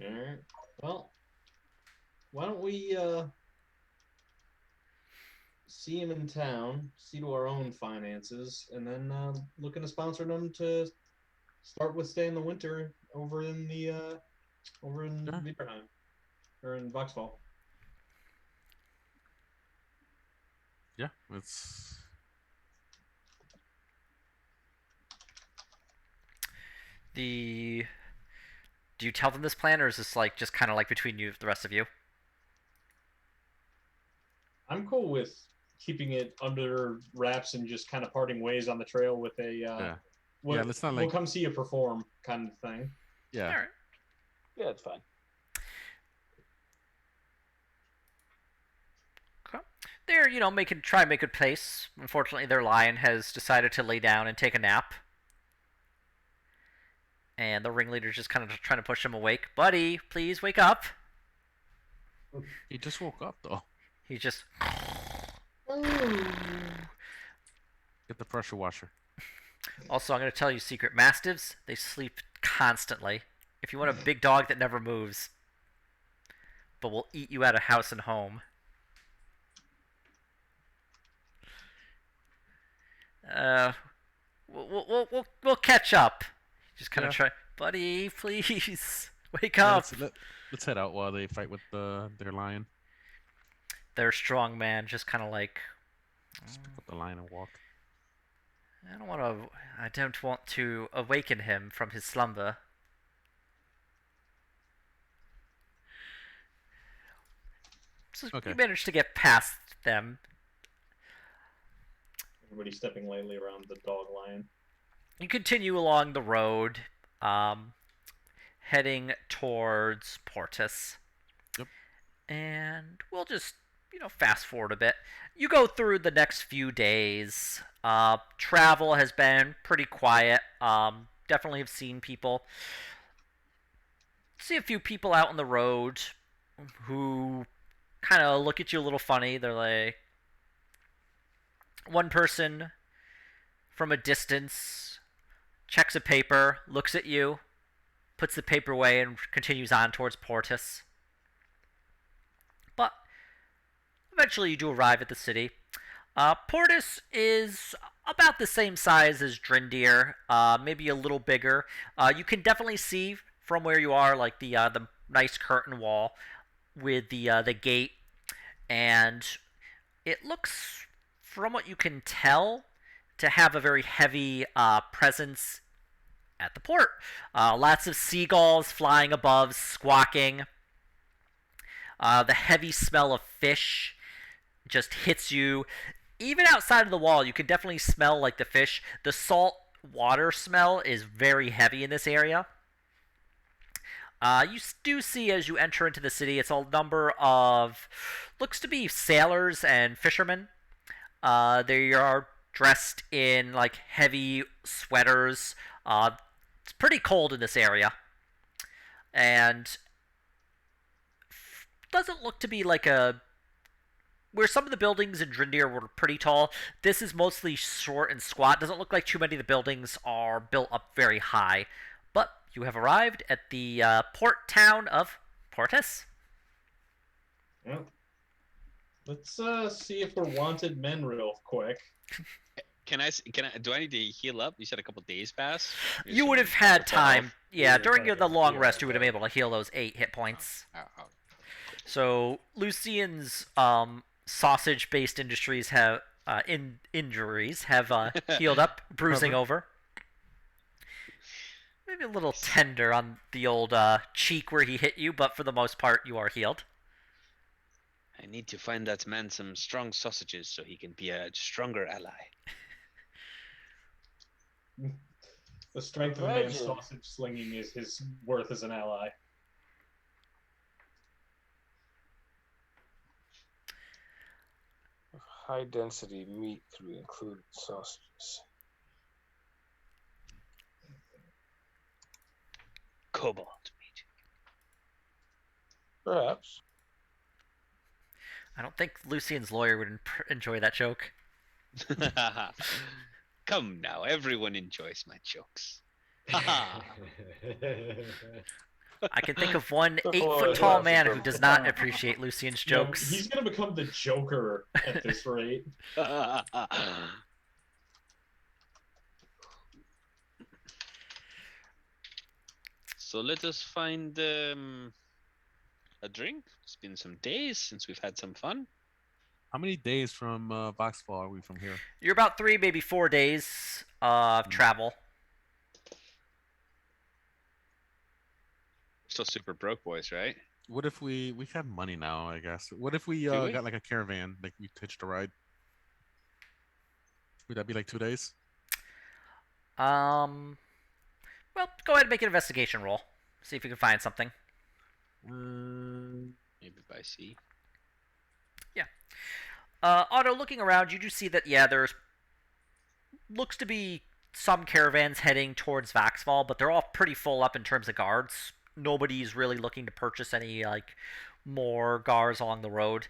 [SPEAKER 2] Alright. Well, why don't we see him in town, see to our own finances, and then look into sponsoring them to start with staying the winter over in Viderheim or in Voxfall.
[SPEAKER 3] Yeah, it's.
[SPEAKER 1] Do you tell them this plan, or is this like just kind of like between you, the rest of you?
[SPEAKER 2] I'm cool with keeping it under wraps and just kind of parting ways on the trail with a
[SPEAKER 3] let's not like.
[SPEAKER 2] We'll come see you perform kind of thing.
[SPEAKER 3] Yeah.
[SPEAKER 1] All right.
[SPEAKER 8] Yeah, it's fine.
[SPEAKER 1] Okay. They're, try and make a pace. Unfortunately, their lion has decided to lay down and take a nap. And the ringleader's just kind of trying to push him awake. Buddy, please wake up.
[SPEAKER 3] He just woke up, though.
[SPEAKER 1] He just...
[SPEAKER 3] Get the pressure washer.
[SPEAKER 1] Also, I'm going to tell you, secret mastiffs, they sleep constantly. If you want a big dog that never moves, but will eat you out of house and home. We'll catch up. Just kind of try, buddy, please wake up.
[SPEAKER 3] Let's head out while they fight with their lion.
[SPEAKER 1] Their strong man just kind of like.
[SPEAKER 3] Just pick up the lion and walk.
[SPEAKER 1] I don't want to awaken him from his slumber. So you managed to get past them.
[SPEAKER 2] Everybody stepping lightly around the dog lion.
[SPEAKER 1] You continue along the road, heading towards Portus.
[SPEAKER 3] Yep. And
[SPEAKER 1] we'll just, fast forward a bit. You go through the next few days. Travel has been pretty quiet. Definitely have seen people. See a few people out on the road who kind of look at you a little funny. They're like, one person from a distance checks a paper, looks at you, puts the paper away, and continues on towards Portus. But eventually you do arrive at the city. Portus is about the same size as Drindir, maybe a little bigger. You can definitely see from where you are, like the nice curtain wall with the gate, and it looks, from what you can tell, to have a very heavy presence at the port. Lots of seagulls flying above, squawking. The heavy smell of fish just hits you. Even outside of the wall, you can definitely smell like the fish. The salt water smell is very heavy in this area. You do see as you enter into the city, it's a number of, looks to be sailors and fishermen. They are dressed in like heavy sweaters. It's pretty cold in this area. And doesn't look to be like where some of the buildings in Drindir were pretty tall, this is mostly short and squat. Doesn't look like too many of the buildings are built up very high. But you have arrived at the port town of Portus.
[SPEAKER 2] Yep. Let's see if we're wanted men real quick.
[SPEAKER 5] Do I need to heal up? You said a couple days pass?
[SPEAKER 1] You would have had time. Yeah, during the long rest, you would have been able to heal those 8 hit points. So Lucian's sausage-based industries have injuries have healed up, bruising over. Maybe a little tender on the old cheek where he hit you, but for the most part, you are healed.
[SPEAKER 5] I need to find that man some strong sausages so he can be a stronger ally.
[SPEAKER 2] The strength of a man's sausage slinging is his worth as an ally.
[SPEAKER 8] High density meat to be included sausages.
[SPEAKER 5] Cobalt meat.
[SPEAKER 8] Perhaps.
[SPEAKER 1] I don't think Lucian's lawyer would enjoy that joke.
[SPEAKER 5] Come now, everyone enjoys my jokes.
[SPEAKER 1] I can think of one 8-foot-tall man who does not appreciate Lucian's jokes.
[SPEAKER 2] He's gonna become the Joker at this rate.
[SPEAKER 5] So let us find a drink. It's been some days since we've had some fun.
[SPEAKER 3] How many days from Voxfall are we from here?
[SPEAKER 1] You're about 3, maybe 4 days of travel.
[SPEAKER 5] Still super broke boys, right?
[SPEAKER 3] What if we have money now, I guess. What if we got like a caravan, like we hitched a ride? Would that be like 2 days?
[SPEAKER 1] Well, go ahead and make an investigation roll. See if you can find something.
[SPEAKER 5] Maybe by sea.
[SPEAKER 1] Yeah. Otto, looking around, you do see that, yeah, there's looks to be some caravans heading towards Vaxfall, but they're all pretty full up in terms of guards. Nobody's really looking to purchase any, like, more guards along the road.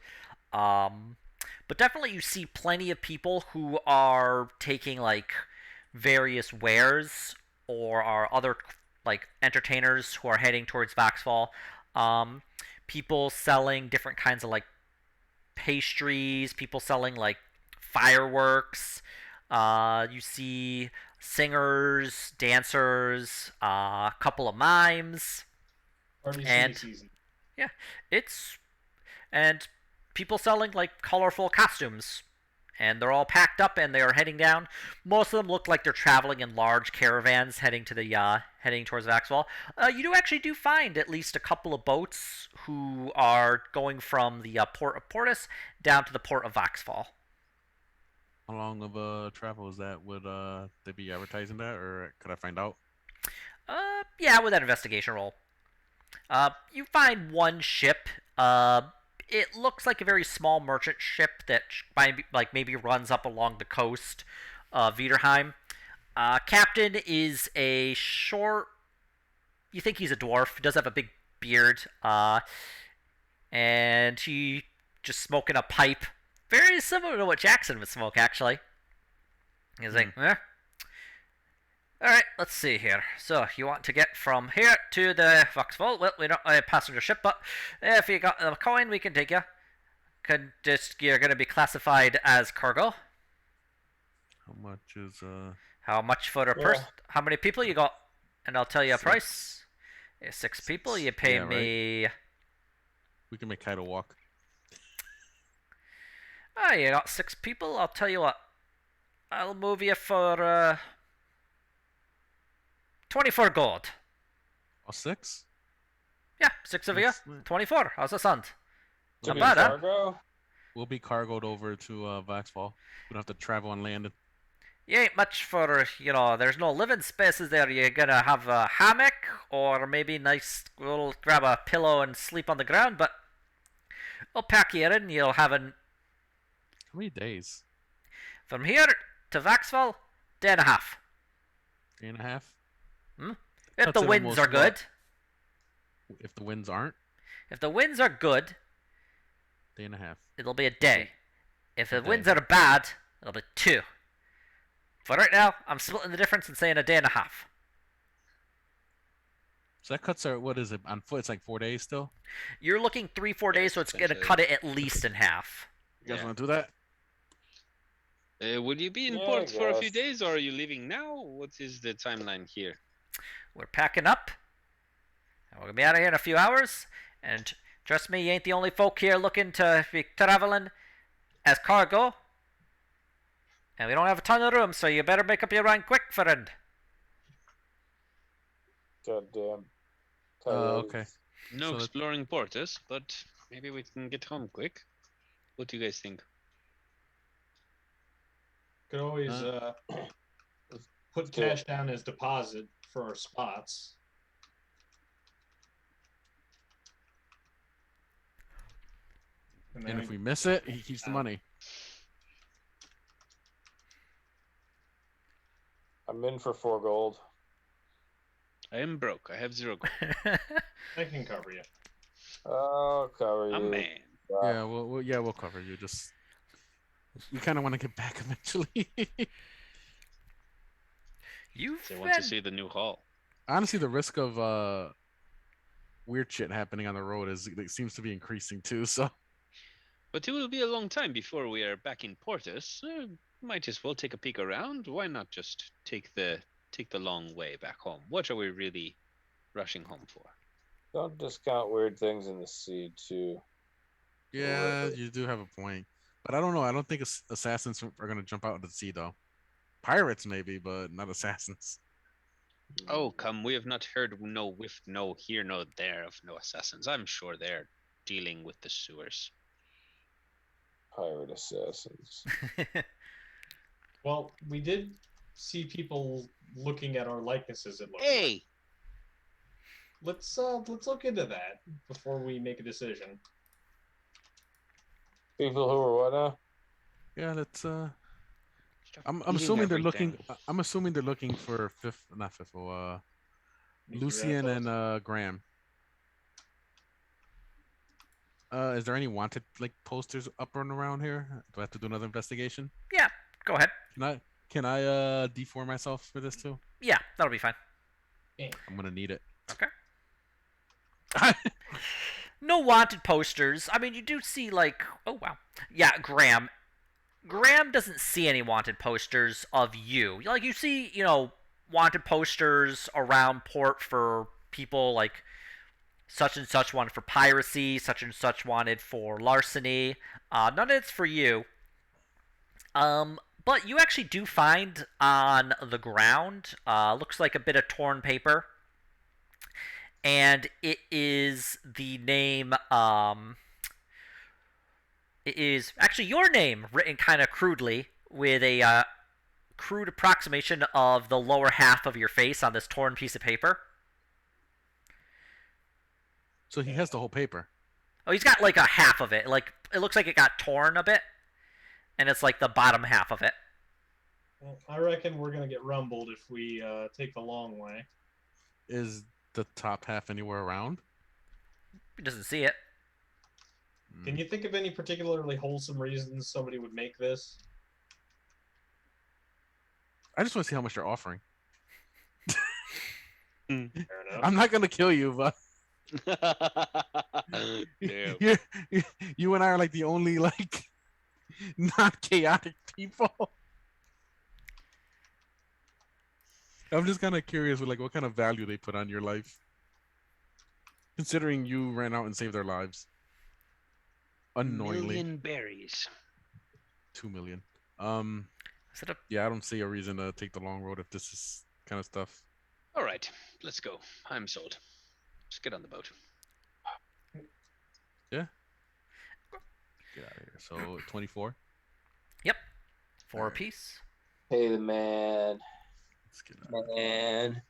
[SPEAKER 1] But definitely you see plenty of people who are taking, like, various wares or are other, like, entertainers who are heading towards Vaxfall. People selling different kinds of, like, pastries, people selling, like, fireworks. You see singers, dancers, a couple of mimes.
[SPEAKER 2] Party
[SPEAKER 1] And
[SPEAKER 2] season.
[SPEAKER 1] yeah, it's and people selling, like, colorful costumes, and they're all packed up and they are heading down. Most of them look like they're traveling in large caravans heading to the heading towards Vaxwell. You do actually find at least a couple of boats who are going from the port of Portus down to the port of Vaxfall.
[SPEAKER 3] How long of a travel is that? Would they be advertising that, or could I find out?
[SPEAKER 1] Yeah, with that investigation roll. You find one ship. It looks like a very small merchant ship that maybe runs up along the coast of Viderheim. Captain is a short. You think he's a dwarf. Does have a big beard. And he just smoking a pipe, very similar to what Jackson would smoke, actually. He's like, eh. Alright, let's see here. So, you want to get from here to the Foxfall? Well, we don't have a passenger ship, but if you got the coin, we can take you. You're going to be classified as cargo.
[SPEAKER 3] How much is
[SPEAKER 1] How much for a person? How many people you got? And I'll tell you a price. 6 people, you pay me... Right.
[SPEAKER 3] We can make Kaido walk.
[SPEAKER 1] You got 6 people? I'll tell you what. I'll move you for... 24 gold.
[SPEAKER 3] All 6?
[SPEAKER 1] Yeah, 6 of you. 24. How's that sound?
[SPEAKER 8] Not bad, huh?
[SPEAKER 3] We'll be cargoed over to Vaxfall. We don't have to travel on land.
[SPEAKER 1] You ain't much for, there's no living spaces there. You're gonna have a hammock or maybe nice little grab a pillow and sleep on the ground, but I'll pack you in. You'll have an...
[SPEAKER 3] How many days?
[SPEAKER 1] From here to Vaxfall, day and a half.
[SPEAKER 3] Day and a half?
[SPEAKER 1] If the winds are good.
[SPEAKER 3] If the winds aren't?
[SPEAKER 1] If the winds are good,
[SPEAKER 3] day and a half.
[SPEAKER 1] It'll be a day. If the winds are bad, it'll be 2. For right now, I'm splitting the difference and saying a day and a half.
[SPEAKER 3] So that cuts our, what is it, on foot? It's like 4 days still?
[SPEAKER 1] You're looking 3-4 days, so it's going to cut it at least in half.
[SPEAKER 3] You guys want to do that?
[SPEAKER 5] Will you be in port for a few days, or are you leaving now? What is the timeline here?
[SPEAKER 1] We're packing up. And we're going to be out of here in a few hours. And trust me, you ain't the only folk here looking to be traveling as cargo. And we don't have a ton of room, so you better make up your mind quick, friend.
[SPEAKER 8] Goddamn.
[SPEAKER 3] Okay.
[SPEAKER 5] No exploring Portus, but maybe we can get home quick. What do you guys think?
[SPEAKER 2] Could always put cash down as deposit for our spots.
[SPEAKER 3] And if we miss it, he keeps the money.
[SPEAKER 8] I'm in for 4 gold.
[SPEAKER 5] I am broke. I have 0 gold.
[SPEAKER 2] I can cover you.
[SPEAKER 8] I'll cover you.
[SPEAKER 5] A man.
[SPEAKER 3] Yeah, we'll cover you. Just we kind of want to get back eventually.
[SPEAKER 5] They want to see the new hall.
[SPEAKER 3] Honestly, the risk of weird shit happening on the road it seems to be increasing too. So,
[SPEAKER 5] but it will be a long time before we are back in Portus. Might as well take a peek around. Why not just take the long way back home? What are we really rushing home for?
[SPEAKER 8] Don't discount weird things in the sea too.
[SPEAKER 3] Yeah, you do have a point. But I don't know. I don't think assassins are going to jump out into the sea, though. Pirates, maybe, but not assassins.
[SPEAKER 5] Oh, come. We have not heard no here, no there of no assassins. I'm sure they're dealing with the sewers.
[SPEAKER 8] Pirate assassins.
[SPEAKER 2] Well, we did see people looking at our likenesses.
[SPEAKER 5] Hey!
[SPEAKER 2] Let's look into that before we make a decision.
[SPEAKER 8] People who are what now?
[SPEAKER 3] Yeah, let's. I'm
[SPEAKER 5] eating
[SPEAKER 3] assuming they're
[SPEAKER 5] everything.
[SPEAKER 3] looking. I'm assuming they're looking for not Fiffle. Lucian and Graham. Is there any wanted like posters up and around here? Do I have to do another investigation?
[SPEAKER 1] Yeah, go ahead.
[SPEAKER 3] Can I D4 myself for this too?
[SPEAKER 1] Yeah, that'll be fine.
[SPEAKER 3] I'm gonna need it.
[SPEAKER 1] Okay. No wanted posters. I mean, you do see like, oh wow, yeah, Graham. Graham doesn't see any wanted posters of you. Like you see, wanted posters around port for people like such and such wanted for piracy, such and such wanted for larceny. None of it's for you. But you actually do find on the ground, looks like a bit of torn paper. And it is the name, it is actually your name written kind of crudely with a crude approximation of the lower half of your face on this torn piece of paper.
[SPEAKER 3] So he has the whole paper.
[SPEAKER 1] Oh, he's got like a half of it. Like it looks like it got torn a bit, and it's like the bottom half of it.
[SPEAKER 2] Well, I reckon we're gonna get rumbled if we take the long way.
[SPEAKER 3] Is the top half anywhere around?
[SPEAKER 1] He doesn't see it.
[SPEAKER 2] Can you think of any particularly wholesome reasons somebody would make this?
[SPEAKER 3] I just want to see how much they're offering.
[SPEAKER 2] Fair enough.
[SPEAKER 3] I'm not gonna kill you, but you and I are like the only like non-chaotic people. I'm just kind of curious with like what kind of value they put on your life, considering you ran out and saved their lives. Unknowingly.
[SPEAKER 5] 1,000,000 berries.
[SPEAKER 3] 2 million.
[SPEAKER 1] Is it
[SPEAKER 3] Yeah, I don't see a reason to take the long road if this is kind of stuff.
[SPEAKER 5] All right, let's go. I'm sold. Just get on the boat.
[SPEAKER 3] Yeah. Get out of here. So 24.
[SPEAKER 1] Yep. 4 apiece.
[SPEAKER 10] Hey, the man.
[SPEAKER 3] Let's get out.
[SPEAKER 10] Man.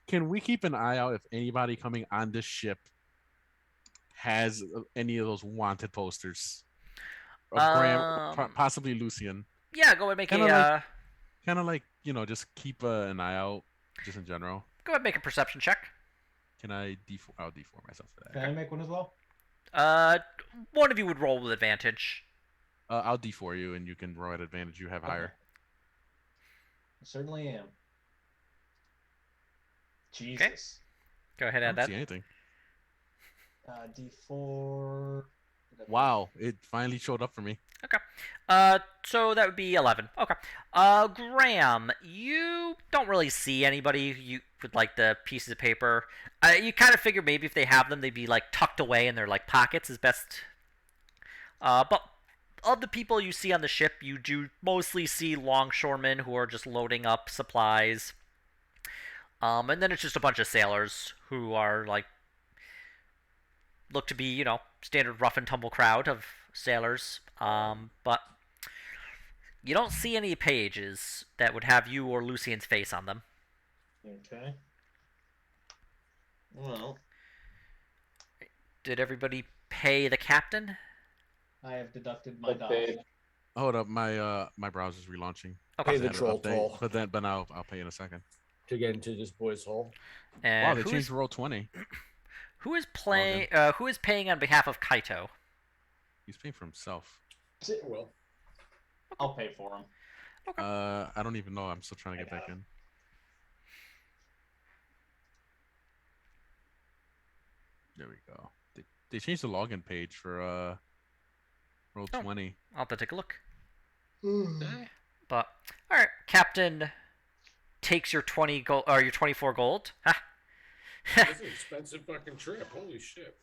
[SPEAKER 3] Can we keep an eye out if anybody coming on this ship has any of those wanted posters? Of Graham, possibly Lucian.
[SPEAKER 1] Yeah, go ahead and make
[SPEAKER 3] kind of like just keep an eye out, just in general.
[SPEAKER 1] Go ahead and make a perception check.
[SPEAKER 3] Can I D4? I'll D4 myself for that.
[SPEAKER 2] Can I make one as well?
[SPEAKER 1] One of you would roll with advantage.
[SPEAKER 3] I'll D4 you, and you can roll at advantage. You have higher.
[SPEAKER 2] I certainly am. Jesus.
[SPEAKER 1] Okay. Go ahead and
[SPEAKER 3] I
[SPEAKER 1] add
[SPEAKER 3] don't see
[SPEAKER 1] that.
[SPEAKER 3] anything.
[SPEAKER 2] D4.
[SPEAKER 3] Wow, it finally showed up for me.
[SPEAKER 1] Okay. So that would be 11. Okay. Graham, you don't really see anybody with like the pieces of paper. You kind of figure maybe if they have them, they'd be like tucked away in their like pockets is best. But of the people you see on the ship, you do mostly see longshoremen who are just loading up supplies. And then it's just a bunch of sailors who are like look to be, standard rough and tumble crowd of sailors. But you don't see any pages that would have you or Lucian's face on them.
[SPEAKER 2] Okay. Well,
[SPEAKER 1] did everybody pay the captain?
[SPEAKER 2] I have deducted my dollars.
[SPEAKER 3] Hold up, my browser's relaunching.
[SPEAKER 1] Okay.
[SPEAKER 6] Pay the troll toll
[SPEAKER 3] But now I'll pay in a second.
[SPEAKER 6] to get into this boy's hole.
[SPEAKER 1] And
[SPEAKER 3] Wow, they changed roll 20.
[SPEAKER 1] Who is playing? Who is paying on behalf of Kaito?
[SPEAKER 3] He's paying for himself.
[SPEAKER 6] Well,
[SPEAKER 2] I'll pay for him.
[SPEAKER 3] I don't even know. I'm still trying to get back in. There we go. They changed the login page for roll 20.
[SPEAKER 1] I'll have to take a look. But all right, Captain takes your 20 gold or your 24 gold. Ha.
[SPEAKER 6] that's an expensive fucking trip. Holy shit.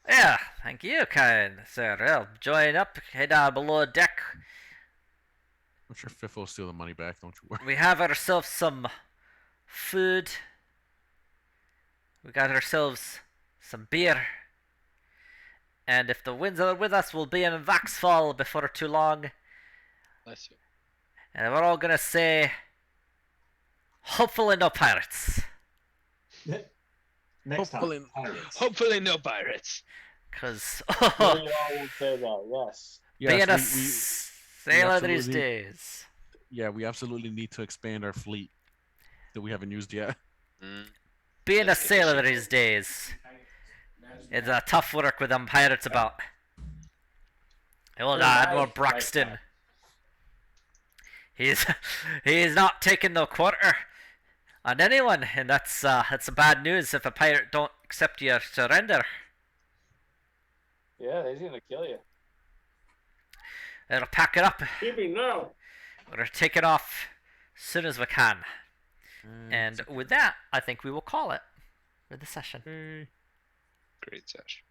[SPEAKER 1] Yeah, thank you, kind sir. Well, join up, head down below deck.
[SPEAKER 3] I'm sure Fiff will steal the money back. Don't you worry.
[SPEAKER 1] We have ourselves some food. We got ourselves some beer. And if the winds are with us, we'll be in Vaxfall before too long.
[SPEAKER 5] Bless you.
[SPEAKER 1] And we're all gonna say, hopefully no pirates.
[SPEAKER 2] Next
[SPEAKER 3] Hopefully-
[SPEAKER 2] time. Pirates.
[SPEAKER 5] Hopefully, no pirates.
[SPEAKER 1] Because,
[SPEAKER 10] We all will say that, yes.
[SPEAKER 1] Being a
[SPEAKER 3] we
[SPEAKER 1] sailor these
[SPEAKER 3] absolutely-
[SPEAKER 1] days.
[SPEAKER 3] Yeah, we absolutely need to expand our fleet that we haven't used yet.
[SPEAKER 1] Being a
[SPEAKER 5] That's
[SPEAKER 1] sailor
[SPEAKER 5] efficient.
[SPEAKER 1] these days. It's a tough work with them pirates about. Old Admiral Braxton. He's not taking no quarter on anyone, and that's bad news if a pirate don't accept your surrender.
[SPEAKER 8] Yeah, he's gonna kill you.
[SPEAKER 1] It'll pack it up.
[SPEAKER 6] Keep him now.
[SPEAKER 1] We're taking off as soon as we can. And with that, I think we will call it for the session.
[SPEAKER 5] Great session.